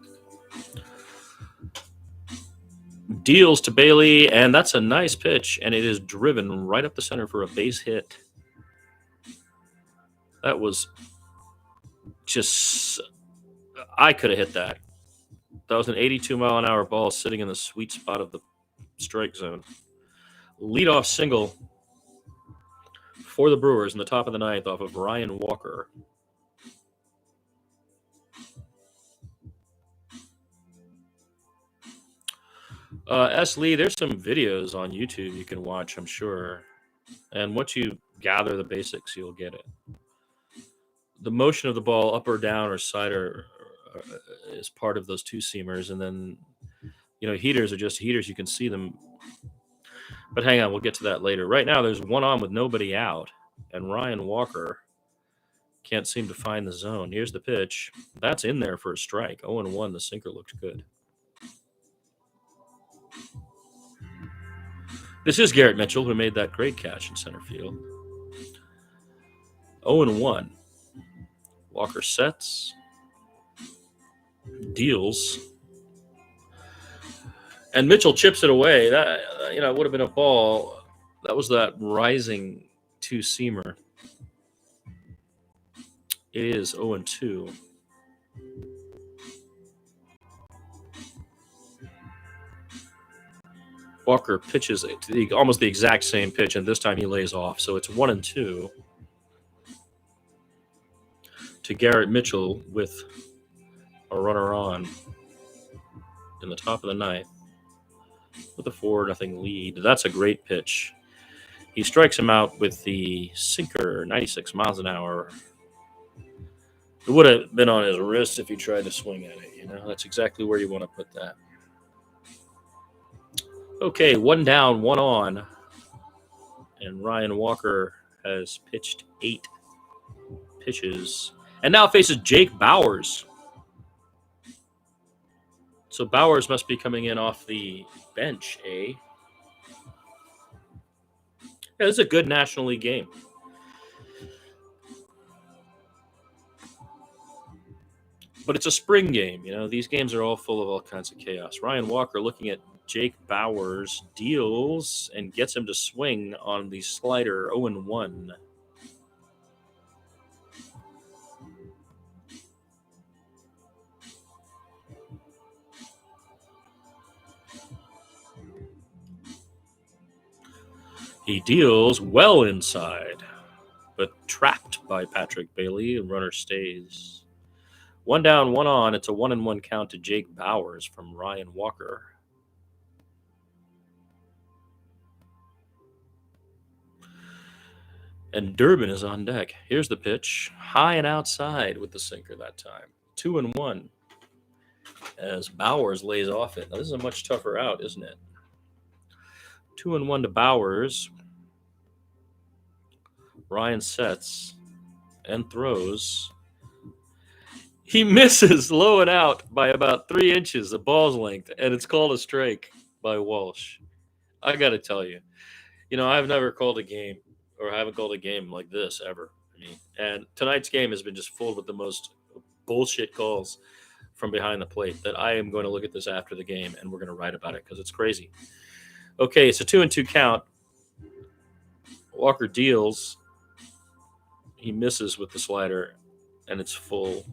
deals to Bailey, and that's a nice pitch, and it is driven right up the center for a base hit. That was just... I could have hit that. That was an 82-mile-an-hour ball sitting in the sweet spot of the strike zone. Leadoff single for the Brewers in the top of the ninth off of Ryan Walker. S. Lee, there's some videos on YouTube you can watch, I'm sure. And once you gather the basics, you'll get it. The motion of the ball up or down or side is part of those two-seamers. And then, heaters are just heaters. You can see them. But hang on, we'll get to that later. Right now, there's one on with nobody out. And Ryan Walker can't seem to find the zone. Here's the pitch. That's in there for a strike. 0-1, the sinker looked good. This is Garrett Mitchell, who made that great catch in center field. 0-1. Walker sets. Deals. And Mitchell chips it away. That would have been a ball. That was that rising two-seamer. It is 0-2. Walker pitches almost the exact same pitch, and this time he lays off. So it's 1-2 to Garrett Mitchell with a runner on in the top of the ninth with a 4-0 lead. That's a great pitch. He strikes him out with the sinker, 96 miles an hour. It would have been on his wrist if he tried to swing at it. That's exactly where you want to put that. Okay, 1 down, 1 on. And Ryan Walker has pitched 8 pitches. And now faces Jake Bowers. So Bowers must be coming in off the bench, eh? Yeah, this is a good National League game. But it's a spring game. These games are all full of all kinds of chaos. Ryan Walker looking at Jake Bowers, deals and gets him to swing on the slider. 0-1. He deals well inside, but trapped by Patrick Bailey. The runner stays. 1 down, 1 on. It's a 1-1 count to Jake Bowers from Ryan Walker. And Durbin is on deck. Here's the pitch. High and outside with the sinker that time. 2-1 as Bowers lays off it. Now, this is a much tougher out, isn't it? 2-1 to Bowers. Ryan sets and throws. He misses low and out by about 3 inches, the ball's length, and it's called a strike by Walsh. I got to tell you, I've never called a game, or haven't called a game like this ever. And tonight's game has been just full with the most bullshit calls from behind the plate that I am going to look at this after the game, and we're going to write about it because it's crazy. Okay, it's a 2-2 count. Walker deals. He misses with the slider, and it's full.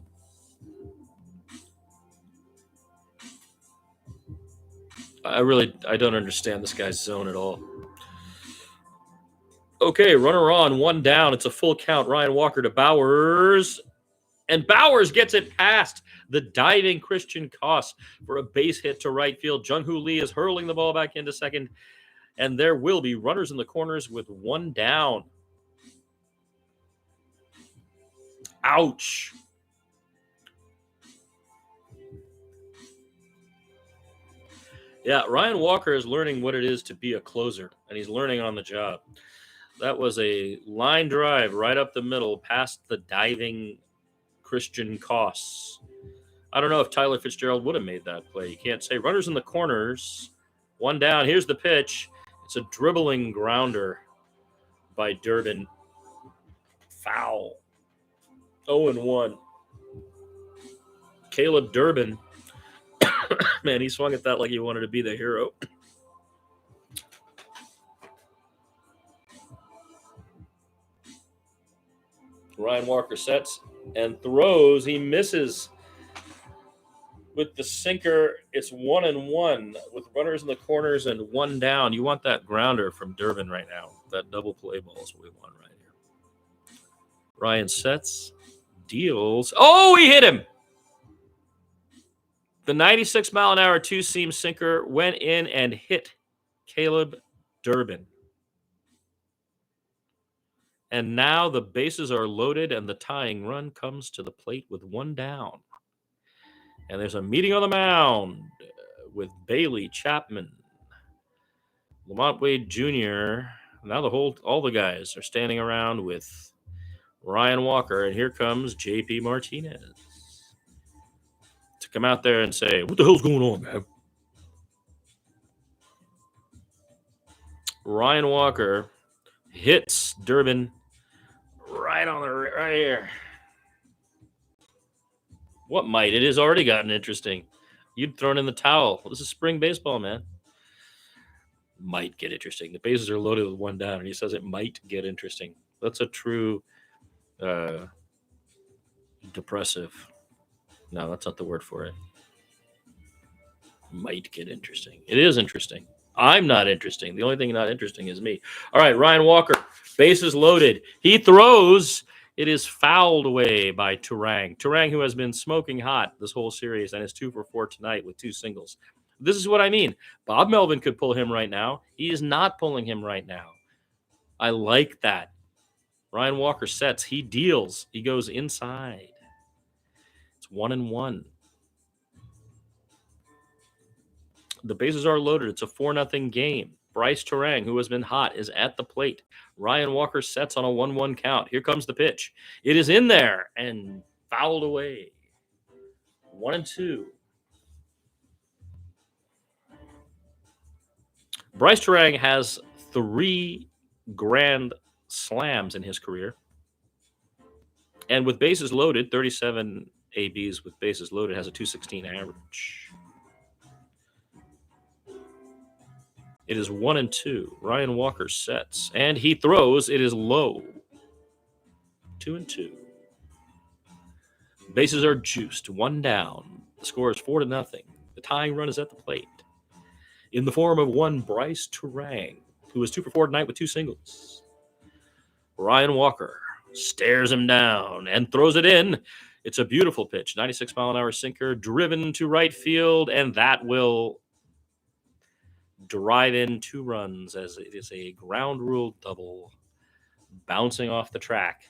I don't understand this guy's zone at all. Okay, runner on, 1 down. It's a full count. Ryan Walker to Bowers. And Bowers gets it past the diving Christian Koss for a base hit to right field. Jung-Hoo Lee is hurling the ball back into second. And there will be runners in the corners with 1 down. Ouch. Yeah, Ryan Walker is learning what it is to be a closer, and he's learning on the job. That was a line drive right up the middle past the diving Christian Koss. I don't know if Tyler Fitzgerald would have made that play. You can't say. Runners in the corners. 1 down. Here's the pitch. It's a dribbling grounder by Durbin. Foul. 0-1. Caleb Durbin. Man, he swung at that like he wanted to be the hero. Ryan Walker sets and throws. He misses with the sinker. It's 1-1 with runners in the corners and 1 down. You want that grounder from Durbin right now. That double play ball is what we want right here. Ryan sets, deals. Oh, he hit him. The 96-mile-an-hour two-seam sinker went in and hit Caleb Durbin. And now the bases are loaded and the tying run comes to the plate with 1 down. And there's a meeting on the mound with Bailey, Chapman, Lamont Wade Jr. Now all the guys are standing around with Ryan Walker. And here comes JP Martinez to come out there and say, what the hell's going on, man? Ryan Walker hits Durbin right here. What might? It has already gotten interesting. You'd thrown in the towel. This is spring baseball, man. Might get interesting. The bases are loaded with 1 down, and he says it might get interesting. That's a true depressive. No, that's not the word for it. Might get interesting. It is interesting. I'm not interesting. The only thing not interesting is me. All right, Ryan Walker, bases loaded. He throws. It is fouled away by Turang. Turang, who has been smoking hot this whole series and is 2 for 4 tonight with 2 singles. This is what I mean. Bob Melvin could pull him right now. He is not pulling him right now. I like that. Ryan Walker sets. He deals. He goes inside. It's 1-1. The bases are loaded. It's a 4-0 game. Bryce Turang, who has been hot, is at the plate. Ryan Walker sets on a 1-1 count. Here comes the pitch. It is in there and fouled away. 1-2. Bryce Turang has 3 grand slams in his career. And with bases loaded, 37 ABs with bases loaded, has a 216 average. It is 1-2. Ryan Walker sets. And he throws. It is low. 2-2. Bases are juiced. 1 down. The score is 4-0. The tying run is at the plate. In the form of one Bryce Turang, who is 2 for 4 tonight with 2 singles. Ryan Walker stares him down and throws it in. It's a beautiful pitch. 96-mile-an-hour sinker driven to right field, and that will drive in 2 runs as it is a ground rule double bouncing off the track,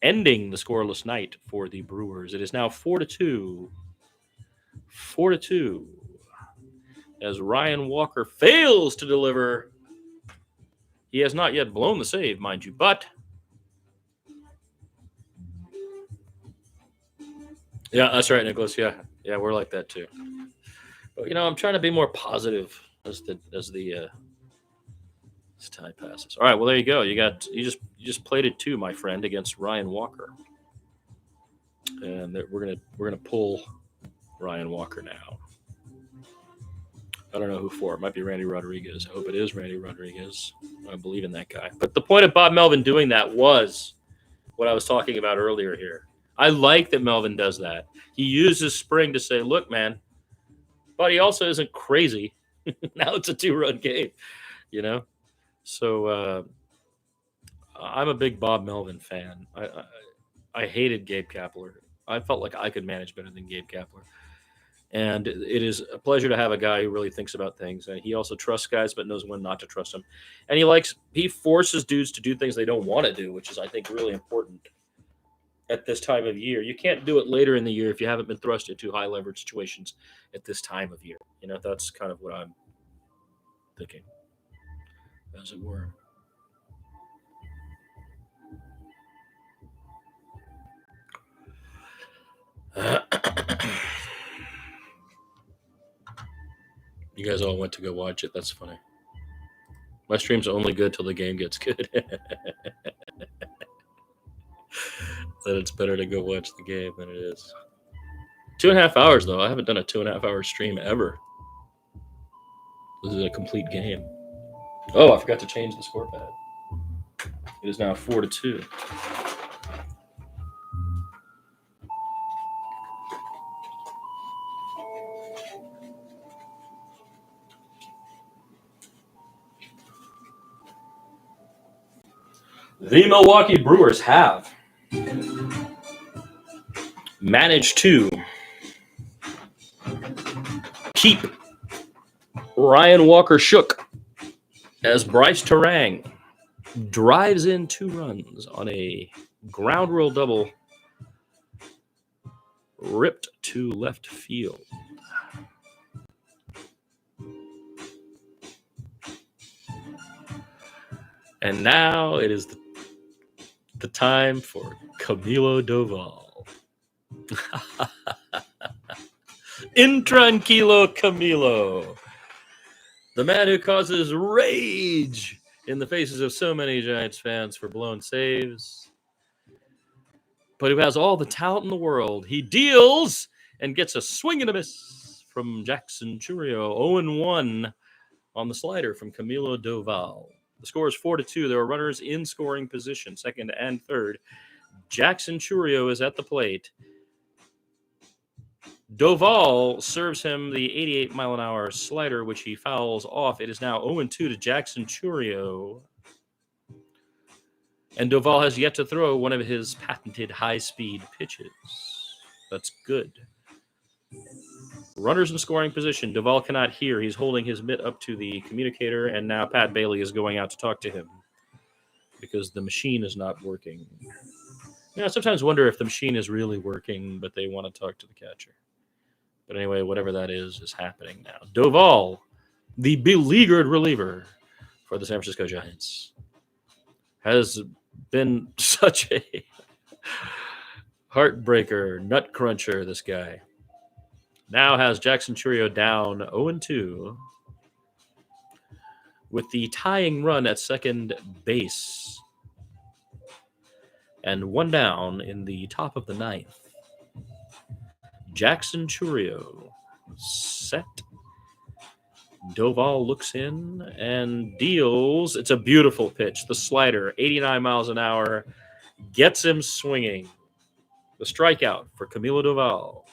ending the scoreless night for the Brewers. It is now 4-2. 4-2. as Ryan Walker fails to deliver. He has not yet blown the save, mind you, but yeah, that's right, Nicholas. Yeah, we're like that too. But I'm trying to be more positive as time passes. All right, well there you go. You just played it too, my friend, against Ryan Walker, and we're gonna pull Ryan Walker now. I don't know who for. It might be Randy Rodriguez. I hope it is Randy Rodriguez. I believe in that guy. But the point of Bob Melvin doing that was what I was talking about earlier here. I like that Melvin does that. He uses spring to say, look, man, but he also isn't crazy. Now it's a 2-run game, So I'm a big Bob Melvin fan. I hated Gabe Kapler. I felt like I could manage better than Gabe Kapler. And it is a pleasure to have a guy who really thinks about things. And he also trusts guys, but knows when not to trust them. And he forces dudes to do things they don't want to do, which is, I think, really important at this time of year. You can't do it later in the year if you haven't been thrust into high leverage situations at this time of year. That's kind of what I'm thinking, as it were. You guys all went to go watch it. That's funny. My stream's only good till the game gets good. That it's better to go watch the game than it is. 2.5 hours, though. I haven't done a 2.5 hour stream ever. This is a complete game. Oh, I forgot to change the score pad. It is now 4-2. The Milwaukee Brewers have managed to keep Ryan Walker shook as Bryce Terang drives in 2 runs on a ground rule double ripped to left field. And now it is the time for Camilo Doval. Intranquilo Camilo. The man who causes rage in the faces of so many Giants fans for blown saves, but who has all the talent in the world. He deals and gets a swing and a miss from Jackson Chourio. 0-1 on the slider from Camilo Doval. The score is 4-2. There are runners in scoring position, second and third. Jackson Chourio is at the plate. Doval serves him the 88-mile-an-hour slider, which he fouls off. It is now 0-2 to Jackson Chourio. And Doval has yet to throw one of his patented high-speed pitches. That's good. Runners in scoring position. Doval cannot hear. He's holding his mitt up to the communicator, and now Pat Bailey is going out to talk to him because the machine is not working. I sometimes wonder if the machine is really working, but they want to talk to the catcher. But anyway, whatever that is happening now. Doval, the beleaguered reliever for the San Francisco Giants, has been such a heartbreaker, nut cruncher, this guy. Now has Jackson Chourio down 0-2 with the tying run at second base. And 1 down in the top of the 9th. Jackson Chourio set. Doval looks in and deals. It's a beautiful pitch. The slider, 89 miles an hour, gets him swinging. The strikeout for Camilo Doval.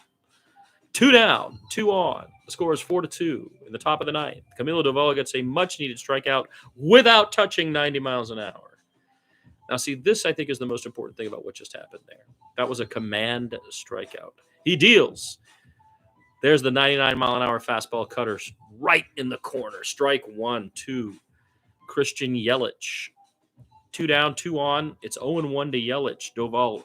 2 down, 2 on. The score is 4-2 in the top of the 9th. Camilo Doval gets a much-needed strikeout without touching 90 miles an hour. Now, see, this, I think, is the most important thing about what just happened there. That was a command strikeout. He deals. There's the 99-mile-an-hour fastball cutter right in the corner. Strike 1, 2. Christian Yelich. 2 down, 2 on. It's 0-1 to Yelich. Doval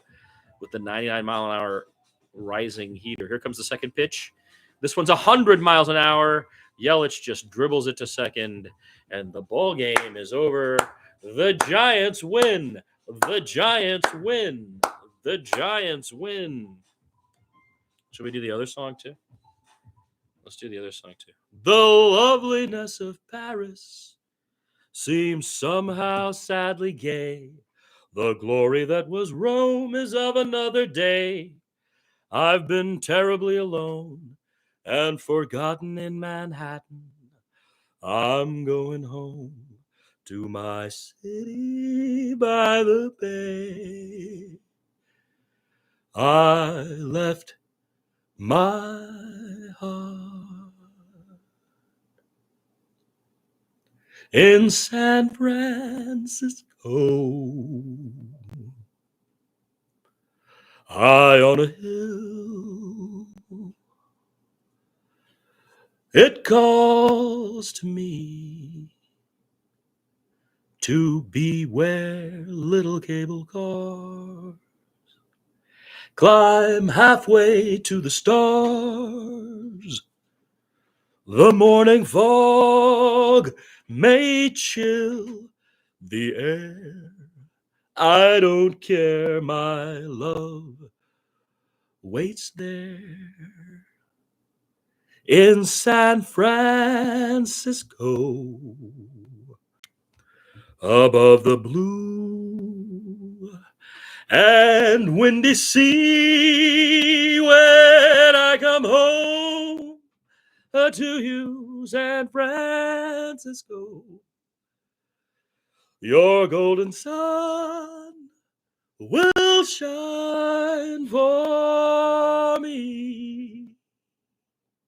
with the 99-mile-an-hour rising heater. Here comes the second pitch. This one's 100 miles an hour. Yelich just dribbles it to second, and the ball game is over. The Giants win. The Giants win. The Giants win. Should we do the other song too? Let's do the other song too. The loveliness of Paris seems somehow sadly gay. The glory that was Rome is of another day. I've been terribly alone and forgotten in Manhattan. I'm going home to my city by the bay. I left my heart in San Francisco, high on a hill. It calls to me to beware little cable cars. Climb halfway to the stars. The morning fog may chill the air. I don't care, my love waits there in San Francisco, above the blue and windy sea. When I come home to you, San Francisco, your golden sun will shine for me.